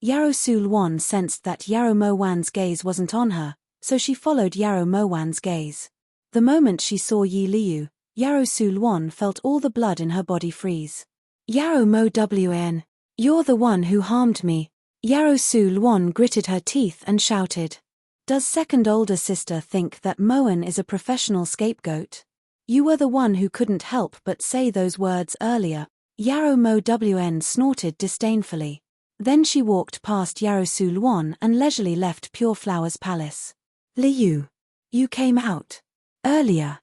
Yarrow Sulwan sensed that Yarrow Mo Wan's gaze wasn't on her, so she followed Yarrow Mo Wan's gaze. The moment she saw Yi Liu, Yarrow Sulwan felt all the blood in her body freeze. Yarrow Mo Wan, you're the one who harmed me. Yarrow Sulwan gritted her teeth and shouted. Does second older sister think that Moen is a professional scapegoat? You were the one who couldn't help but say those words earlier. Yarrow Mo Wan snorted disdainfully. Then she walked past Yarrow Sulwan and leisurely left Pure Flower's palace. Liu, you came out. Earlier,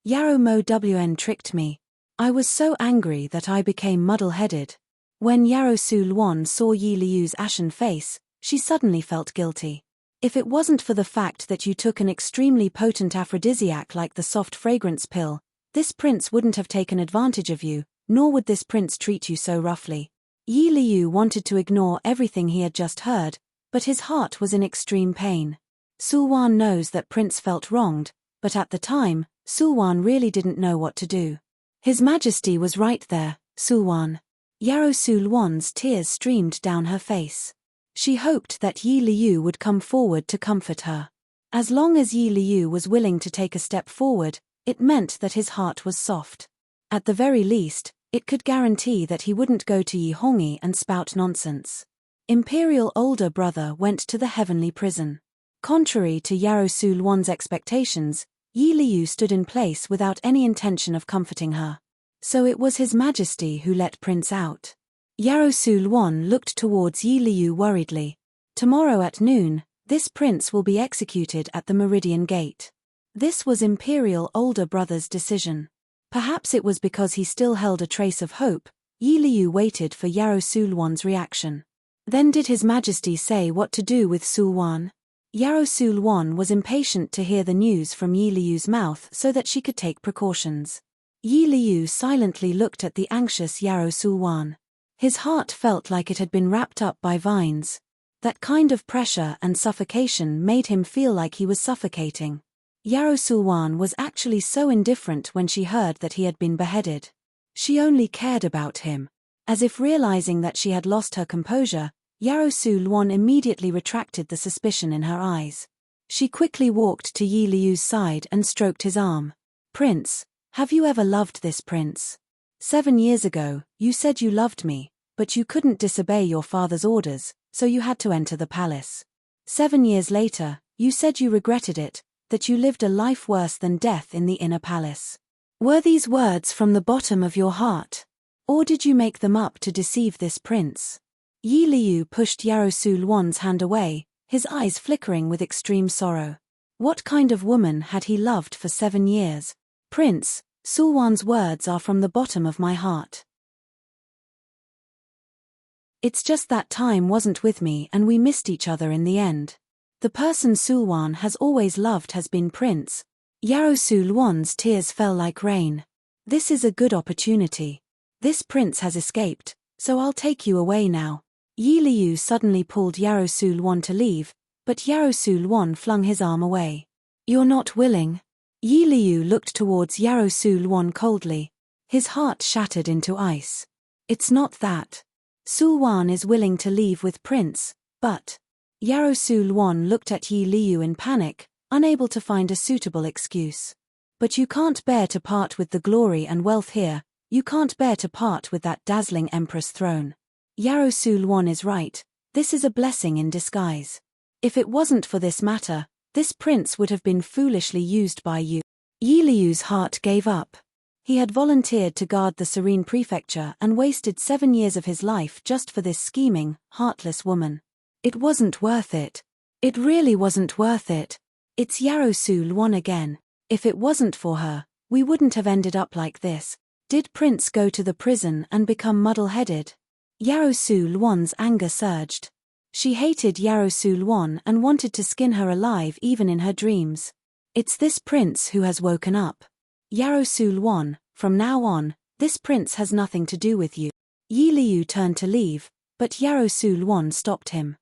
Yarrow Mo Wan tricked me. I was so angry that I became muddle-headed. When Yarrow Sulwan saw Yi Liu's ashen face, she suddenly felt guilty. If it wasn't for the fact that you took an extremely potent aphrodisiac like the soft fragrance pill, this prince wouldn't have taken advantage of you, nor would this prince treat you so roughly. Yi Liu wanted to ignore everything he had just heard, but his heart was in extreme pain. Sulwan knows that Prince felt wronged, but at the time, Sulwan really didn't know what to do. His Majesty was right there, Sulwan. Yarrow Sulwan's tears streamed down her face. She hoped that Yi Liu would come forward to comfort her. As long as Yi Liu was willing to take a step forward, it meant that his heart was soft. At the very least, it could guarantee that he wouldn't go to Yi Hongyi and spout nonsense. Imperial older brother went to the heavenly prison. Contrary to Yarrow Sulwan's expectations, Yi Liu stood in place without any intention of comforting her. So it was His Majesty who let Prince out. Yarrow Sulwan looked towards Yi Liu worriedly. Tomorrow at noon, this prince will be executed at the Meridian Gate. This was Imperial older brother's decision. Perhaps it was because he still held a trace of hope. Yi Liu waited for Yarou Sulwan's reaction. Then did His Majesty say what to do with Sulwan? Yarou Sulwan was impatient to hear the news from Yi Liu's mouth so that she could take precautions. Yi Liu silently looked at the anxious Yarou Sulwan. His heart felt like it had been wrapped up by vines. That kind of pressure and suffocation made him feel like he was suffocating. Yarou Sulwan was actually so indifferent when she heard that he had been beheaded. She only cared about him. As if realizing that she had lost her composure, Yarou Sulwan immediately retracted the suspicion in her eyes. She quickly walked to Yi Liu's side and stroked his arm. "Prince, have you ever loved this prince? 7 years ago, you said you loved me, but you couldn't disobey your father's orders, so you had to enter the palace. 7 years later, you said you regretted it, that you lived a life worse than death in the inner palace. Were these words from the bottom of your heart? Or did you make them up to deceive this prince?" Yi Liu pushed Yarou Sulwan's hand away, his eyes flickering with extreme sorrow. What kind of woman had he loved for 7 years? "Prince, Sulwan's words are from the bottom of my heart. It's just that time wasn't with me and we missed each other in the end. The person Sulwan has always loved has been Prince." Yarou Sulwan's tears fell like rain. "This is a good opportunity. This prince has escaped, so I'll take you away now." Yi Liu suddenly pulled Yarou Sulwan to leave, but Yarou Sulwan flung his arm away. "You're not willing?" Yi Liu looked towards Yarou Sulwan coldly. His heart shattered into ice. "It's not that. Sulwan is willing to leave with Prince, but..." Yarou Sulwan looked at Yi Liu in panic, unable to find a suitable excuse. "But you can't bear to part with the glory and wealth here, you can't bear to part with that dazzling empress throne. Yarou Sulwan is right, this is a blessing in disguise. If it wasn't for this matter, this prince would have been foolishly used by you." Yi Liu's heart gave up. He had volunteered to guard the Serene Prefecture and wasted 7 years of his life just for this scheming, heartless woman. It wasn't worth it. It really wasn't worth it. It's Yarou Sulwan again. If it wasn't for her, we wouldn't have ended up like this. Did Prince go to the prison and become muddle-headed? Yarou Sulwan's anger surged. She hated Yarou Sulwan and wanted to skin her alive even in her dreams. It's this prince who has woken up. Yarou Sulwan, from now on, this prince has nothing to do with you. Yi Liu turned to leave, but Yarou Sulwan stopped him.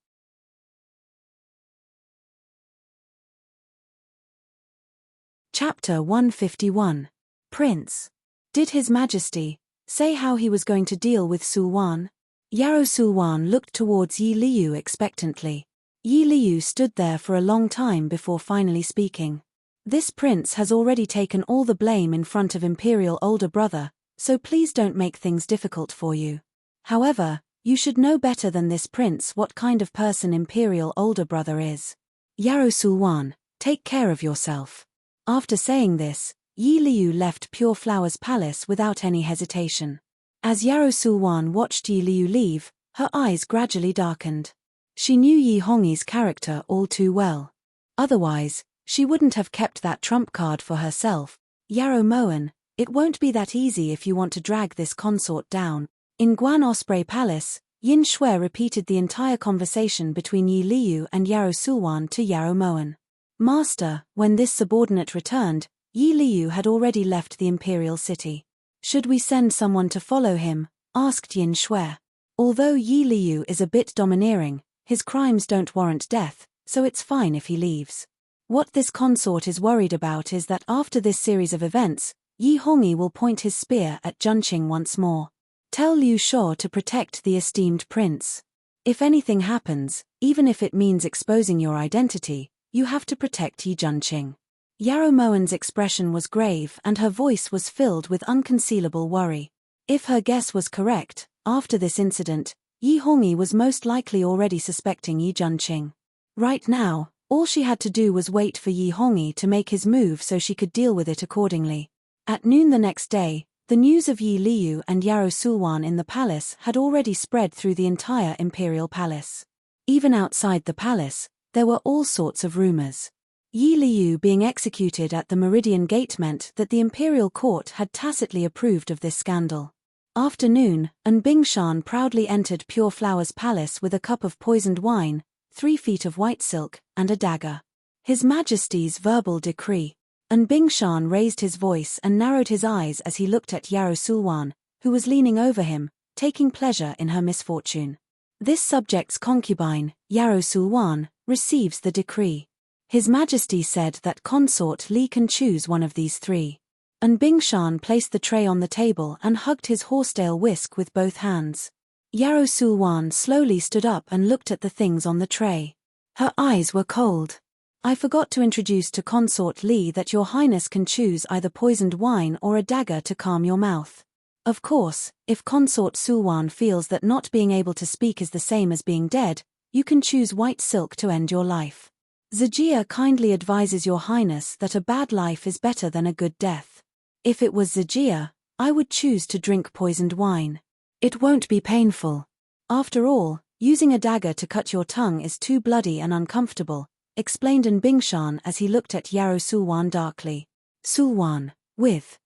Chapter 151. Prince. Did His Majesty say how he was going to deal with Sulwan? Yarou Sulwan looked towards Yi Liu expectantly. Yi Liu stood there for a long time before finally speaking. "This prince has already taken all the blame in front of Imperial older brother, so please don't make things difficult for you. However, you should know better than this prince what kind of person Imperial older brother is. Yarou Sulwan, take care of yourself." After saying this, Yi Liu left Pure Flower's palace without any hesitation. As Yarou Sulwan watched Yi Liu leave, her eyes gradually darkened. She knew Yi Hongyi's character all too well. Otherwise, she wouldn't have kept that trump card for herself. "Yarou Moan, it won't be that easy if you want to drag this consort down." In Guan Osprey Palace, Yin Shui repeated the entire conversation between Yi Liu and Yarou Sulwan to Yarou Moan. "Master," when this subordinate returned, Yi Liu had already left the imperial city. "Should we send someone to follow him?" asked Yin Shui. Although Yi Liu is a bit domineering, his crimes don't warrant death, so it's fine if he leaves. What this consort is worried about is that after this series of events, Yi Hongyi will point his spear at Junqing once more. Tell Liu Shuo to protect the esteemed prince. If anything happens, even if it means exposing your identity, you have to protect Yi Junqing. Yarou Moan's expression was grave and her voice was filled with unconcealable worry. If her guess was correct, after this incident, Yi Hongyi was most likely already suspecting Yi Junqing. Right now, all she had to do was wait for Yi Hongyi to make his move so she could deal with it accordingly. At noon the next day, the news of Yi Liu and Yarou Sulwan in the palace had already spread through the entire imperial palace. Even outside the palace, there were all sorts of rumors. Yi Liu being executed at the Meridian Gate meant that the imperial court had tacitly approved of this scandal. After noon, An Bingshan proudly entered Pure Flower's palace with a cup of poisoned wine, 3 feet of white silk, and a dagger. His Majesty's verbal decree. An Bingshan raised his voice and narrowed his eyes as he looked at Yarrow Sulwan, who was leaning over him, taking pleasure in her misfortune. This subject's concubine, Yarrow Sulwan, receives the decree. His Majesty said that Consort Li can choose one of these 3. An Bingshan placed the tray on the table and hugged his horsetail whisk with both hands. Yarrow Sulwan slowly stood up and looked at the things on the tray. Her eyes were cold. I forgot to introduce to Consort Li that your highness can choose either poisoned wine or a dagger to calm your mouth. Of course, if Consort Sulwan feels that not being able to speak is the same as being dead, you can choose white silk to end your life. Zijia kindly advises your highness that a bad life is better than a good death. If it was Zijia, I would choose to drink poisoned wine. It won't be painful. After all, using a dagger to cut your tongue is too bloody and uncomfortable, explained An Bingshan as he looked at Yarrow Sulwan darkly. Sulwan, with.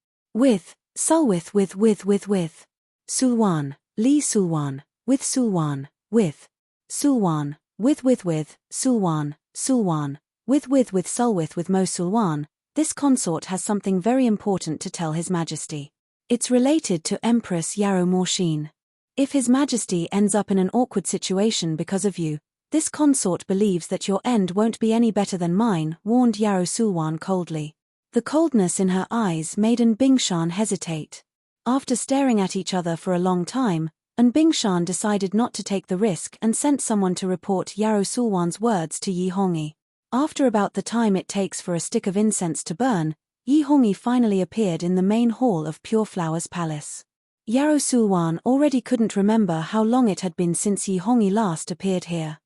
Sulwith with. Sulwan, Li Sulwan, with Sulwan, with. Sulwan, with. Sulwan, with Sulwith with Mo Sulwan. This consort has something very important to tell His Majesty. It's related to Empress Yarrow Morshin. If His Majesty ends up in an awkward situation because of you, this consort believes that your end won't be any better than mine, warned Yarrow Sulwan coldly. The coldness in her eyes made An Bingshan hesitate. After staring at each other for a long time, An Bingshan decided not to take the risk and sent someone to report Yarrow Sulwan's words to Yi Hongyi. After about the time it takes for a stick of incense to burn, Yi Hongyi finally appeared in the main hall of Pure Flower's palace. Yarrow Sulwan already couldn't remember how long it had been since Yi Hongyi last appeared here.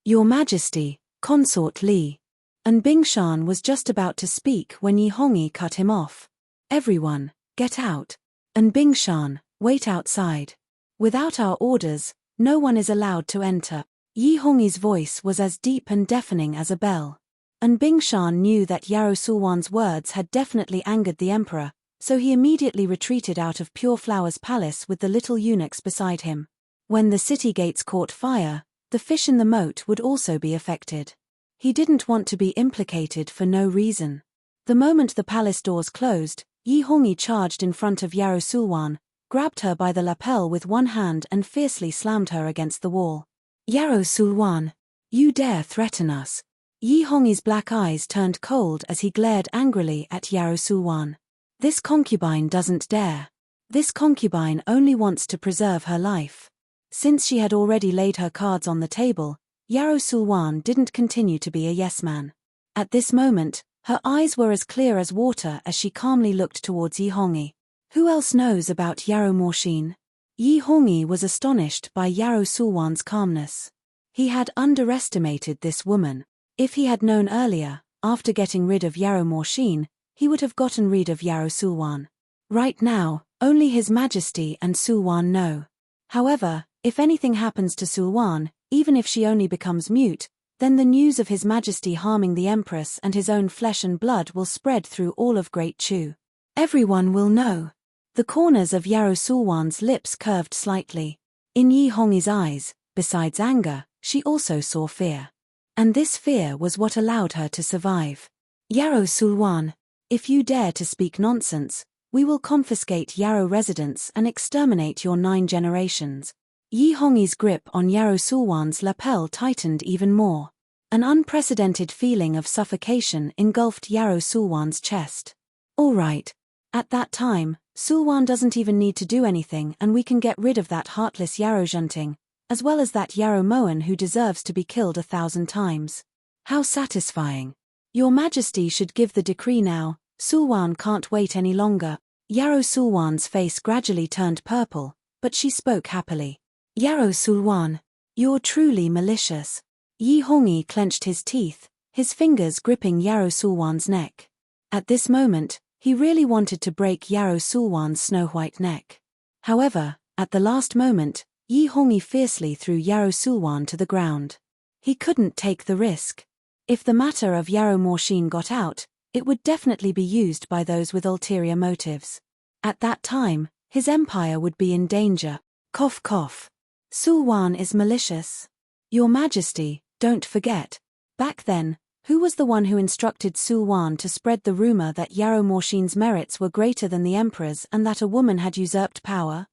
Your Majesty, Consort Li. An Bingshan was just about to speak when Yi Hongyi cut him off. Everyone, get out. An Bingshan, wait outside. Without our orders, no one is allowed to enter. Yi Hongyi's voice was as deep and deafening as a bell. An Bingshan knew that Yarrow Sulwan's words had definitely angered the emperor, so he immediately retreated out of Pure Flower's palace with the little eunuchs beside him. When the city gates caught fire, the fish in the moat would also be affected. He didn't want to be implicated for no reason. The moment the palace doors closed, Yi Hongyi charged in front of Yarrow Sulwan, grabbed her by the lapel with one hand and fiercely slammed her against the wall. Yarrow Sulwan, you dare threaten us? Yi Hongyi's black eyes turned cold as he glared angrily at Yarrow Sulwan. This concubine doesn't dare. This concubine only wants to preserve her life. Since she had already laid her cards on the table, Yarrow Sulwan didn't continue to be a yes-man. At this moment, her eyes were as clear as water as she calmly looked towards Yi Hongyi. Who else knows about Yarrow Morshin? Yi Hongyi was astonished by Yarrow Sulwan's calmness. He had underestimated this woman. If he had known earlier, after getting rid of Yarrow Morshin, he would have gotten rid of Yarrow Sulwan. Right now, only His Majesty and Sulwan know. However, if anything happens to Sulwan, even if she only becomes mute, then the news of His Majesty harming the Empress and his own flesh and blood will spread through all of Great Chu. Everyone will know. The corners of Yarrow Sulwan's lips curved slightly. In Yi Hongyi's eyes, besides anger, she also saw fear. And this fear was what allowed her to survive. Yarrow Sulwan, if you dare to speak nonsense, we will confiscate Yarrow residents and exterminate your 9 generations. Yi Hongyi's grip on Yarrow Sulwan's lapel tightened even more. An unprecedented feeling of suffocation engulfed Yarrow Sulwan's chest. All right. At that time, Sulwan doesn't even need to do anything and we can get rid of that heartless Yarrow Junting, as well as that Yarrow Moen who deserves to be killed 1,000 times. How satisfying. Your Majesty should give the decree now. Sulwan can't wait any longer. Yarrow Sulwan's face gradually turned purple, but she spoke happily. Yarrow Sulwan, you're truly malicious. Yi Hongyi clenched his teeth, his fingers gripping Yarrow Sulwan's neck. At this moment, he really wanted to break Yarrow Sulwan's snow-white neck. However, at the last moment, Yi Hongyi fiercely threw Yarrow Sulwan to the ground. He couldn't take the risk. If the matter of Yarrow Morshin got out, it would definitely be used by those with ulterior motives. At that time, his empire would be in danger. Cough cough. Sulwan is malicious. Your Majesty, don't forget. Back then, who was the one who instructed Sulwan to spread the rumor that Yarrow Morshin's merits were greater than the emperor's and that a woman had usurped power?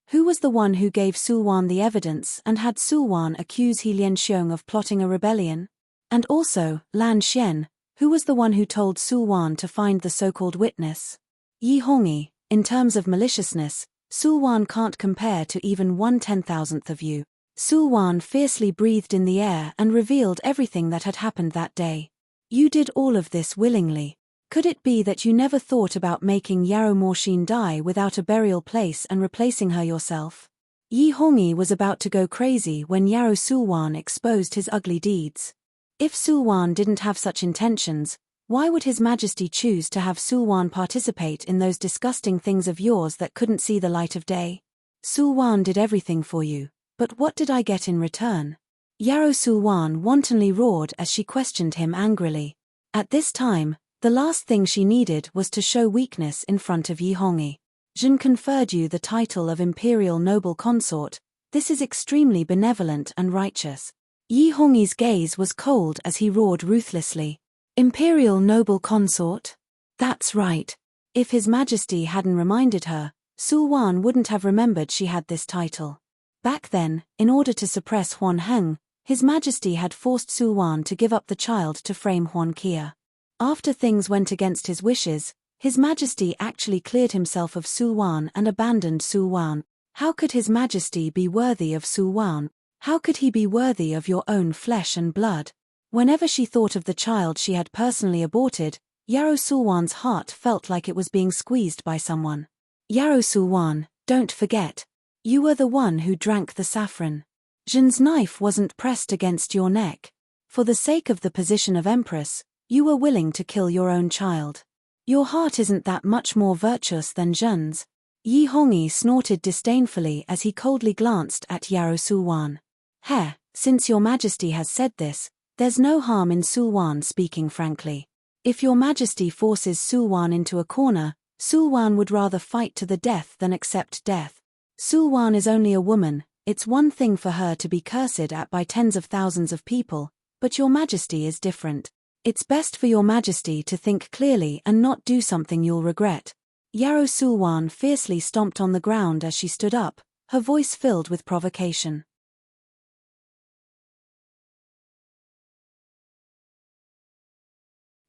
Who was the one who gave Sulwan the evidence and had Sulwan accuse He Lianxiong of plotting a rebellion? And also, Lan Xian, who was the one who told Sulwan to find the so-called witness? Yi Hongyi, in terms of maliciousness, Sulwan can't compare to even 1/10,000th of you. Sulwan fiercely breathed in the air and revealed everything that had happened that day. You did all of this willingly. Could it be that you never thought about making Yarrow Morshin die without a burial place and replacing her yourself? Yi Hongyi was about to go crazy when Yarrow Sulwan exposed his ugly deeds. If Sulwan didn't have such intentions, why would His Majesty choose to have Sulwan participate in those disgusting things of yours that couldn't see the light of day? Sulwan did everything for you, but what did I get in return? Yarrow Sulwan wantonly roared as she questioned him angrily. At this time, the last thing she needed was to show weakness in front of Yi Hongyi. Zhen conferred you the title of Imperial Noble Consort. This is extremely benevolent and righteous. Yi Hongyi's gaze was cold as he roared ruthlessly. Imperial Noble Consort? That's right. If His Majesty hadn't reminded her, Sulwan wouldn't have remembered she had this title. Back then, in order to suppress Huan Heng, His Majesty had forced Sulwan to give up the child to frame Huan Kia. After things went against his wishes, His Majesty actually cleared himself of Sulwan and abandoned Sulwan. How could His Majesty be worthy of Sulwan? How could he be worthy of your own flesh and blood? Whenever she thought of the child she had personally aborted, Yarrow Sulwan's heart felt like it was being squeezed by someone. Yarrow Sulwan, don't forget. You were the one who drank the saffron. Zhen's knife wasn't pressed against your neck. For the sake of the position of Empress, you were willing to kill your own child. Your heart isn't that much more virtuous than Zhen's. Yi Hongyi snorted disdainfully as he coldly glanced at Yarrow Sulwan. Heh, since your Majesty has said this, there's no harm in Sulwan speaking frankly. If your Majesty forces Sulwan into a corner, Sulwan would rather fight to the death than accept death. Sulwan is only a woman. It's one thing for her to be cursed at by tens of thousands of people, but your Majesty is different. It's best for your Majesty to think clearly and not do something you'll regret. Yarrow Sulwan fiercely stomped on the ground as she stood up, her voice filled with provocation.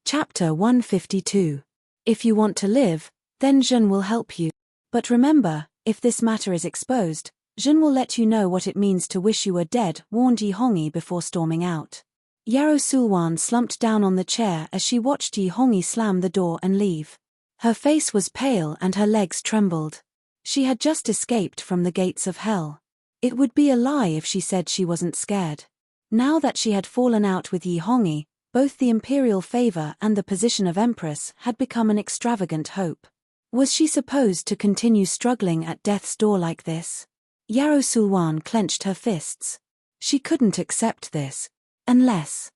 Chapter 152. If you want to live, then Zhen will help you. But remember, if this matter is exposed, Zhen will let you know what it means to wish you were dead, warned Yi Hongyi before storming out. Yarrow Sulwan slumped down on the chair as she watched Yi Hongyi slam the door and leave. Her face was pale and her legs trembled. She had just escaped from the gates of hell. It would be a lie if she said she wasn't scared. Now that she had fallen out with Yi Hongyi, both the imperial favor and the position of Empress had become an extravagant hope. Was she supposed to continue struggling at death's door like this? Yarrow Sulwan clenched her fists. She couldn't accept this. Unless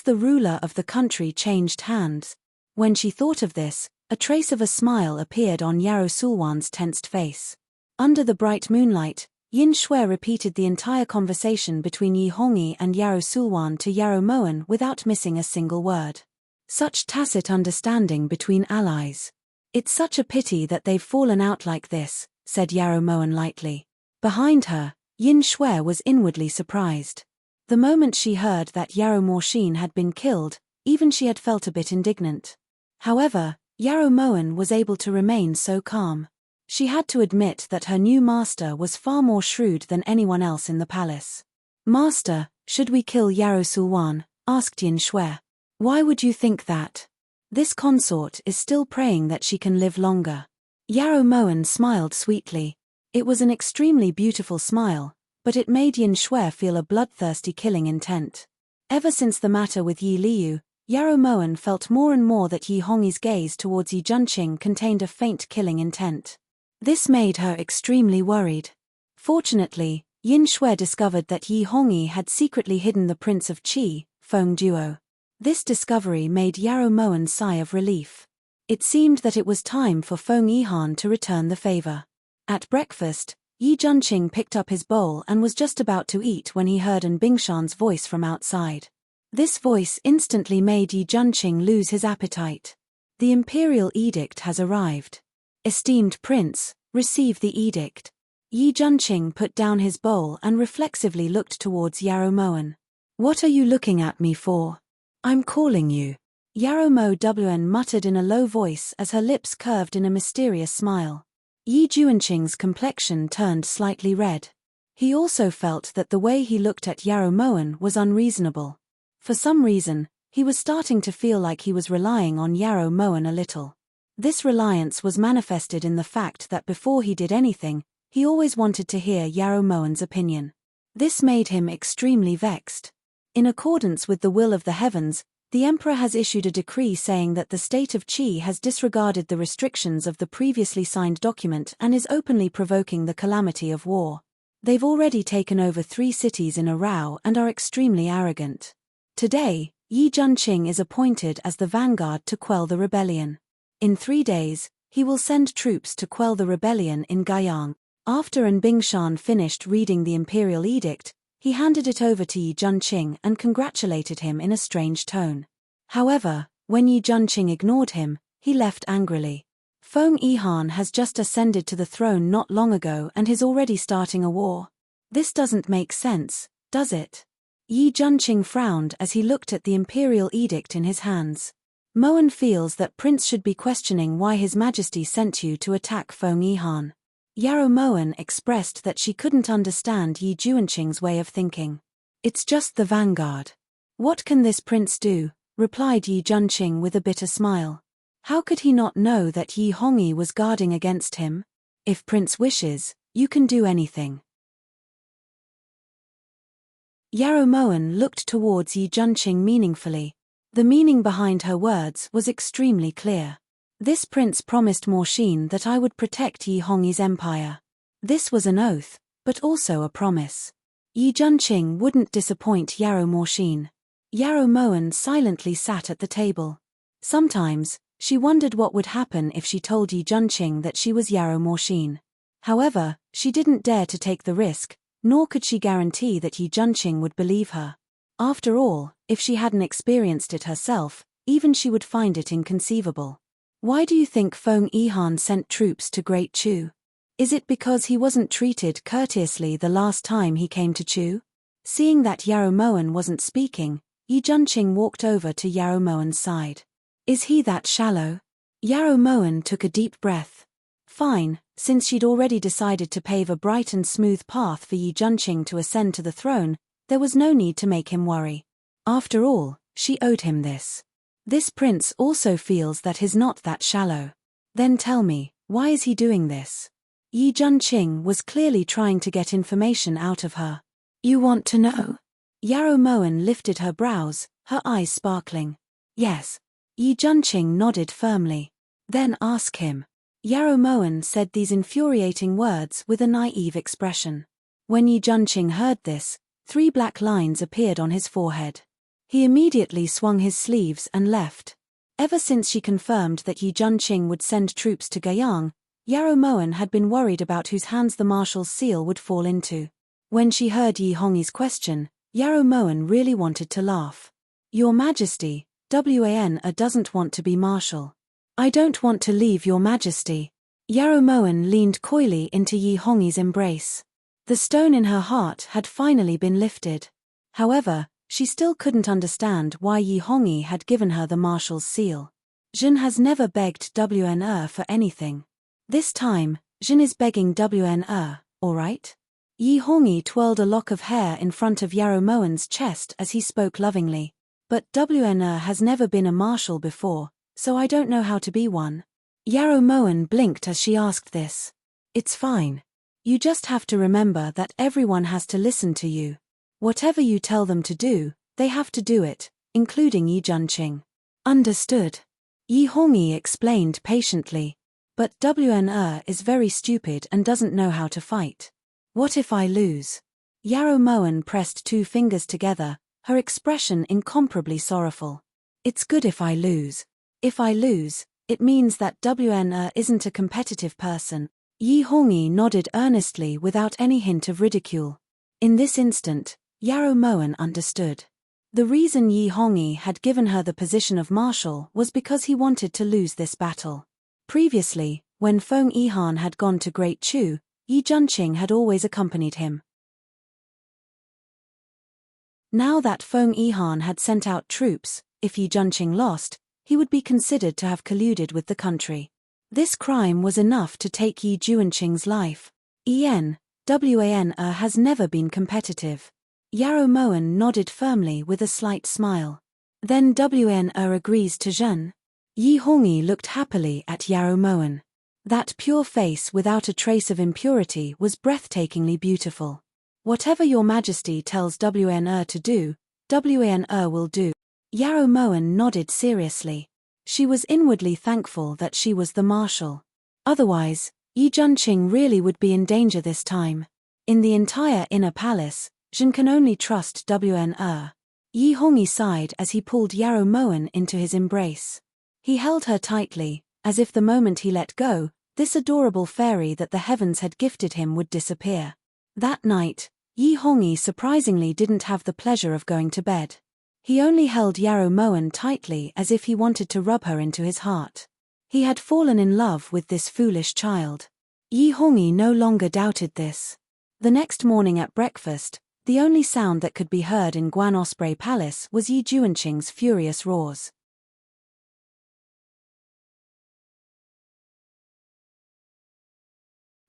the ruler of the country changed hands. When she thought of this, a trace of a smile appeared on Yarrow Sulwan's tensed face. Under the bright moonlight, Yin Shui repeated the entire conversation between Yi Hongyi and Yarrow Sulwan to Yarrow Moen without missing a single word. Such tacit understanding between allies. It's such a pity that they've fallen out like this, said Yarrow Moen lightly. Behind her, Yin Shui was inwardly surprised. The moment she heard that Yarrow Morshin had been killed, even she had felt a bit indignant. However, Yarrow Moen was able to remain so calm. She had to admit that her new master was far more shrewd than anyone else in the palace. Master, should we kill Yarrow Sulwan? Asked Yin Shui. Why would you think that? This consort is still praying that she can live longer. Yarrow Moen smiled sweetly. It was an extremely beautiful smile, but it made Yin Shui feel a bloodthirsty killing intent. Ever since the matter with Yi Liu, Yarrow Moen felt more and more that Yi Hongyi's gaze towards Yi Junqing contained a faint killing intent. This made her extremely worried. Fortunately, Yin Shui discovered that Yi Hongyi had secretly hidden the Prince of Qi, Feng Duo. This discovery made Yarrow Moen sigh of relief. It seemed that it was time for Feng Yihan to return the favor. At breakfast, Yi Junqing picked up his bowl and was just about to eat when he heard An Bingshan's voice from outside. This voice instantly made Yi Junqing lose his appetite. The imperial edict has arrived. Esteemed prince, receive the edict. Yi Junqing put down his bowl and reflexively looked towards Yarrow Moen. What are you looking at me for? I'm calling you. Yarrow Moen muttered in a low voice as her lips curved in a mysterious smile. Yi Junqing's complexion turned slightly red. He also felt that the way he looked at Yarrow Moen was unreasonable. For some reason, he was starting to feel like he was relying on Yarrow Moen a little. This reliance was manifested in the fact that before he did anything, he always wanted to hear Yarrow Moen's opinion. This made him extremely vexed. In accordance with the will of the heavens, the emperor has issued a decree saying that the state of Qi has disregarded the restrictions of the previously signed document and is openly provoking the calamity of war. They've already taken over 3 cities in a row and are extremely arrogant. Today, Yi Junqing is appointed as the vanguard to quell the rebellion. In 3 days, he will send troops to quell the rebellion in Guiyang. After An Bingshan finished reading the imperial edict, he handed it over to Yi Junqing and congratulated him in a strange tone. However, when Yi Junqing ignored him, he left angrily. Feng Yihan has just ascended to the throne not long ago and is already starting a war. This doesn't make sense, does it? Yi Junqing frowned as he looked at the imperial edict in his hands. Moen feels that Prince should be questioning why His Majesty sent you to attack Feng Yihan. Yarrow Moen expressed that she couldn't understand Yi Junqing's way of thinking. It's just the vanguard. What can this prince do? Replied Yi Junqing with a bitter smile. How could he not know that Yi Hongyi was guarding against him? If Prince wishes, you can do anything. Yarrow Moen looked towards Yi Junqing meaningfully. The meaning behind her words was extremely clear. This prince promised Morshin that I would protect Yi Hongyi's empire. This was an oath, but also a promise. Yi Junqing wouldn't disappoint Yarrow Morshin. Yarrow Moen silently sat at the table. Sometimes, she wondered what would happen if she told Yi Junqing that she was Yarrow Morshin. However, she didn't dare to take the risk, nor could she guarantee that Yi Junqing would believe her. After all, if she hadn't experienced it herself, even she would find it inconceivable. Why do you think Feng Yihan sent troops to Great Chu? Is it because he wasn't treated courteously the last time he came to Chu? Seeing that Yarrow Moen wasn't speaking, Yi Junqing walked over to Yarrow Moen's side. Is he that shallow? Yarrow Moen took a deep breath. Fine, since she'd already decided to pave a bright and smooth path for Yi Junqing to ascend to the throne, there was no need to make him worry. After all, she owed him this. This prince also feels that he's not that shallow. Then tell me, why is he doing this? Yi Junqing was clearly trying to get information out of her. You want to know? Yarrow Moen lifted her brows, her eyes sparkling. Yes. Yi Junqing nodded firmly. Then ask him. Yarrow Moen said these infuriating words with a naive expression. When Yi Junqing heard this, 3 black lines appeared on his forehead. He immediately swung his sleeves and left. Ever since she confirmed that Yi Junqing would send troops to Guiyang, Yarrow Moen had been worried about whose hands the marshal's seal would fall into. When she heard Yi Hongyi's question, Yarrow Moen really wanted to laugh. Your Majesty, Wan doesn't want to be marshal. I don't want to leave Your Majesty. Yarrow Moen leaned coyly into Yi Hongyi's embrace. The stone in her heart had finally been lifted. However, she still couldn't understand why Yi Hongyi had given her the marshal's seal. Jin has never begged Wan for anything. This time, Jin is begging Wan, alright? Yi Hongyi twirled a lock of hair in front of Yarrow Moen's chest as he spoke lovingly. But Wan has never been a marshal before, so I don't know how to be one. Yarrow Moen blinked as she asked this. It's fine. You just have to remember that everyone has to listen to you. Whatever you tell them to do, they have to do it, including Yi Junqing. Understood. Yi Hongyi explained patiently. But Wan is very stupid and doesn't know how to fight. What if I lose? Yarrow Moen pressed 2 fingers together, her expression incomparably sorrowful. It's good if I lose. If I lose, it means that WN isn't a competitive person. Yi Hongyi nodded earnestly without any hint of ridicule. In this instant, Yarrow Moen understood. The reason Yi Hongyi had given her the position of marshal was because he wanted to lose this battle. Previously, when Feng Yihan had gone to Great Chu, Yi Junqing had always accompanied him. Now that Feng Yihan had sent out troops, if Yi Junqing lost, he would be considered to have colluded with the country. This crime was enough to take Yi Junqing's life. WAN has never been competitive. Yarrow Moen nodded firmly with a slight smile. Then WN agrees to Zhen. Yi Hongyi looked happily at Yarrow Moen. That pure face without a trace of impurity was breathtakingly beautiful. Whatever your majesty tells WN to do, WN will do. Yarrow Moen nodded seriously. She was inwardly thankful that she was the marshal. Otherwise, Yi Junqing really would be in danger this time. In the entire inner palace, Zhen can only trust WN. Yi Hongyi sighed as he pulled Yarrow Moen into his embrace. He held her tightly, as if the moment he let go, this adorable fairy that the heavens had gifted him would disappear. That night, Yi Hongyi surprisingly didn't have the pleasure of going to bed. He only held Yarrow Moen tightly as if he wanted to rub her into his heart. He had fallen in love with this foolish child. Yi Hongyi no longer doubted this. The next morning at breakfast, the only sound that could be heard in Guan Osprey Palace was Yi Junqing's furious roars.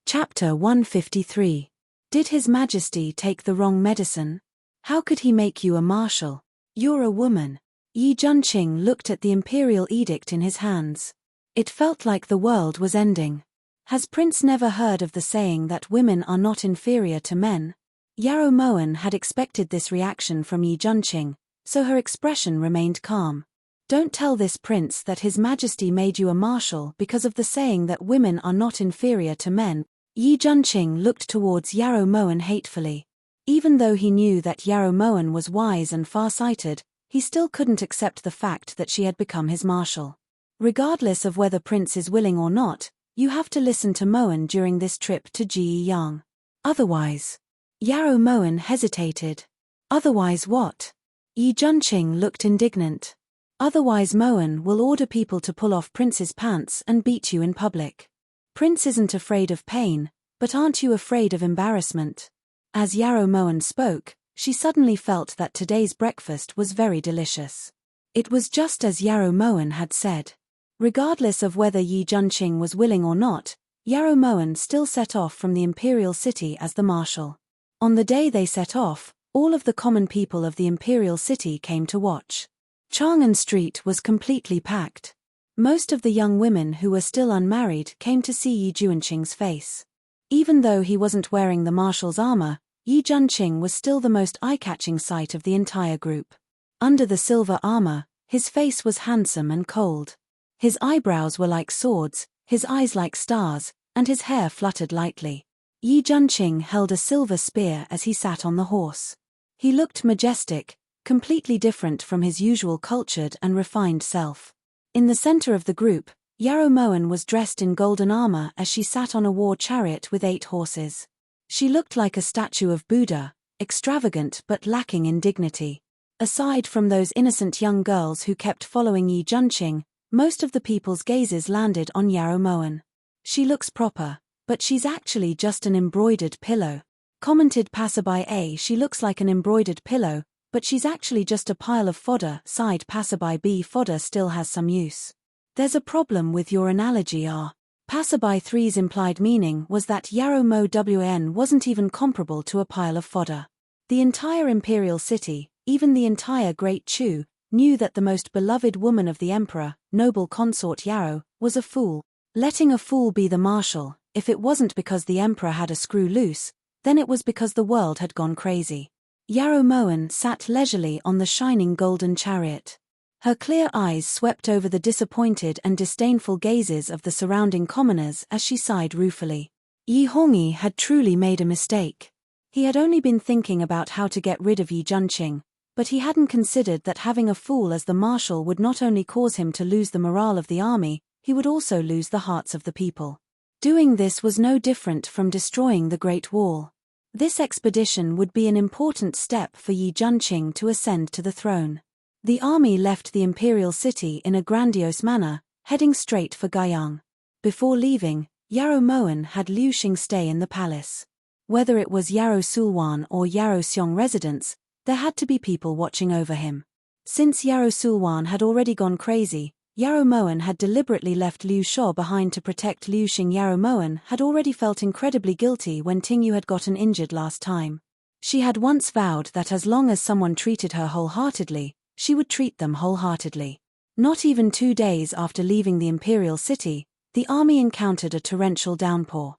Chapter 153. Did His Majesty take the wrong medicine? How could he make you a marshal? You're a woman. Yi Junqing looked at the imperial edict in his hands. It felt like the world was ending. Has Prince never heard of the saying that women are not inferior to men? Yarrow Moen had expected this reaction from Yi Junqing, so her expression remained calm. Don't tell this prince that His Majesty made you a marshal because of the saying that women are not inferior to men. Yi Junqing looked towards Yarrow Moen hatefully. Even though he knew that Yarrow Moen was wise and far-sighted, he still couldn't accept the fact that she had become his marshal. Regardless of whether Prince is willing or not, you have to listen to Moen during this trip to Jieyang. Otherwise. Yarrow Moen hesitated. Otherwise what? Yi Junqing looked indignant. Otherwise Moen will order people to pull off Prince's pants and beat you in public. Prince isn't afraid of pain, but aren't you afraid of embarrassment? As Yarrow Moen spoke, she suddenly felt that today's breakfast was very delicious. It was just as Yarrow Moen had said. Regardless of whether Yi Junqing was willing or not, Yarrow Moen still set off from the imperial city as the marshal. On the day they set off, all of the common people of the imperial city came to watch. Chang'an Street was completely packed. Most of the young women who were still unmarried came to see Yi Junqing's face. Even though he wasn't wearing the marshal's armor, Yi Junqing was still the most eye-catching sight of the entire group. Under the silver armor, his face was handsome and cold. His eyebrows were like swords, his eyes like stars, and his hair fluttered lightly. Yi Junqing held a silver spear as he sat on the horse. He looked majestic, completely different from his usual cultured and refined self. In the center of the group, Yarrow Moen was dressed in golden armor as she sat on a war chariot with 8 horses. She looked like a statue of Buddha, extravagant but lacking in dignity. Aside from those innocent young girls who kept following Yi Junqing, most of the people's gazes landed on Yarrow Moen. She looks proper, but she's actually just an embroidered pillow. Commented passerby A. She looks like an embroidered pillow, but she's actually just a pile of fodder. Sighed passerby B. Fodder still has some use. There's a problem with your analogy R. Passerby 3's implied meaning was that Yarrow Mo Wn wasn't even comparable to a pile of fodder. The entire imperial city, even the entire Great Chu, knew that the most beloved woman of the emperor, noble consort Yarrow, was a fool. Letting a fool be the marshal, if it wasn't because the emperor had a screw loose, then it was because the world had gone crazy. Yarrow Moen sat leisurely on the shining golden chariot. Her clear eyes swept over the disappointed and disdainful gazes of the surrounding commoners as she sighed ruefully. Yi Hongyi had truly made a mistake. He had only been thinking about how to get rid of Yi Junqing, but he hadn't considered that having a fool as the marshal would not only cause him to lose the morale of the army, he would also lose the hearts of the people. Doing this was no different from destroying the Great Wall. This expedition would be an important step for Yi Junqing to ascend to the throne. The army left the imperial city in a grandiose manner, heading straight for Guiyang. Before leaving, Yarrow Moen had Liu Xing stay in the palace. Whether it was Yarrow Sulwan or Yarrow Xiong residence, there had to be people watching over him. Since Yarrow Sulwan had already gone crazy, Yarrow Moen had deliberately left Liu Shuo behind to protect Liu Xing. Yarrow Moen had already felt incredibly guilty when Tingyu had gotten injured last time. She had once vowed that as long as someone treated her wholeheartedly, she would treat them wholeheartedly. Not even 2 days after leaving the imperial city, the army encountered a torrential downpour.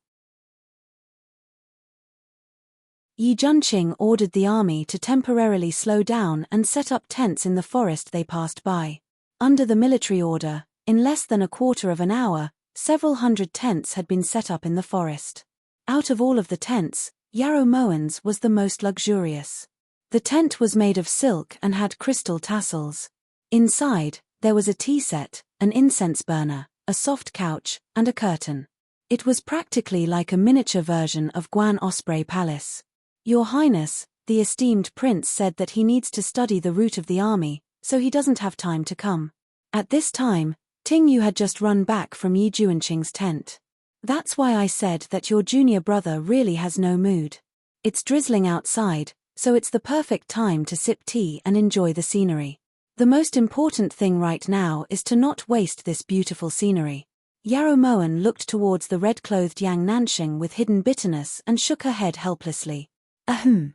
Yi Junqing ordered the army to temporarily slow down and set up tents in the forest they passed by. Under the military order, in less than a quarter of an hour, several hundred tents had been set up in the forest. Out of all of the tents, Yarrow Moen's was the most luxurious. The tent was made of silk and had crystal tassels. Inside, there was a tea set, an incense burner, a soft couch, and a curtain. It was practically like a miniature version of Guan Osprey Palace. Your Highness, the esteemed prince said that he needs to study the route of the army, so he doesn't have time to come. At this time, Tingyu had just run back from Yi Junqing's tent. That's why I said that your junior brother really has no mood. It's drizzling outside, so it's the perfect time to sip tea and enjoy the scenery. The most important thing right now is to not waste this beautiful scenery. Yarrow Moen looked towards the red-clothed Yang Nanxing with hidden bitterness and shook her head helplessly. Ahem.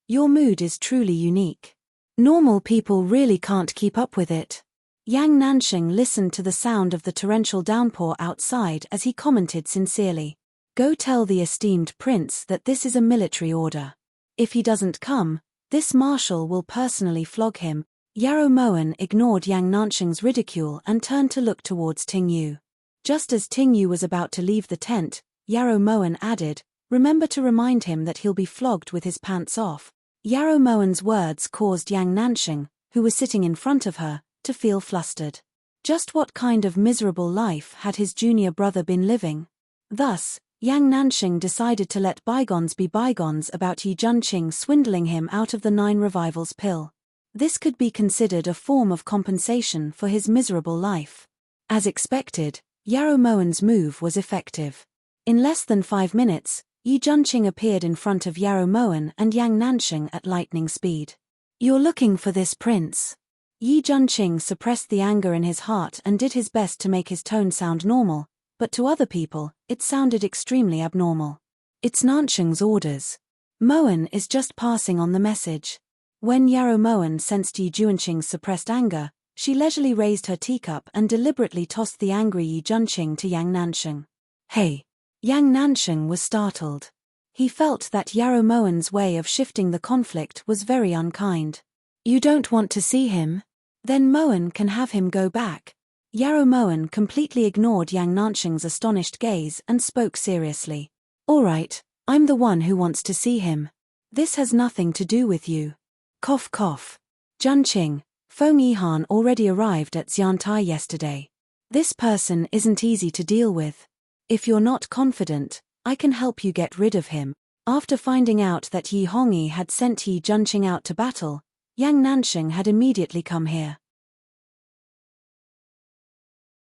Your mood is truly unique. Normal people really can't keep up with it. Yang Nanxing listened to the sound of the torrential downpour outside as he commented sincerely. Go tell the esteemed prince that this is a military order. If he doesn't come, this marshal will personally flog him. Yarrow Moen ignored Yang Nanxing's ridicule and turned to look towards Tingyu. Just as Tingyu was about to leave the tent, Yarrow Moen added, remember to remind him that he'll be flogged with his pants off. Yarrow Moen's words caused Yang Nanxing, who was sitting in front of her, to feel flustered. Just what kind of miserable life had his junior brother been living? Thus, Yang Nanxing decided to let bygones be bygones about Yi Junqing swindling him out of the 9 revivals pill. This could be considered a form of compensation for his miserable life. As expected, Yarrow Moen's move was effective. In less than 5 minutes, Yi Junqing appeared in front of Yarrow Moen and Yang Nanxing at lightning speed. You're looking for this prince. Yi Junqing suppressed the anger in his heart and did his best to make his tone sound normal, but to other people, it sounded extremely abnormal. It's Nanxing's orders. Moen is just passing on the message. When Yarrow Moen sensed Yi Junqing's suppressed anger, she leisurely raised her teacup and deliberately tossed the angry Yi Junqing to Yang Nanxing. Hey! Yang Nanxing was startled. He felt that Yarrow Moen's way of shifting the conflict was very unkind. You don't want to see him? Then Moen can have him go back. Yarrow Moen completely ignored Yang Nanxing's astonished gaze and spoke seriously. All right, I'm the one who wants to see him. This has nothing to do with you. Cough cough. Junqing, Feng Yihan already arrived at Xiantai yesterday. This person isn't easy to deal with. If you're not confident, I can help you get rid of him. After finding out that Yi Hongyi had sent Yi Junqing out to battle, Yang Nanxing had immediately come here.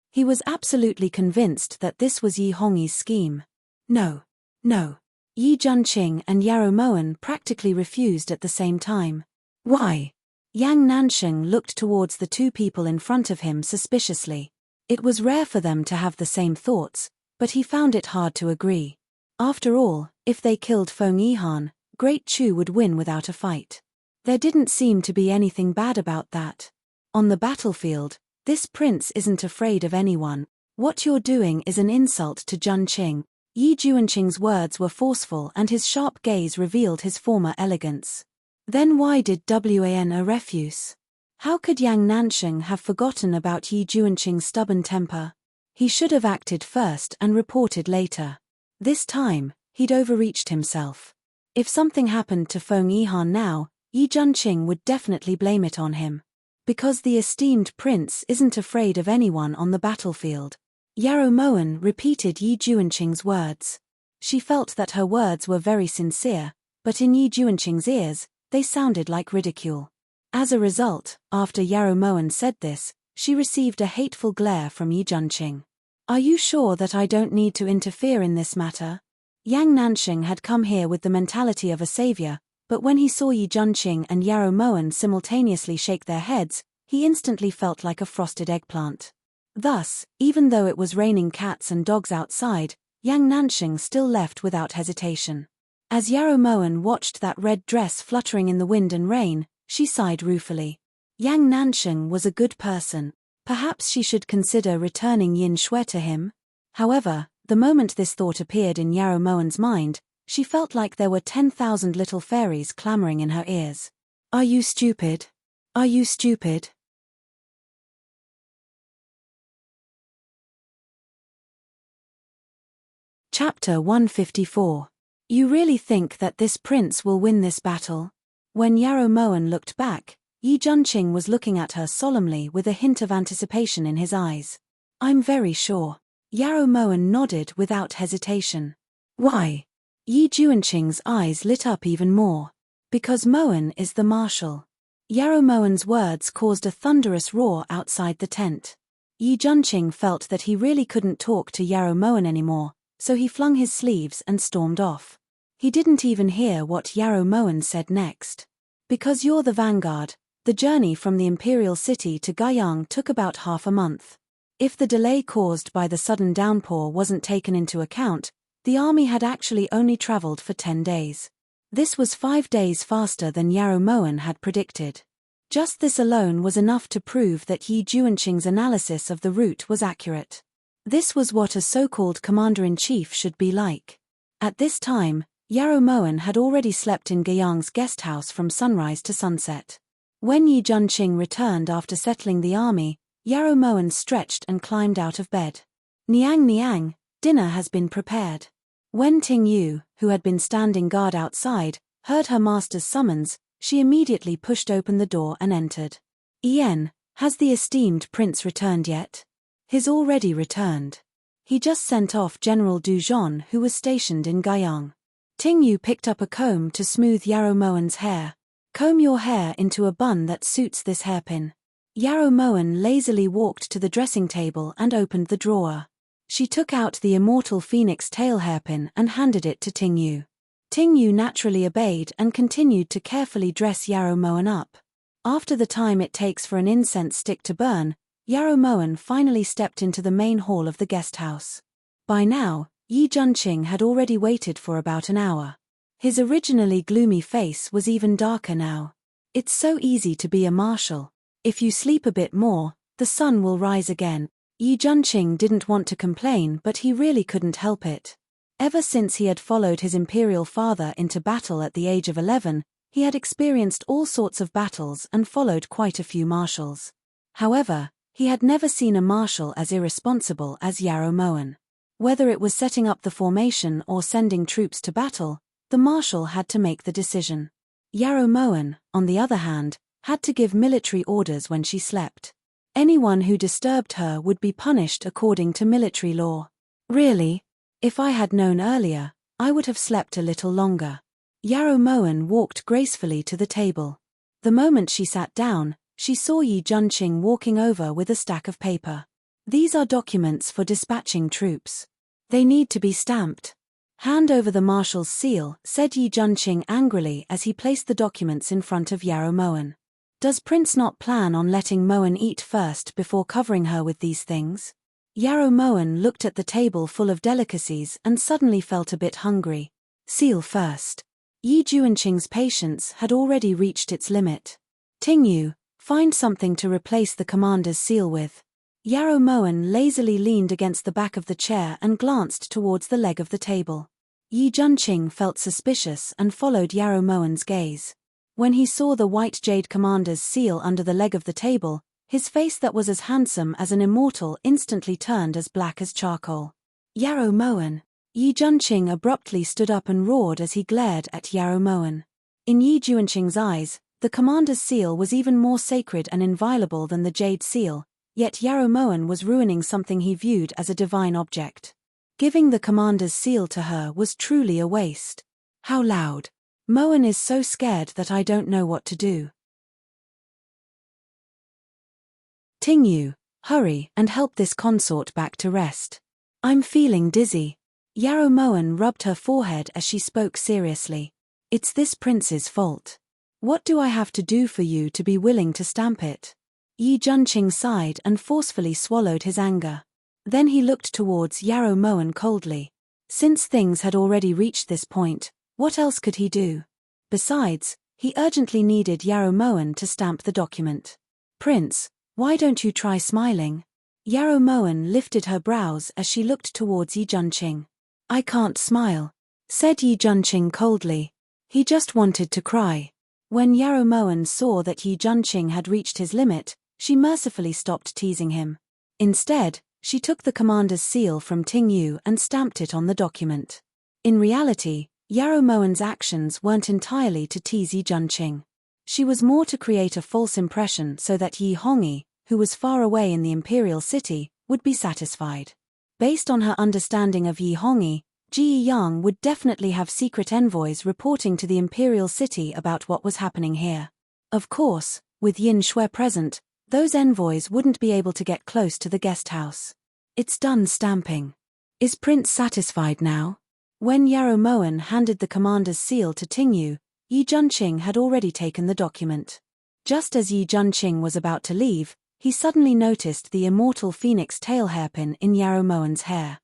He was absolutely convinced that this was Yi Hongyi's scheme. No. Yi Junqing and Yarrow Moen practically refused at the same time. Why? Yang Nanxing looked towards the 2 people in front of him suspiciously. It was rare for them to have the same thoughts, but he found it hard to agree. After all, if they killed Feng Yihan, Great Chu would win without a fight. There didn't seem to be anything bad about that. On the battlefield, this prince isn't afraid of anyone. What you're doing is an insult to Junqing. Yi Junqing's words were forceful and his sharp gaze revealed his former elegance. Then why did Wan refuse? How could Yang Nanxing have forgotten about Yi Junqing's stubborn temper? He should have acted first and reported later. This time, he'd overreached himself. If something happened to Feng Yihan now, Yi Junqing would definitely blame it on him. Because the esteemed prince isn't afraid of anyone on the battlefield. Yarrow Moen repeated Yi Junqing's words. She felt that her words were very sincere, but in Yi Junqing's ears, they sounded like ridicule. As a result, after Yarrow Moen said this, she received a hateful glare from Yi Junqing. Are you sure that I don't need to interfere in this matter? Yang Nanxing had come here with the mentality of a savior, but when he saw Yi Junqing and Yarrow Moen simultaneously shake their heads, he instantly felt like a frosted eggplant. Thus, even though it was raining cats and dogs outside, Yang Nanxing still left without hesitation. As Yarrow Moen watched that red dress fluttering in the wind and rain, she sighed ruefully. Yang Nanxing was a good person. Perhaps she should consider returning Yin Shui to him? However, the moment this thought appeared in Yarrow Moen's mind, she felt like there were 10,000 little fairies clamoring in her ears. Are you stupid? Are you stupid? Chapter 154. You really think that this prince will win this battle? When Yarrow Moen looked back, Yi Junqing was looking at her solemnly with a hint of anticipation in his eyes. I'm very sure. Yarrow Moen nodded without hesitation. Why? Yi Junqing's eyes lit up even more. Because Moen is the marshal. Yarrow Moen's words caused a thunderous roar outside the tent. Yi Junqing felt that he really couldn't talk to Yarrow Moen anymore, so he flung his sleeves and stormed off. He didn't even hear what Yarrow Moen said next. Because you're the vanguard, the journey from the imperial city to Guiyang took about half a month. If the delay caused by the sudden downpour wasn't taken into account, the army had actually only traveled for 10 days. This was 5 days faster than Yarrow Moen had predicted. Just this alone was enough to prove that Yi Junqing's analysis of the route was accurate. This was what a so-called commander-in-chief should be like. At this time, Yarrow Moen had already slept in Guiyang's guest house from sunrise to sunset. When Yi Junqing returned after settling the army, Yarrow Moen stretched and climbed out of bed. Niang Niang, dinner has been prepared. When Ting Yu, who had been standing guard outside, heard her master's summons, she immediately pushed open the door and entered. Yen, has the esteemed prince returned yet? He's already returned. He just sent off General Du Zhon, who was stationed in Guiyang. Ting Yu picked up a comb to smooth Yarrow Moen's hair. Comb your hair into a bun that suits this hairpin. Yarrow Moen lazily walked to the dressing table and opened the drawer. She took out the immortal phoenix tail hairpin and handed it to Ting Yu. Ting Yu naturally obeyed and continued to carefully dress Yarrow Moen up. After the time it takes for an incense stick to burn, Yarrow Moen finally stepped into the main hall of the guest house. By now, Yi Junqing had already waited for about an hour. His originally gloomy face was even darker now. It's so easy to be a marshal. If you sleep a bit more, the sun will rise again. Yi Junqing didn't want to complain, but he really couldn't help it. Ever since he had followed his imperial father into battle at the age of 11, he had experienced all sorts of battles and followed quite a few marshals. However, he had never seen a marshal as irresponsible as Yarrow Moen. Whether it was setting up the formation or sending troops to battle, the marshal had to make the decision. Yarrow Moen, on the other hand, had to give military orders when she slept. Anyone who disturbed her would be punished according to military law. Really? If I had known earlier, I would have slept a little longer. Yarrow Moen walked gracefully to the table. The moment she sat down, she saw Yi Junqing walking over with a stack of paper. These are documents for dispatching troops. They need to be stamped. Hand over the marshal's seal, said Yi Junqing angrily as he placed the documents in front of Yarrow Moen. Does Prince not plan on letting Moen eat first before covering her with these things? Yarrow Moen looked at the table full of delicacies and suddenly felt a bit hungry. Seal first. Yi Junqing's patience had already reached its limit. Ting Yu, find something to replace the commander's seal with. Yarrow Moen lazily leaned against the back of the chair and glanced towards the leg of the table. Yi Junqing felt suspicious and followed Yarrow Moen's gaze. When he saw the white jade commander's seal under the leg of the table, his face that was as handsome as an immortal instantly turned as black as charcoal. Yarrow Moen, Yi Junqing abruptly stood up and roared as he glared at Yarrow Moen. In Yi Junqing's eyes, the commander's seal was even more sacred and inviolable than the jade seal, yet Yarrow Moen was ruining something he viewed as a divine object. Giving the commander's seal to her was truly a waste. How loud. Moen is so scared that I don't know what to do. Tingyu, hurry and help this consort back to rest. I'm feeling dizzy. Yarrow Moen rubbed her forehead as she spoke seriously. It's this prince's fault. What do I have to do for you to be willing to stamp it? Yi Junqing sighed and forcefully swallowed his anger. Then he looked towards Yarrow Moen coldly. Since things had already reached this point, what else could he do? Besides, he urgently needed Yarrow Moen to stamp the document. Prince, why don't you try smiling? Yarrow Moen lifted her brows as she looked towards Yi Junqing. I can't smile, said Yi Junqing coldly. He just wanted to cry. When Yarrow Moen saw that Yi Junqing had reached his limit, she mercifully stopped teasing him. Instead, she took the commander's seal from Tingyu and stamped it on the document. In reality, Yarrow Moen's actions weren't entirely to tease Yi Junqing. She was more to create a false impression so that Yi Hongyi, who was far away in the imperial city, would be satisfied. Based on her understanding of Yi Hongyi, Ji Yang would definitely have secret envoys reporting to the imperial city about what was happening here. Of course, with Yin Shui present, those envoys wouldn't be able to get close to the guest house. It's done stamping. Is Prince satisfied now? When Yarrow Moen handed the commander's seal to Tingyu, Yi Junqing had already taken the document. Just as Yi Junqing was about to leave, he suddenly noticed the immortal phoenix tail hairpin in Yarrow Moen's hair.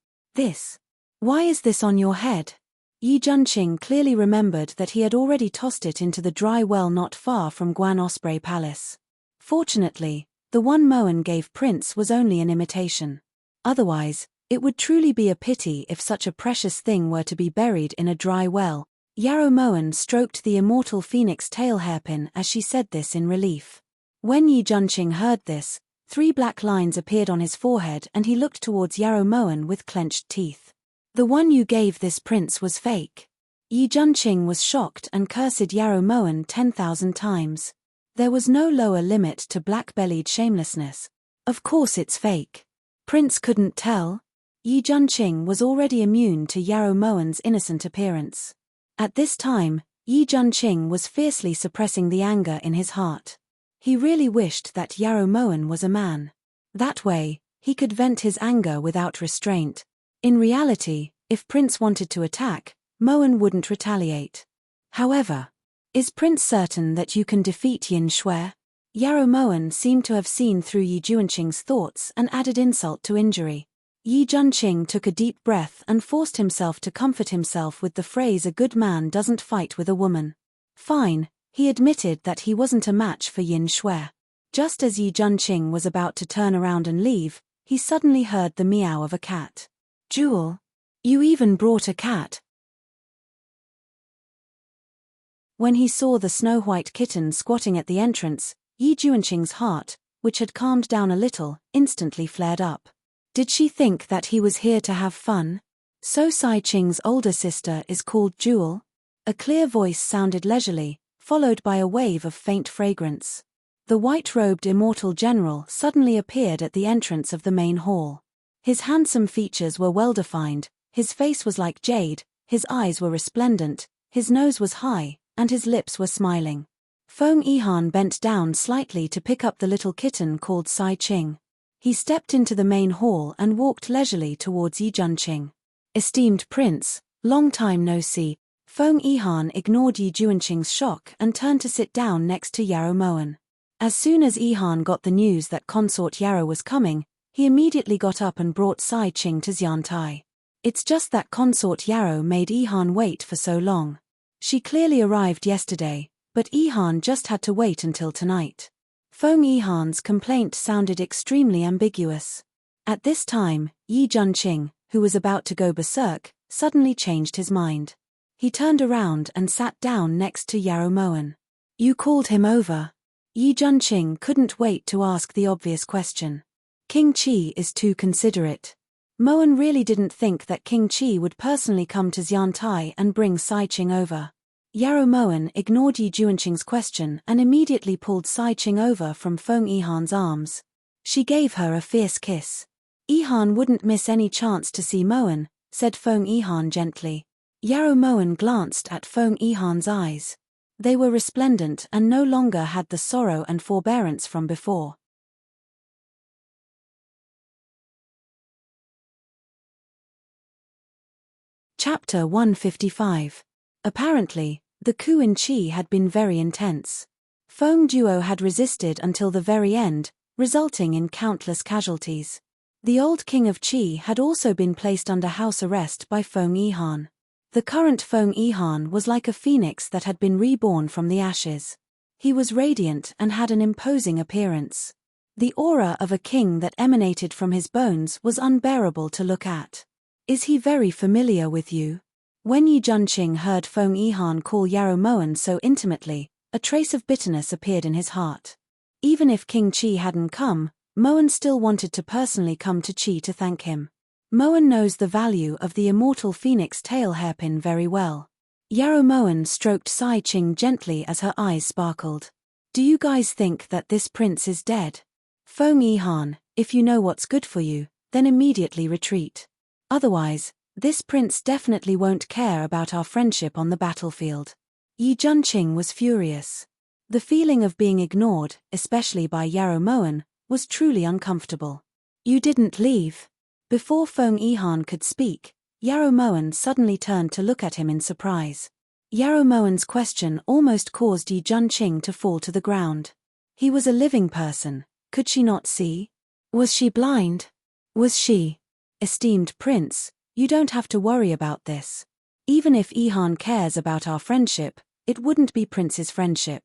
Why is this on your head? Yi Junqing clearly remembered that he had already tossed it into the dry well not far from Guan Osprey Palace. Fortunately, the one Moen gave Prince was only an imitation. Otherwise, it would truly be a pity if such a precious thing were to be buried in a dry well. Yarrow Moen stroked the immortal phoenix tail hairpin as she said this in relief. When Yi Junqing heard this, 3 black lines appeared on his forehead and he looked towards Yarrow Moen with clenched teeth. The one you gave this prince was fake. Yi Junqing was shocked and cursed Yarrow Moen 10,000 times. There was no lower limit to black-bellied shamelessness. Of course it's fake. Prince couldn't tell. Yi Junqing was already immune to Yarrow Moen's innocent appearance. At this time, Yi Junqing was fiercely suppressing the anger in his heart. He really wished that Yarrow Moen was a man. That way, he could vent his anger without restraint. In reality, if Prince wanted to attack, Moen wouldn't retaliate. However, is Prince certain that you can defeat Yin Shui? Yarrow Moen seemed to have seen through Yi Junqing's thoughts and added insult to injury. Yi Junqing took a deep breath and forced himself to comfort himself with the phrase a good man doesn't fight with a woman. Fine, he admitted that he wasn't a match for Yin Shui. Just as Yi Junqing was about to turn around and leave, he suddenly heard the meow of a cat. Jewel, you even brought a cat. When he saw the snow-white kitten squatting at the entrance, Yi Junqing's heart, which had calmed down a little, instantly flared up. Did she think that he was here to have fun? So Sai Qing's older sister is called Jewel? A clear voice sounded leisurely, followed by a wave of faint fragrance. The white-robed immortal general suddenly appeared at the entrance of the main hall. His handsome features were well-defined, his face was like jade, his eyes were resplendent, his nose was high, and his lips were smiling. Feng Yihan bent down slightly to pick up the little kitten called Sai Qing. He stepped into the main hall and walked leisurely towards Yi Junqing. Esteemed Prince, long time no see. Feng Yihan ignored Yi Junqing's shock and turned to sit down next to Yarrow Moen. As soon as Yihan got the news that Consort Yarrow was coming, he immediately got up and brought Sai Qing to Xiantai. It's just that Consort Yarrow made Yihan wait for so long. She clearly arrived yesterday, but Yihan just had to wait until tonight. Feng Yihan's complaint sounded extremely ambiguous. At this time, Yi Junqing, who was about to go berserk, suddenly changed his mind. He turned around and sat down next to Yarrow Moen. You called him over? Yi Junqing couldn't wait to ask the obvious question. King Qi is too considerate. Moen really didn't think that King Qi would personally come to Xiantai and bring Sai Qing over. Yarrow Moen ignored Yi Juanqing's question and immediately pulled Sai Qing over from Feng Yihan's arms. She gave her a fierce kiss. Yihan wouldn't miss any chance to see Moen, said Feng Yihan gently. Yarrow Moen glanced at Feng Yihan's eyes. They were resplendent and no longer had the sorrow and forbearance from before. Chapter 155. Apparently, the coup in Qi had been very intense. Feng duo had resisted until the very end, resulting in countless casualties. The old king of Qi had also been placed under house arrest by Feng Yihan. The current Feng Yihan was like a phoenix that had been reborn from the ashes. He was radiant and had an imposing appearance. The aura of a king that emanated from his bones was unbearable to look at. Is he very familiar with you? When Yi Juanqing heard Feng Yihan call Yarrow Moen so intimately, a trace of bitterness appeared in his heart. Even if King Qi hadn't come, Moen still wanted to personally come to Qi to thank him. Moen knows the value of the immortal phoenix tail hairpin very well. Yarrow Moen stroked Sai Qing gently as her eyes sparkled. Do you guys think that this prince is dead? Feng Yihan, if you know what's good for you, then immediately retreat. Otherwise, this prince definitely won't care about our friendship on the battlefield. Yi Juanqing was furious. The feeling of being ignored, especially by Yarrow Moen, was truly uncomfortable. You didn't leave. Before Feng Yihan could speak, Yarrow Moen suddenly turned to look at him in surprise. Yarrow Moen's question almost caused Yi Juanqing to fall to the ground. He was a living person, could she not see? Was she blind? Was she? Esteemed prince, you don't have to worry about this. Even if Yihan cares about our friendship, it wouldn't be prince's friendship.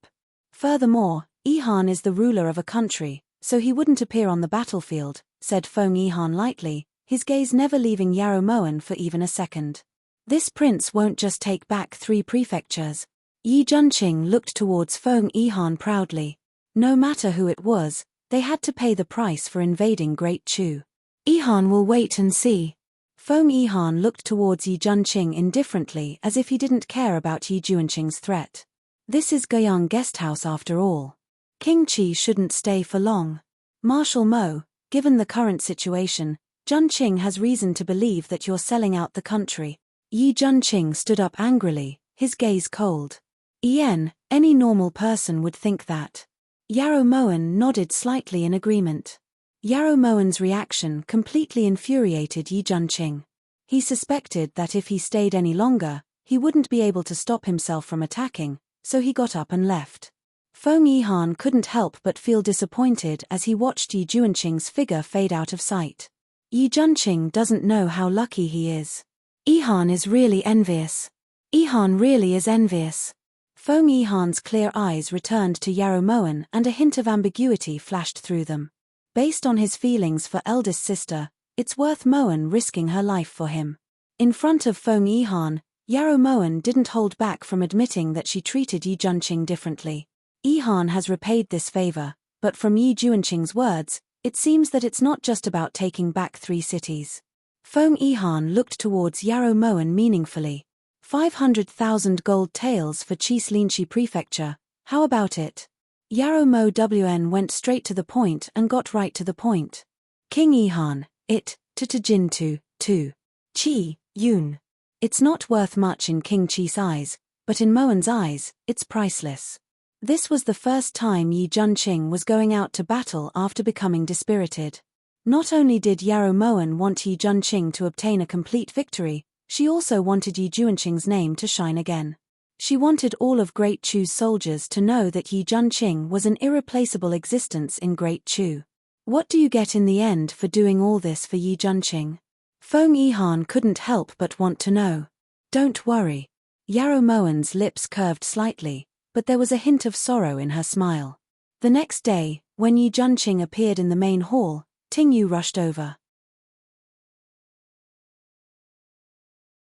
Furthermore, Yihan is the ruler of a country, so he wouldn't appear on the battlefield, said Feng Yihan lightly, his gaze never leaving Yarrow Moen for even a second. This prince won't just take back 3 prefectures. Yi Juanqing looked towards Feng Yihan proudly. No matter who it was, they had to pay the price for invading Great Chu. Yihan will wait and see. Feng Yihan looked towards Yi Juanqing indifferently as if he didn't care about Yi Juanqing's threat. This is Guiyang Guesthouse after all. King Qi shouldn't stay for long. Marshal Mo, given the current situation, Juanqing has reason to believe that you're selling out the country. Yi Juanqing stood up angrily, his gaze cold. Any normal person would think that. Yarrow Moen nodded slightly in agreement. Yarrow Moen's reaction completely infuriated Yi Juanqing. He suspected that if he stayed any longer, he wouldn't be able to stop himself from attacking, so he got up and left. Feng Yihan couldn't help but feel disappointed as he watched Yi Juanqing's figure fade out of sight. Yi Juanqing doesn't know how lucky he is. Yihan is really envious. Yihan really is envious. Feng Yihan's clear eyes returned to Yarrow Moen and a hint of ambiguity flashed through them. Based on his feelings for eldest sister, it's worth Moen risking her life for him. In front of Feng Yihan, Yarrow Moen didn't hold back from admitting that she treated Yi Juanqing differently. Yihan has repaid this favor, but from Yi Juanqing's words, it seems that it's not just about taking back 3 cities. Feng Yihan looked towards Yarrow Moen meaningfully. 500,000 gold taels for Qislinqi Prefecture, how about it? Yarrow Mo Wn went straight to the point and got right to the point. King Yihan, Jin Tu, Qi, Yun. It's not worth much in King Qi's eyes, but in Moen's eyes, it's priceless. This was the first time Yi Juanqing was going out to battle after becoming dispirited. Not only did Yarrow Moen want Yi Juanqing to obtain a complete victory, she also wanted Yi Juanqing's name to shine again. She wanted all of Great Chu's soldiers to know that Yi Juanqing was an irreplaceable existence in Great Chu. What do you get in the end for doing all this for Yi Juanqing? Feng Yihan couldn't help but want to know. Don't worry. Yarrow Moen's lips curved slightly, but there was a hint of sorrow in her smile. The next day, when Yi Juanqing appeared in the main hall, Tingyu rushed over.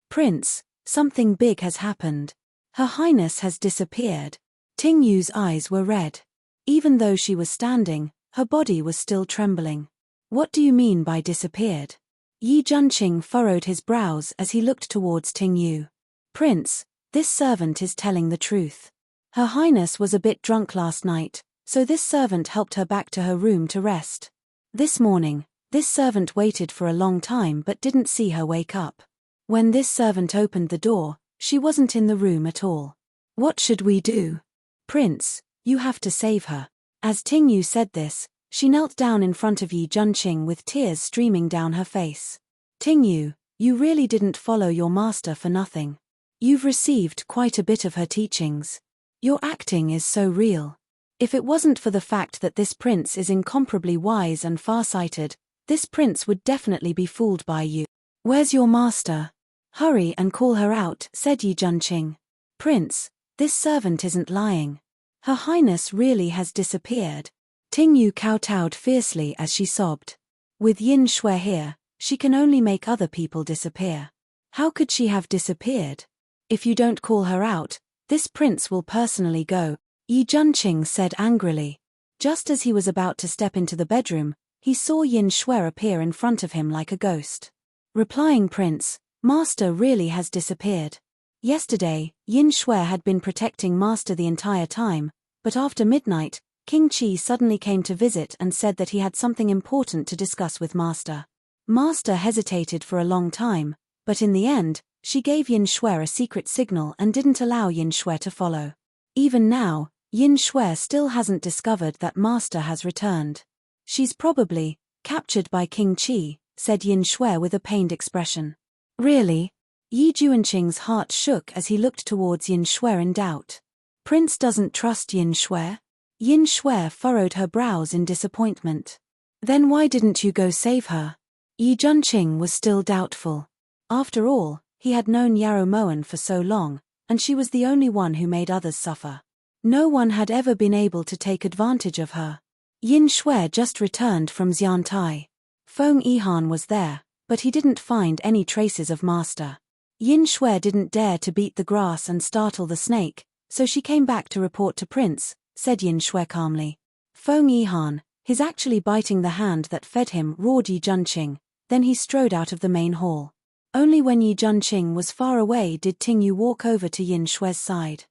Prince, something big has happened. Her Highness has disappeared. Tingyu's eyes were red. Even though she was standing, her body was still trembling. What do you mean by disappeared? Yi Junqing furrowed his brows as he looked towards Ting Yu. Prince, this servant is telling the truth. Her Highness was a bit drunk last night, so this servant helped her back to her room to rest. This morning, this servant waited for a long time but didn't see her wake up. When this servant opened the door, she wasn't in the room at all. What should we do? Prince, you have to save her. As Ting Yu said this, she knelt down in front of Yi Junqing with tears streaming down her face. Ting Yu, you really didn't follow your master for nothing. You've received quite a bit of her teachings. Your acting is so real. If it wasn't for the fact that this prince is incomparably wise and far-sighted, this prince would definitely be fooled by you. Where's your master? Hurry and call her out, said Yi Junqing. Prince, this servant isn't lying. Her Highness really has disappeared. Ting Yu kowtowed fiercely as she sobbed. With Yin Shui here, she can only make other people disappear. How could she have disappeared? If you don't call her out, this prince will personally go, Yi Junqing said angrily. Just as he was about to step into the bedroom, he saw Yin Shui appear in front of him like a ghost. Replying Prince, Master really has disappeared. Yesterday, Yin Shui had been protecting Master the entire time, but after midnight, King Qi suddenly came to visit and said that he had something important to discuss with Master. Master hesitated for a long time, but in the end, she gave Yin Shui a secret signal and didn't allow Yin Shui to follow. Even now, Yin Shui still hasn't discovered that Master has returned. She's probably captured by King Qi, said Yin Shui with a pained expression. Really? Yi Junqing's heart shook as he looked towards Yin Shui in doubt. Prince doesn't trust Yin Shui? Yin Shui furrowed her brows in disappointment. Then why didn't you go save her? Yi Junqing was still doubtful. After all, he had known Yarrow Moen for so long, and she was the only one who made others suffer. No one had ever been able to take advantage of her. Yin Shui just returned from Xiantai. Feng Yihan was there, but he didn't find any traces of Master. Yin Shui didn't dare to beat the grass and startle the snake, so she came back to report to Prince, said Yin Shui calmly. Feng Yihan, he's actually biting the hand that fed him, roared Yi Junqing. Then he strode out of the main hall. Only when Yi Junqing was far away did Ting Yu walk over to Yin Shui's side.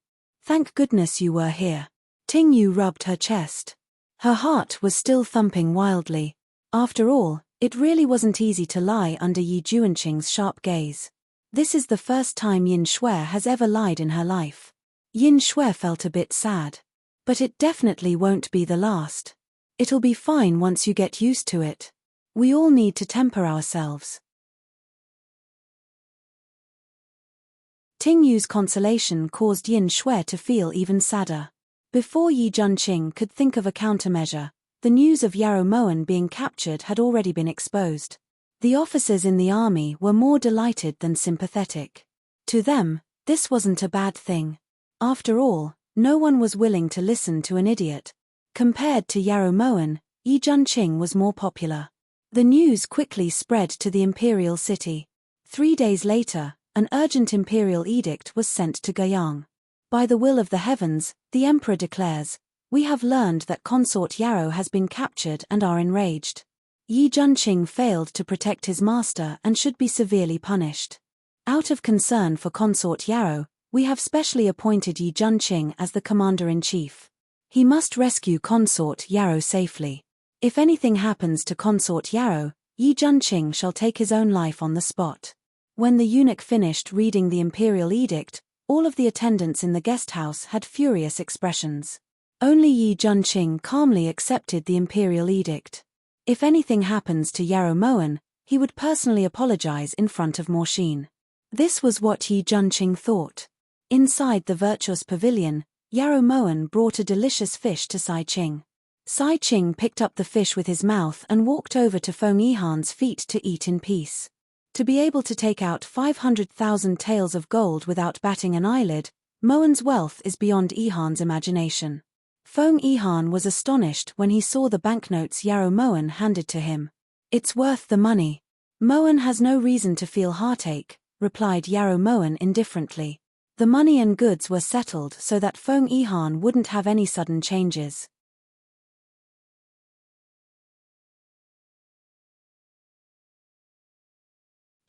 Thank goodness you were here. Ting Yu rubbed her chest. Her heart was still thumping wildly. After all, it really wasn't easy to lie under Yi Junqing's sharp gaze. This is the first time Yin Shui has ever lied in her life. Yin Shui felt a bit sad. But it definitely won't be the last. It'll be fine once you get used to it. We all need to temper ourselves. Ting Yu's consolation caused Yin Shui to feel even sadder. Before Yi Junqing could think of a countermeasure, the news of Yarrow Moen being captured had already been exposed. The officers in the army were more delighted than sympathetic. To them, this wasn't a bad thing. After all, no one was willing to listen to an idiot. Compared to Yarrow Moen, Yi Junqing was more popular. The news quickly spread to the imperial city. 3 days later, an urgent imperial edict was sent to Guiyang. By the will of the heavens, the emperor declares, we have learned that Consort Yarrow has been captured and are enraged. Yi Junqing failed to protect his master and should be severely punished. Out of concern for Consort Yarrow, we have specially appointed Yi Junqing as the commander-in-chief. He must rescue Consort Yarrow safely. If anything happens to Consort Yarrow, Yi Junqing shall take his own life on the spot. When the eunuch finished reading the imperial edict, all of the attendants in the guest house had furious expressions. Only Yi Junqing calmly accepted the imperial edict. If anything happens to Yarrow Moen, he would personally apologize in front of Morshine. This was what Yi Junqing thought. Inside the virtuous pavilion, Yarrow Moen brought a delicious fish to Sai Ching. Sai Ching picked up the fish with his mouth and walked over to Feng Yihan's feet to eat in peace. To be able to take out 500,000 taels of gold without batting an eyelid, Moen's wealth is beyond Yihan's imagination. Feng Yihan was astonished when he saw the banknotes Yarrow Moen handed to him. It's worth the money. Moen has no reason to feel heartache, replied Yarrow Moen indifferently. The money and goods were settled so that Feng Yihan wouldn't have any sudden changes.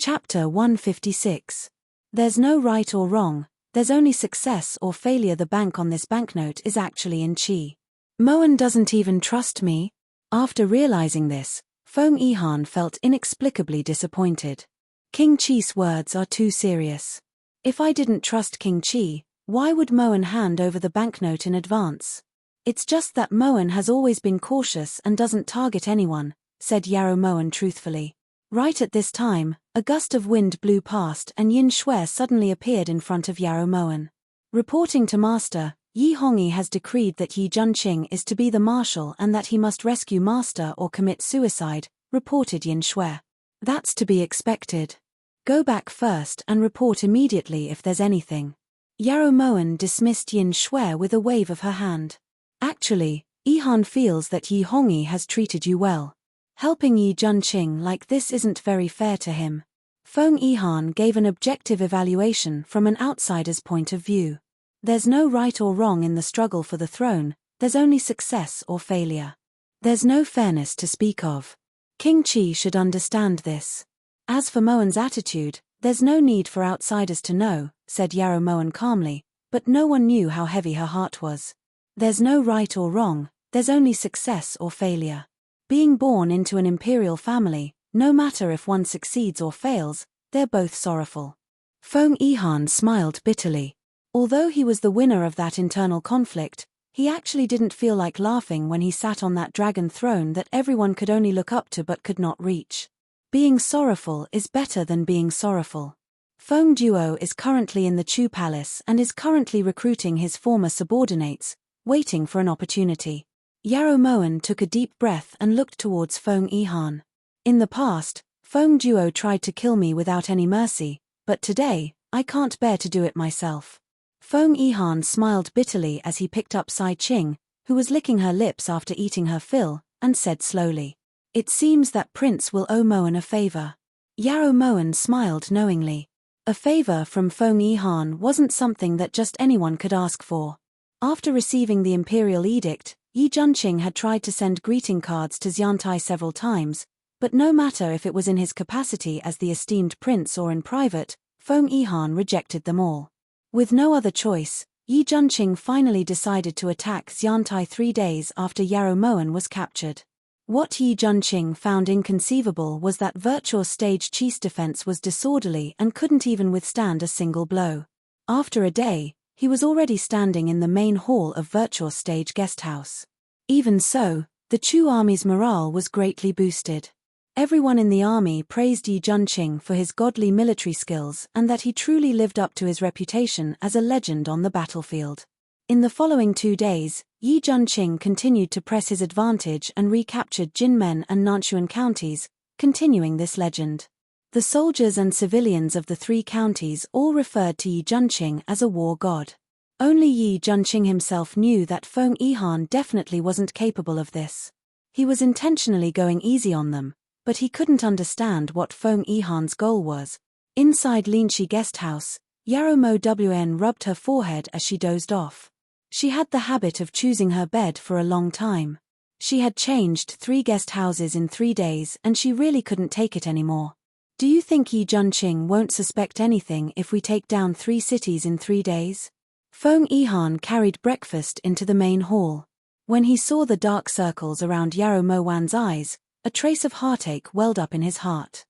Chapter 156. There's no right or wrong, there's only success or failure. The bank on this banknote is actually in chi. Moen doesn't even trust me? After realizing this, Feng Yihan felt inexplicably disappointed. King Chi's words are too serious. If I didn't trust King Chi, why would Moen hand over the banknote in advance? It's just that Moen has always been cautious and doesn't target anyone, said Yarrow Moen truthfully. Right at this time, a gust of wind blew past and Yin Shui suddenly appeared in front of Yarrow Moen. Reporting to Master, Yi Hongyi has decreed that Yi Junqing is to be the marshal and that he must rescue Master or commit suicide, reported Yin Shui. That's to be expected. Go back first and report immediately if there's anything. Yarrow Moen dismissed Yin Shui with a wave of her hand. Actually, Yihan feels that Yi Hongyi has treated you well. Helping Yi Junqing like this isn't very fair to him. Feng Yihan gave an objective evaluation from an outsider's point of view. There's no right or wrong in the struggle for the throne, there's only success or failure. There's no fairness to speak of. King Chi should understand this. As for Moen's attitude, there's no need for outsiders to know, said Yarrow Moen calmly, but no one knew how heavy her heart was. There's no right or wrong, there's only success or failure. Being born into an imperial family, no matter if one succeeds or fails, they're both sorrowful. Feng Yihan smiled bitterly. Although he was the winner of that internal conflict, he actually didn't feel like laughing when he sat on that dragon throne that everyone could only look up to but could not reach. Being sorrowful is better than being sorrowful. Feng Duo is currently in the Chu Palace and is currently recruiting his former subordinates, waiting for an opportunity. Yarrow Moen took a deep breath and looked towards Feng Yihan. In the past, Feng Duo tried to kill me without any mercy, but today, I can't bear to do it myself. Feng Yihan smiled bitterly as he picked up Sai Qing, who was licking her lips after eating her fill, and said slowly, "It seems that Prince will owe Moen a favor." Yarrow Moen smiled knowingly. A favor from Feng Yihan wasn't something that just anyone could ask for. After receiving the imperial edict, Yi Junqing had tried to send greeting cards to Xiantai several times, but no matter if it was in his capacity as the esteemed prince or in private, Feng Yihan rejected them all. With no other choice, Yi Junqing finally decided to attack Xiantai 3 days after Yarrow Moen was captured. What Yi Junqing found inconceivable was that Virtuous Stage Chi's defense was disorderly and couldn't even withstand a single blow. After a day, he was already standing in the main hall of Virtuous Stage Guesthouse. Even so, the Chu army's morale was greatly boosted. Everyone in the army praised Yi Junqing for his godly military skills and that he truly lived up to his reputation as a legend on the battlefield. In the following 2 days, Yi Junqing continued to press his advantage and recaptured Jinmen and Nanchuan counties, continuing this legend. The soldiers and civilians of the 3 counties all referred to Yi Junqing as a war god. Only Yi Junqing himself knew that Feng Yihan definitely wasn't capable of this. He was intentionally going easy on them, but he couldn't understand what Feng Yihan's goal was. Inside Linshi Guesthouse, Yarrow Mo Wn rubbed her forehead as she dozed off. She had the habit of choosing her bed for a long time. She had changed 3 guest houses in 3 days and she really couldn't take it anymore. Do you think Yi Junqing won't suspect anything if we take down 3 cities in 3 days? Feng Yihan carried breakfast into the main hall. When he saw the dark circles around Yarrow Mo Wan's eyes, a trace of heartache welled up in his heart.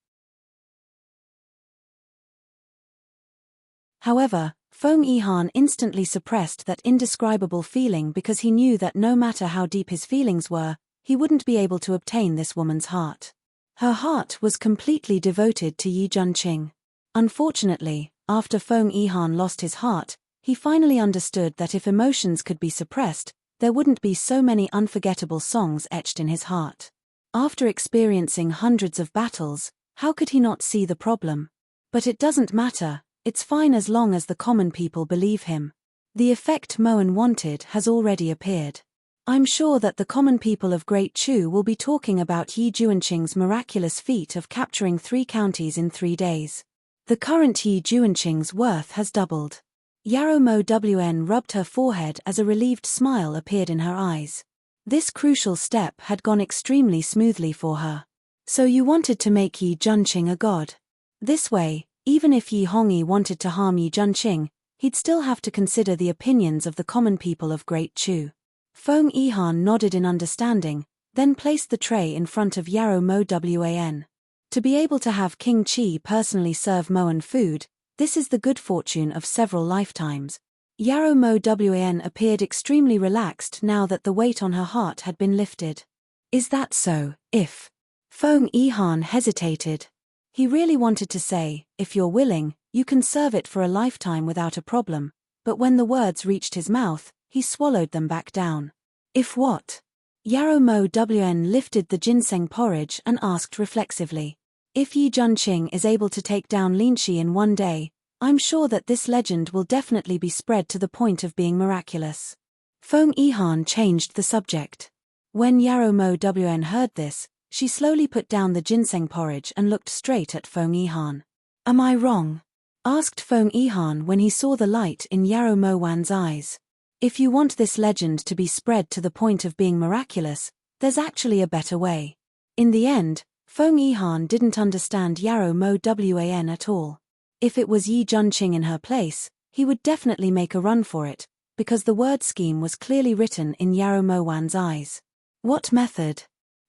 However, Feng Yihan instantly suppressed that indescribable feeling because he knew that no matter how deep his feelings were, he wouldn't be able to obtain this woman's heart. Her heart was completely devoted to Yi Junqing. Unfortunately, after Feng Yihan lost his heart, he finally understood that if emotions could be suppressed, there wouldn't be so many unforgettable songs etched in his heart. After experiencing hundreds of battles, how could he not see the problem? But it doesn't matter, it's fine as long as the common people believe him. The effect Moen wanted has already appeared. I'm sure that the common people of Great Chu will be talking about Yi Junqing's miraculous feat of capturing 3 counties in 3 days. The current Yi Junqing's worth has doubled. Yarrow Mo Wn rubbed her forehead as a relieved smile appeared in her eyes. This crucial step had gone extremely smoothly for her. So you wanted to make Yi Junqing a god? This way, even if Yi Hongyi wanted to harm Yi Junqing, he'd still have to consider the opinions of the common people of Great Chu. Feng Yihan nodded in understanding, then placed the tray in front of Yarrow Mo Wan. To be able to have King Qi personally serve Moan food, this is the good fortune of several lifetimes. Yarrow Mo Wan appeared extremely relaxed now that the weight on her heart had been lifted. Is that so, if? Feng Yihan hesitated. He really wanted to say, if you're willing, you can serve it for a lifetime without a problem, but when the words reached his mouth, he swallowed them back down. If what? Yarrow Mo Wan lifted the ginseng porridge and asked reflexively. If Yi Junqing is able to take down Linshi in one day, I'm sure that this legend will definitely be spread to the point of being miraculous. Feng Yihan changed the subject. When Yarrow Mo Wan heard this, she slowly put down the ginseng porridge and looked straight at Feng Yihan. Am I wrong? Asked Feng Yihan when he saw the light in Yarrow Mo Wan's eyes. If you want this legend to be spread to the point of being miraculous, there's actually a better way. In the end, Feng Yihan didn't understand Yarrow Mo Wan at all. If it was Yi Junqing in her place, he would definitely make a run for it, because the word scheme was clearly written in Yarrow Mo Wan's eyes. What method?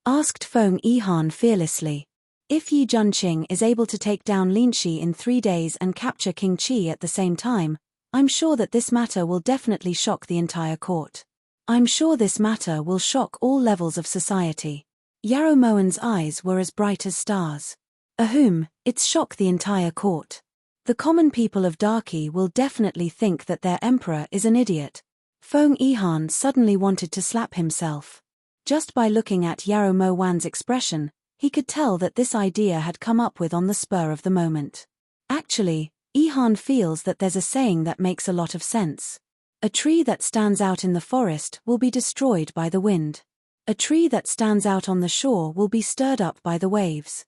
Asked Feng Yihan fearlessly. If Yi Junqing is able to take down Linshi in 3 days and capture King Qi at the same time, I'm sure that this matter will definitely shock the entire court. I'm sure this matter will shock all levels of society. Yarrow Moan's eyes were as bright as stars. It's shock the entire court. The common people of Darky will definitely think that their emperor is an idiot. Feng Yihan suddenly wanted to slap himself. Just by looking at Yarrow Mo Wan's expression, he could tell that this idea had come up with on the spur of the moment. Actually, Yihan feels that there's a saying that makes a lot of sense. A tree that stands out in the forest will be destroyed by the wind. A tree that stands out on the shore will be stirred up by the waves.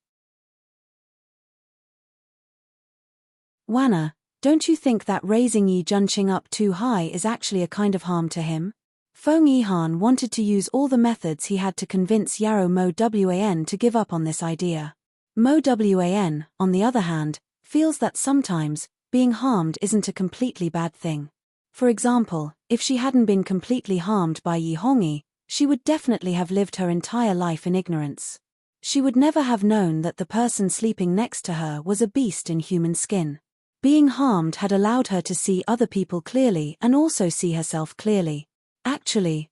Wanna, don't you think that raising Yi Junqing up too high is actually a kind of harm to him? Feng Yihan wanted to use all the methods he had to convince Yarrow Mo Wan to give up on this idea. Mo Wan, on the other hand, feels that sometimes, being harmed isn't a completely bad thing. For example, if she hadn't been completely harmed by Yi Hongyi, she would definitely have lived her entire life in ignorance. She would never have known that the person sleeping next to her was a beast in human skin. Being harmed had allowed her to see other people clearly and also see herself clearly. Actually,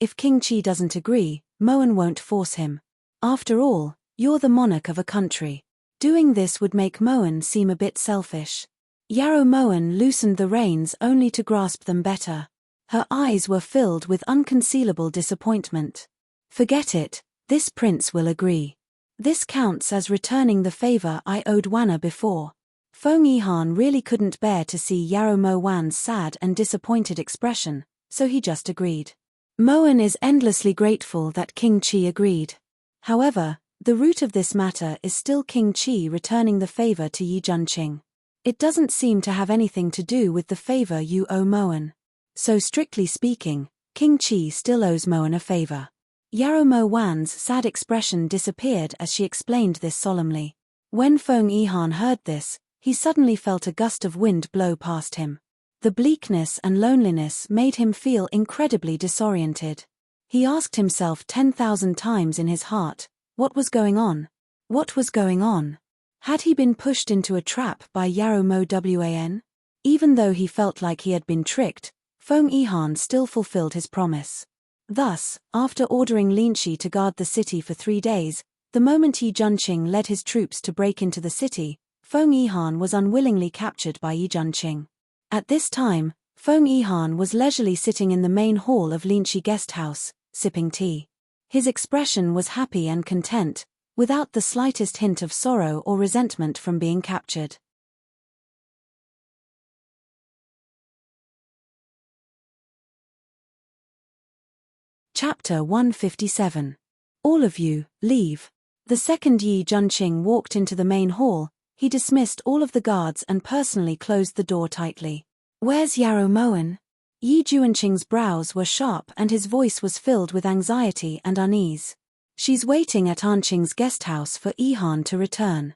if King Qi doesn't agree, Moan won't force him. After all, you're the monarch of a country. Doing this would make Moan seem a bit selfish. Yarrow Moan loosened the reins only to grasp them better. Her eyes were filled with unconcealable disappointment. Forget it, this prince will agree. This counts as returning the favor I owed Wanna before. Feng Yihan really couldn't bear to see Yarrow Mo Wan's sad and disappointed expression, so he just agreed. Moan is endlessly grateful that King Qi agreed. However, the root of this matter is still King Qi returning the favor to Yi Junqing. It doesn't seem to have anything to do with the favor you owe Moan. So strictly speaking, King Qi still owes Moan a favor. Yarrow Mo Wan's sad expression disappeared as she explained this solemnly. When Feng Yihan heard this, he suddenly felt a gust of wind blow past him. The bleakness and loneliness made him feel incredibly disoriented. He asked himself 10,000 times in his heart, what was going on? What was going on? Had he been pushed into a trap by Yarrow Mo Wan? Even though he felt like he had been tricked, Feng Yihan still fulfilled his promise. Thus, after ordering Linshi to guard the city for 3 days, the moment Yi Junqing led his troops to break into the city, Feng Yihan was unwillingly captured by Yi Junqing. At this time, Feng Yihan was leisurely sitting in the main hall of Linshi guest house, sipping tea. His expression was happy and content, without the slightest hint of sorrow or resentment from being captured. Chapter 157. All of you, leave. The second Yi Junqing walked into the main hall, he dismissed all of the guards and personally closed the door tightly. Where's Yarrow Moan? Yi Junqing's brows were sharp and his voice was filled with anxiety and unease. She's waiting at Anqing's guest house for Yihan to return.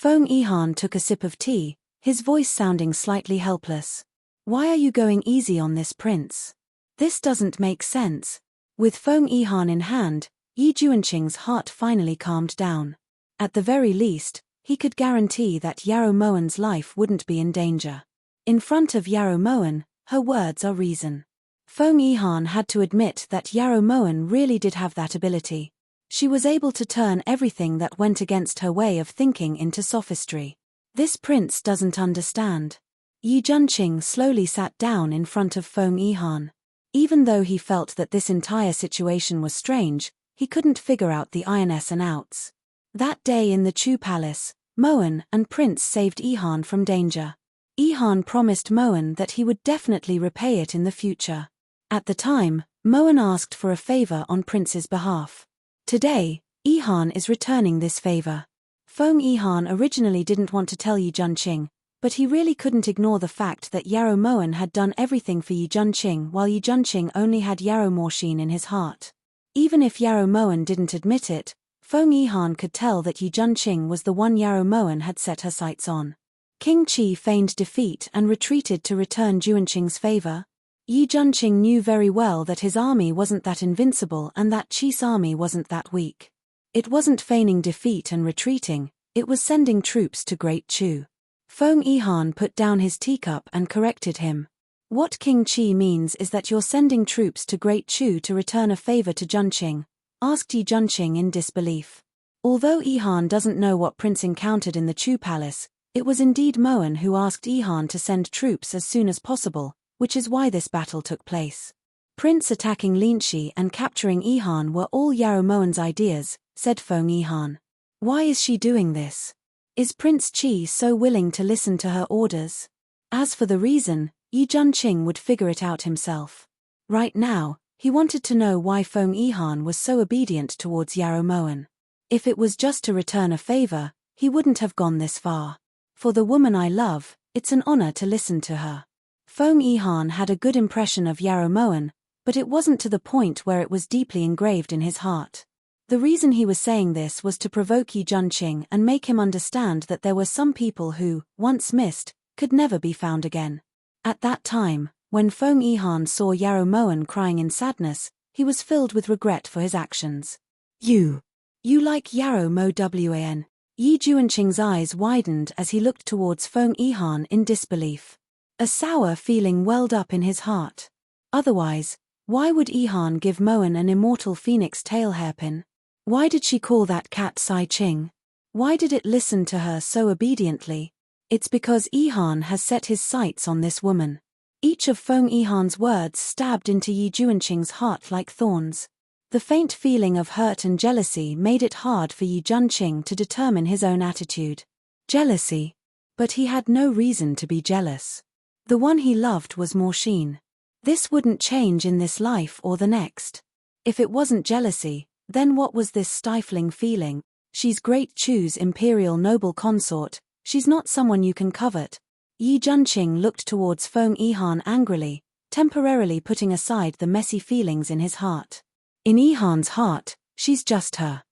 Feng Yihan took a sip of tea, his voice sounding slightly helpless. Why are you going easy on this prince? This doesn't make sense. With Feng Yihan in hand, Yi Juanqing's heart finally calmed down. At the very least, he could guarantee that Yarrow Moen's life wouldn't be in danger. In front of Yarrow Moen, her words are reason. Feng Yihan had to admit that Yarrow Moen really did have that ability. She was able to turn everything that went against her way of thinking into sophistry. This prince doesn't understand. Yi Juanqing slowly sat down in front of Feng Yihan. Even though he felt that this entire situation was strange, he couldn't figure out the ins and outs. That day in the Chu Palace, Moen and Prince saved Yihan from danger. Yihan promised Moen that he would definitely repay it in the future. At the time, Moen asked for a favor on Prince's behalf. Today, Yihan is returning this favor. Feng Yihan originally didn't want to tell Yi Juanqing, but he really couldn't ignore the fact that Yarrow Moen had done everything for Yi Juanqing while Yi Juanqing only had Yarrow Morshin in his heart. Even if Yarrow Moen didn't admit it, Feng Yihan could tell that Yi Juanqing was the one Yarrow Moen had set her sights on. King Qi feigned defeat and retreated to return Juanqing's favor. Yi Juanqing knew very well that his army wasn't that invincible and that Qi's army wasn't that weak. It wasn't feigning defeat and retreating, it was sending troops to Great Chu. Feng Yihan put down his teacup and corrected him. What King Qi means is that you're sending troops to Great Chu to return a favor to Juanqing, asked Yi Juanqing in disbelief. Although Yihan doesn't know what Prince encountered in the Chu Palace, it was indeed Moen who asked Yihan to send troops as soon as possible, which is why this battle took place. Prince attacking Linshi and capturing Yihan were all Yarrow Moen's ideas, said Feng Yihan. Why is she doing this? Is Prince Qi so willing to listen to her orders? As for the reason, Yi Juanqing would figure it out himself. Right now, he wanted to know why Feng Yihan was so obedient towards Yarrow Moen. If it was just to return a favor, he wouldn't have gone this far. For the woman I love, it's an honor to listen to her. Feng Yihan had a good impression of Yarrow Moen, but it wasn't to the point where it was deeply engraved in his heart. The reason he was saying this was to provoke Yi Juanqing and make him understand that there were some people who, once missed, could never be found again. At that time, when Feng Yihan saw Yarrow Moen crying in sadness, he was filled with regret for his actions. You like Yarrow Moen? Yi Juanqing's eyes widened as he looked towards Feng Yihan in disbelief. A sour feeling welled up in his heart. Otherwise, why would Yihan give Moen an immortal phoenix tail hairpin? Why did she call that cat Sai Ching? Why did it listen to her so obediently? It's because Yihan has set his sights on this woman. Each of Feng Yihan's words stabbed into Yi Juanqing's heart like thorns. The faint feeling of hurt and jealousy made it hard for Yi Juanqing to determine his own attitude. Jealousy? But he had no reason to be jealous. The one he loved was Morshin. This wouldn't change in this life or the next. If it wasn't jealousy, then what was this stifling feeling? She's Great Chu's imperial noble consort, she's not someone you can covet. Yi Juanqing looked towards Feng Yihan angrily, temporarily putting aside the messy feelings in his heart. In Yihan's heart, she's just her.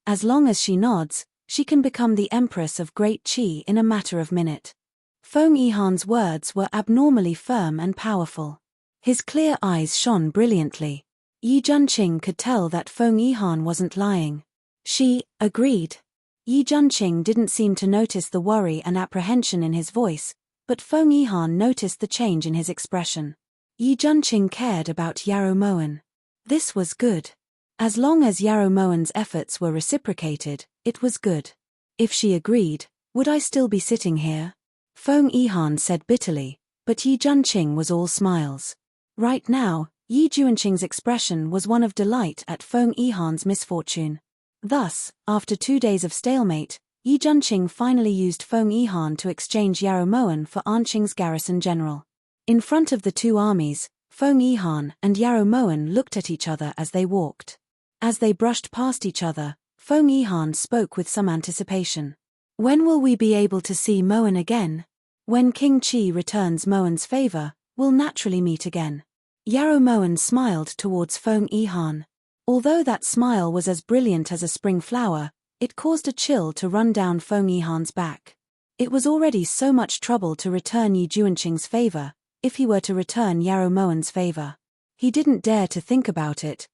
As long as she nods, she can become the Empress of Great Qi in a matter of minute. Feng Yihan's words were abnormally firm and powerful. His clear eyes shone brilliantly. Yi Juanqing could tell that Feng Yihan wasn't lying. She agreed. Yi Juanqing didn't seem to notice the worry and apprehension in his voice, but Feng Yihan noticed the change in his expression. Yi Juanqing cared about Yarrow Moen. This was good. As long as Yarrow Moen's efforts were reciprocated, it was good. If she agreed, would I still be sitting here? Feng Yihan said bitterly, but Yi Juanqing was all smiles. Right now, Yi Juanqing's expression was one of delight at Feng Yihan's misfortune. Thus, after 2 days of stalemate, Yi Juanqing finally used Feng Yihan to exchange Yarrow Moen for Anqing's garrison general. In front of the two armies, Feng Yihan and Yarrow Moen looked at each other as they walked. As they brushed past each other, Feng Yihan spoke with some anticipation. When will we be able to see Moen again? When King Qi returns Moen's favor, we'll naturally meet again. Yarrow Moen smiled towards Feng Yihan. Although that smile was as brilliant as a spring flower, it caused a chill to run down Feng Yihan's back. It was already so much trouble to return Yi Juanqing's favor. If he were to return Yarrow Moen's favor, he didn't dare to think about it.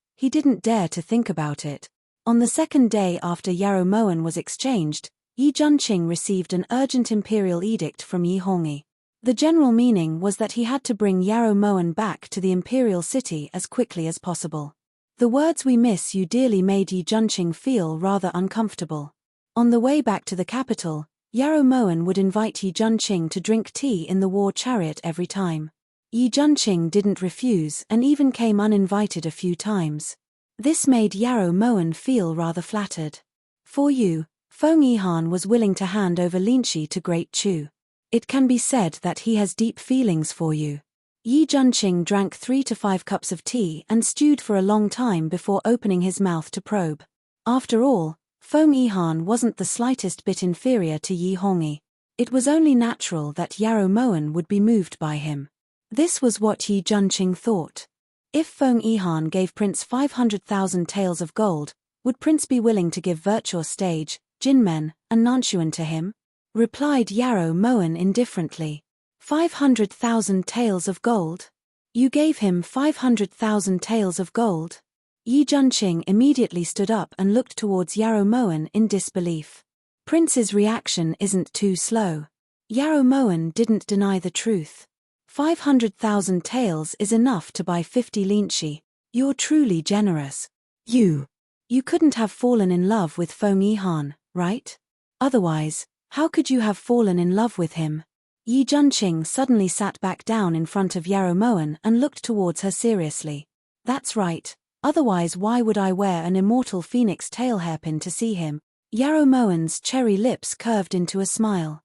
On the second day after Yarrow Moen was exchanged, Yi Juanqing received an urgent imperial edict from Yi Hongyi. The general meaning was that he had to bring Yarrow Moen back to the imperial city as quickly as possible. The words "we miss you dearly" made Yi Juanqing feel rather uncomfortable. On the way back to the capital, Yarrow Moen would invite Yi Juanqing to drink tea in the war chariot every time. Yi Juanqing didn't refuse and even came uninvited a few times. This made Yarrow Moen feel rather flattered. For you, Feng Yihan was willing to hand over Linshi to Great Chu. It can be said that he has deep feelings for you. Yi Juanqing drank 3 to 5 cups of tea and stewed for a long time before opening his mouth to probe. After all, Feng Yihan wasn't the slightest bit inferior to Yi Hongyi. It was only natural that Yarrow Moen would be moved by him. This was what Yi Juanqing thought. If Feng Yihan gave Prince 500,000 taels of gold, would Prince be willing to give Virtuous Stage, Jinmen, and Nanshuan to him? Replied Yarrow Moen indifferently. 500,000 taels of gold? You gave him 500,000 taels of gold? Yi Juanqing immediately stood up and looked towards Yarrow Moen in disbelief. Prince's reaction isn't too slow. Yarrow Moen didn't deny the truth. 500,000 taels is enough to buy 50 Linshi. You're truly generous. You couldn't have fallen in love with Feng Yihan, right? Otherwise, how could you have fallen in love with him? Yi Juanqing suddenly sat back down in front of Yarrow Moen and looked towards her seriously. That's right. Otherwise why would I wear an immortal phoenix tail hairpin to see him? Yarrow Moen's cherry lips curved into a smile.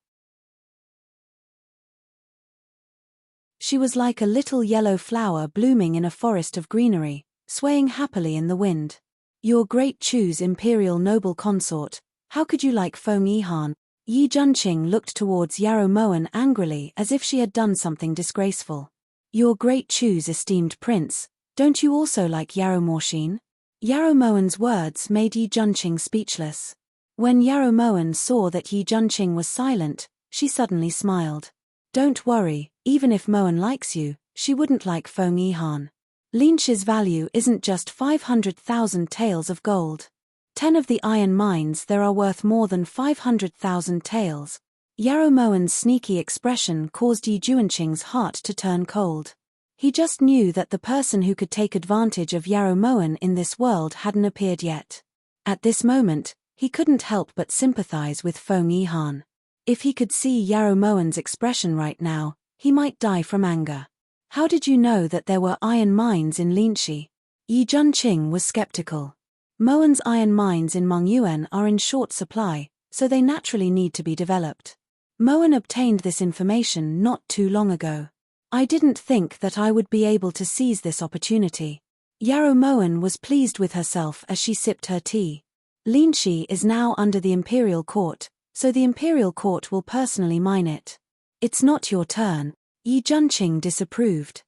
She was like a little yellow flower blooming in a forest of greenery, swaying happily in the wind. Your Great Chu's imperial noble consort, how could you like Feng Yihan? Yi Juanqing looked towards Yarrow Moen angrily as if she had done something disgraceful. Your Great Chu's esteemed prince, don't you also like Yarrow Morshin? Yarrow Moen's words made Yi Juanqing speechless. When Yarrow Moen saw that Yi Juanqing was silent, she suddenly smiled. Don't worry, even if Moen likes you, she wouldn't like Feng Yihan. Linshi's value isn't just 500,000 taels of gold. 10 of the iron mines there are worth more than 500,000 taels. Yarrow Moen's sneaky expression caused Yi Juanqing's heart to turn cold. He just knew that the person who could take advantage of Yarrow Moen in this world hadn't appeared yet. At this moment, he couldn't help but sympathize with Feng Yihan. If he could see Yarrow Moen's expression right now, he might die from anger. How did you know that there were iron mines in Linshi? Yi Juanqing was skeptical. Moen's iron mines in Mongyuan are in short supply, so they naturally need to be developed. Moen obtained this information not too long ago. I didn't think that I would be able to seize this opportunity. Yarrow Moen was pleased with herself as she sipped her tea. Linshi is now under the imperial court, so the imperial court will personally mine it. It's not your turn. Yi Juanqing disapproved.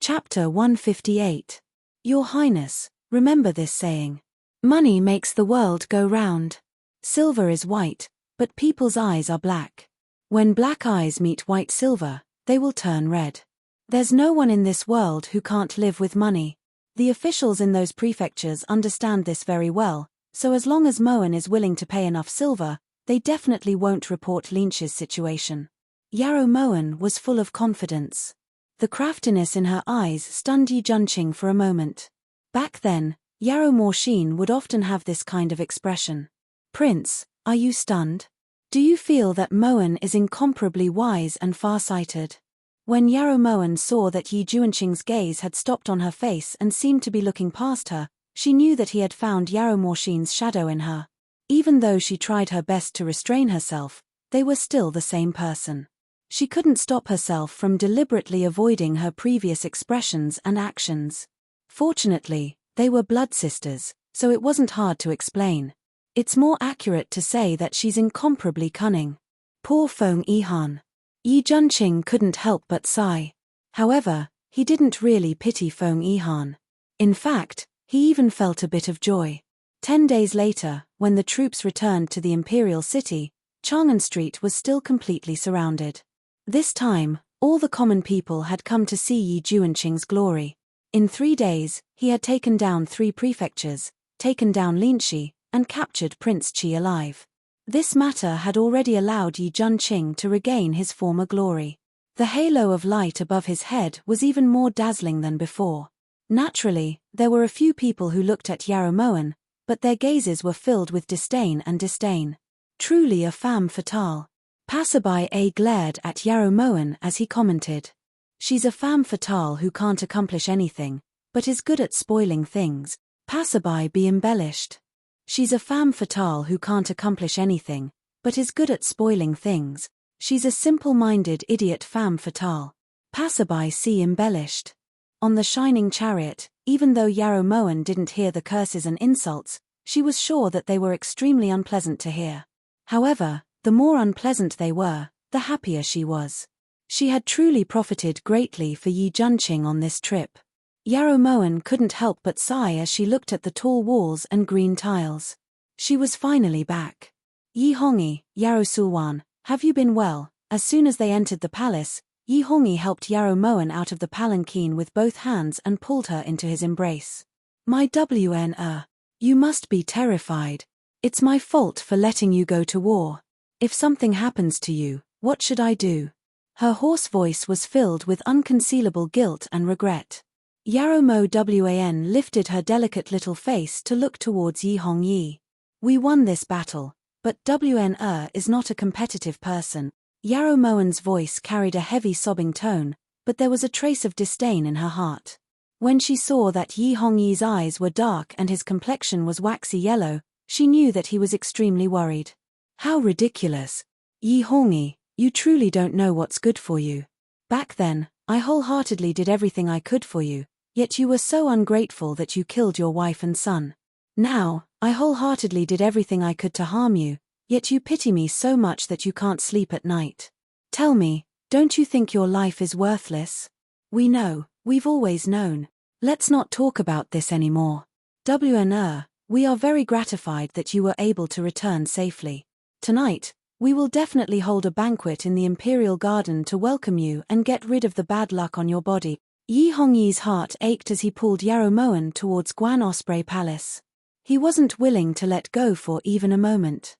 Chapter 158. Your Highness, remember this saying. Money makes the world go round. Silver is white, but people's eyes are black. When black eyes meet white silver, they will turn red. There's no one in this world who can't live with money. The officials in those prefectures understand this very well, so as long as Moen is willing to pay enough silver, they definitely won't report Linshi's situation. Yarrow Moen was full of confidence. The craftiness in her eyes stunned Yi Juanqing for a moment. Back then, Yarrow Morshin would often have this kind of expression. Prince, are you stunned? Do you feel that Moen is incomparably wise and far-sighted? When Yarrow Moen saw that Yi Juanqing's gaze had stopped on her face and seemed to be looking past her, she knew that he had found Yarrow Morshin's shadow in her. Even though she tried her best to restrain herself, they were still the same person. She couldn't stop herself from deliberately avoiding her previous expressions and actions. Fortunately, they were blood sisters, so it wasn't hard to explain. It's more accurate to say that she's incomparably cunning. Poor Feng Yihan. Yi Junqing couldn't help but sigh. However, he didn't really pity Feng Yihan. In fact, he even felt a bit of joy. 10 days later, when the troops returned to the imperial city, Chang'an Street was still completely surrounded. This time, all the common people had come to see Yi Junqing's glory. In 3 days, he had taken down 3 prefectures, taken down Linxi, and captured Prince Qi alive. This matter had already allowed Yi Junqing to regain his former glory. The halo of light above his head was even more dazzling than before. Naturally, there were a few people who looked at Yarrow Moen, but their gazes were filled with disdain and disdain. Truly a femme fatale. Passerby A glared at Yarrow Moen as he commented. She's a femme fatale who can't accomplish anything, but is good at spoiling things. Passerby B embellished. She's a femme fatale who can't accomplish anything, but is good at spoiling things. She's a simple-minded idiot femme fatale. Passerby C embellished. On the shining chariot, even though Yarrow Moen didn't hear the curses and insults, she was sure that they were extremely unpleasant to hear. However, the more unpleasant they were, the happier she was. She had truly profited greatly for Yi Junqing on this trip. Yarrow Moen couldn't help but sigh as she looked at the tall walls and green tiles. She was finally back. Yi Hongyi, Yarrow Sulwan, have you been well? As soon as they entered the palace, Yi Hongyi helped Yarrow Moen out of the palanquin with both hands and pulled her into his embrace. My WN. You must be terrified. It's my fault for letting you go to war. If something happens to you, what should I do? Her hoarse voice was filled with unconcealable guilt and regret. Yarrow Mo Wan lifted her delicate little face to look towards Yi Hongyi. We won this battle, but WN is not a competitive person. Yarrow Moen's voice carried a heavy sobbing tone, but there was a trace of disdain in her heart. When she saw that Yi Hongyi's eyes were dark and his complexion was waxy yellow, she knew that he was extremely worried. How ridiculous. Yi Hongyi, you truly don't know what's good for you. Back then, I wholeheartedly did everything I could for you, yet you were so ungrateful that you killed your wife and son. Now, I wholeheartedly did everything I could to harm you, yet you pity me so much that you can't sleep at night. Tell me, don't you think your life is worthless? We know, we've always known. Let's not talk about this anymore. WN, we are very gratified that you were able to return safely. Tonight, we will definitely hold a banquet in the Imperial Garden to welcome you and get rid of the bad luck on your body. Yi Hongyi's heart ached as he pulled Yarrow Moen towards Guan Osprey Palace. He wasn't willing to let go for even a moment.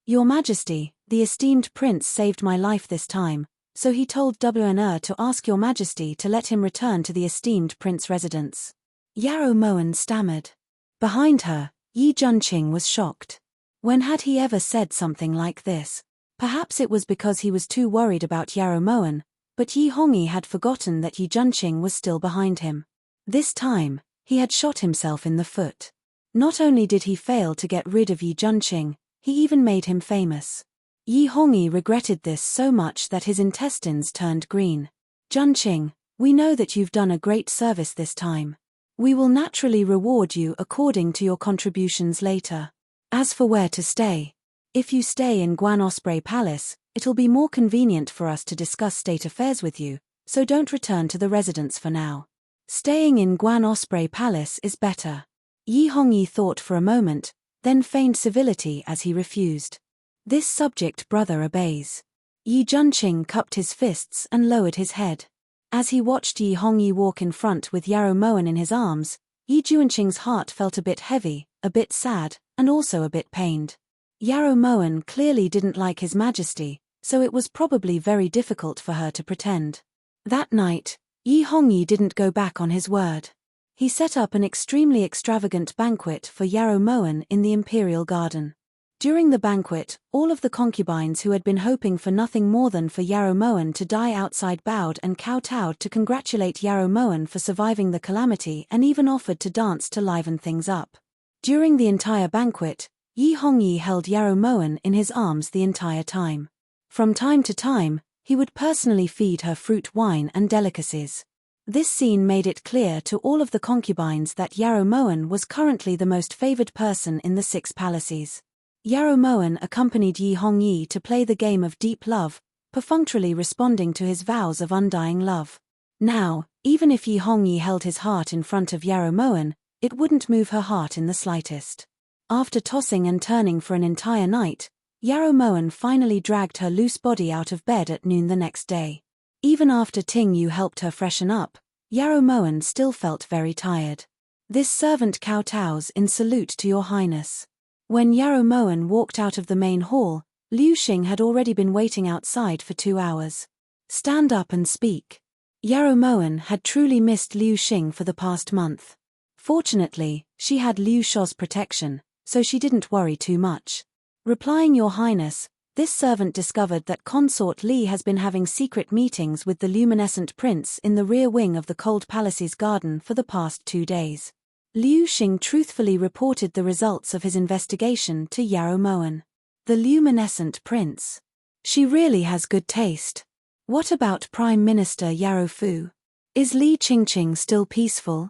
Your Majesty, the esteemed prince saved my life this time, so he told WN to ask your Majesty to let him return to the esteemed prince residence. Yarrow Moen stammered. Behind her, Yi Junqing was shocked. When had he ever said something like this? Perhaps it was because he was too worried about Yarrow Moen, but Yi Hongyi had forgotten that Yi Junqing was still behind him. This time, he had shot himself in the foot. Not only did he fail to get rid of Yi Junqing, he even made him famous. Yi Hongyi regretted this so much that his intestines turned green. Junqing, we know that you've done a great service this time. We will naturally reward you according to your contributions later. As for where to stay, if you stay in Guan Osprey Palace, it'll be more convenient for us to discuss state affairs with you, so don't return to the residence for now. Staying in Guan Osprey Palace is better. Yi Hongyi thought for a moment, then feigned civility as he refused. This subject brother obeys. Yi Junqing cupped his fists and lowered his head. As he watched Yi Hongyi walk in front with Yarrow Moen in his arms, Yi Junqing's heart felt a bit heavy, a bit sad, and also a bit pained. Yarrow Moen clearly didn't like His Majesty, so it was probably very difficult for her to pretend. That night, Yi Hongyi didn't go back on his word. He set up an extremely extravagant banquet for Yarrow Moen in the Imperial Garden. During the banquet, all of the concubines who had been hoping for nothing more than for Yarrow Moen to die outside bowed and kowtowed to congratulate Yarrow Moen for surviving the calamity and even offered to dance to liven things up. During the entire banquet, Yi Hongyi held Yarrow Moen in his arms the entire time. From time to time, he would personally feed her fruit wine and delicacies. This scene made it clear to all of the concubines that Yarrow Moen was currently the most favored person in the 6 palaces. Yarrow Moen accompanied Yi Hongyi to play the game of deep love, perfunctorily responding to his vows of undying love. Now, even if Yi Hongyi held his heart in front of Yarrow Moen, it wouldn't move her heart in the slightest. After tossing and turning for an entire night, Yarrow Moen finally dragged her loose body out of bed at noon the next day. Even after Ting Yu helped her freshen up, Yarrow Moen still felt very tired. This servant kowtows in salute to your highness. When Yarrow Moen walked out of the main hall, Liu Xing had already been waiting outside for 2 hours. Stand up and speak. Yarrow Moen had truly missed Liu Xing for the past month. Fortunately, she had Liu Shao's protection, so she didn't worry too much. Replying Your Highness, this servant discovered that Consort Li has been having secret meetings with the luminescent prince in the rear wing of the Cold Palace's garden for the past 2 days. Liu Xing truthfully reported the results of his investigation to Yarrow Moen. The luminescent prince. She really has good taste. What about Prime Minister Yarrow Fu? Is Li Qingqing still peaceful?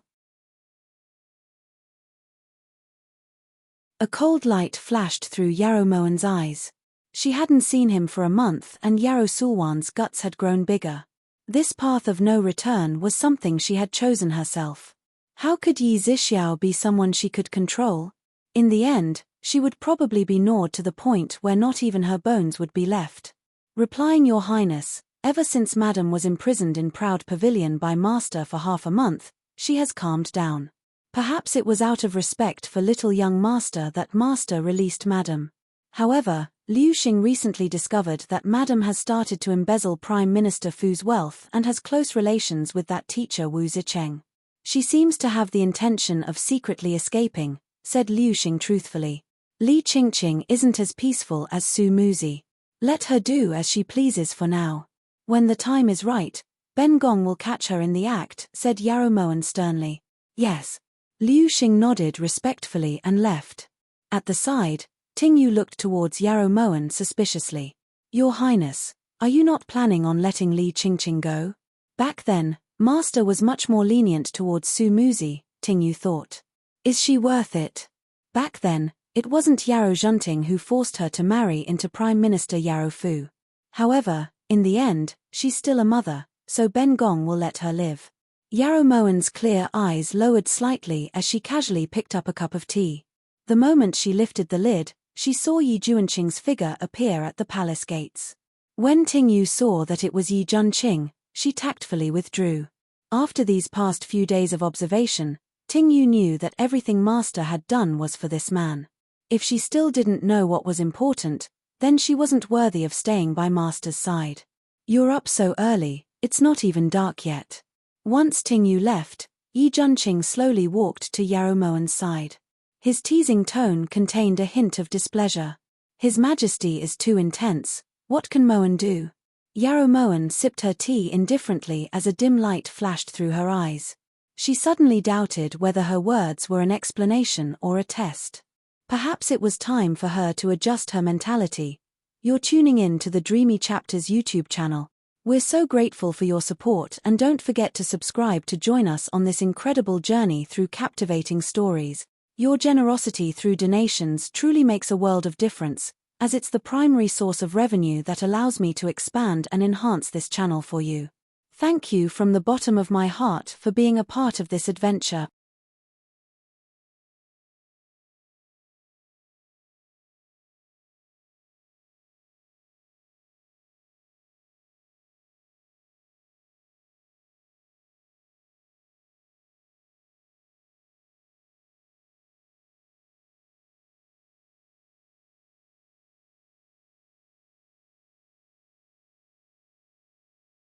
A cold light flashed through Yarrow Moen's eyes. She hadn't seen him for a month and Yarrow Sulwan's guts had grown bigger. This path of no return was something she had chosen herself. How could Yi Zixiao be someone she could control? In the end, she would probably be gnawed to the point where not even her bones would be left. Replying Your Highness, ever since Madam was imprisoned in Proud Pavilion by Master for half a month, she has calmed down. Perhaps it was out of respect for little young Master that Master released Madam. However, Liu Xing recently discovered that Madam has started to embezzle Prime Minister Fu's wealth and has close relations with that teacher Wu Zicheng. She seems to have the intention of secretly escaping, said Liu Xing truthfully. Li Qingqing isn't as peaceful as Su Muzi. Let her do as she pleases for now. When the time is right, Ben Gong will catch her in the act, said Yarrow Moen sternly. Yes. Liu Xing nodded respectfully and left. At the side, Ting Yu looked towards Yarrow Moen suspiciously. Your Highness, are you not planning on letting Li Qingqing go? Back then, Master was much more lenient towards Su Muzi, Ting Yu thought. Is she worth it? Back then, it wasn't Yarrow Zhunting who forced her to marry into Prime Minister Yarrow Fu. However, in the end, she's still a mother, so Ben Gong will let her live. Yarrow Moen's clear eyes lowered slightly as she casually picked up a cup of tea. The moment she lifted the lid, she saw Yi Juanqing's figure appear at the palace gates. When Ting Yu saw that it was Yi Junqing, she tactfully withdrew. After these past few days of observation, Ting Yu knew that everything Master had done was for this man. If she still didn't know what was important, then she wasn't worthy of staying by Master's side. You're up so early, it's not even dark yet. Once Ting Yu left, Yi Junqing slowly walked to Yarrow Moen's side. His teasing tone contained a hint of displeasure. His Majesty is too intense, what can Moen do? Yarrow Moen sipped her tea indifferently as a dim light flashed through her eyes. She suddenly doubted whether her words were an explanation or a test. Perhaps it was time for her to adjust her mentality. You're tuning in to the Dreamy Chapters YouTube channel. We're so grateful for your support and don't forget to subscribe to join us on this incredible journey through captivating stories. Your generosity through donations truly makes a world of difference, as it's the primary source of revenue that allows me to expand and enhance this channel for you. Thank you from the bottom of my heart for being a part of this adventure.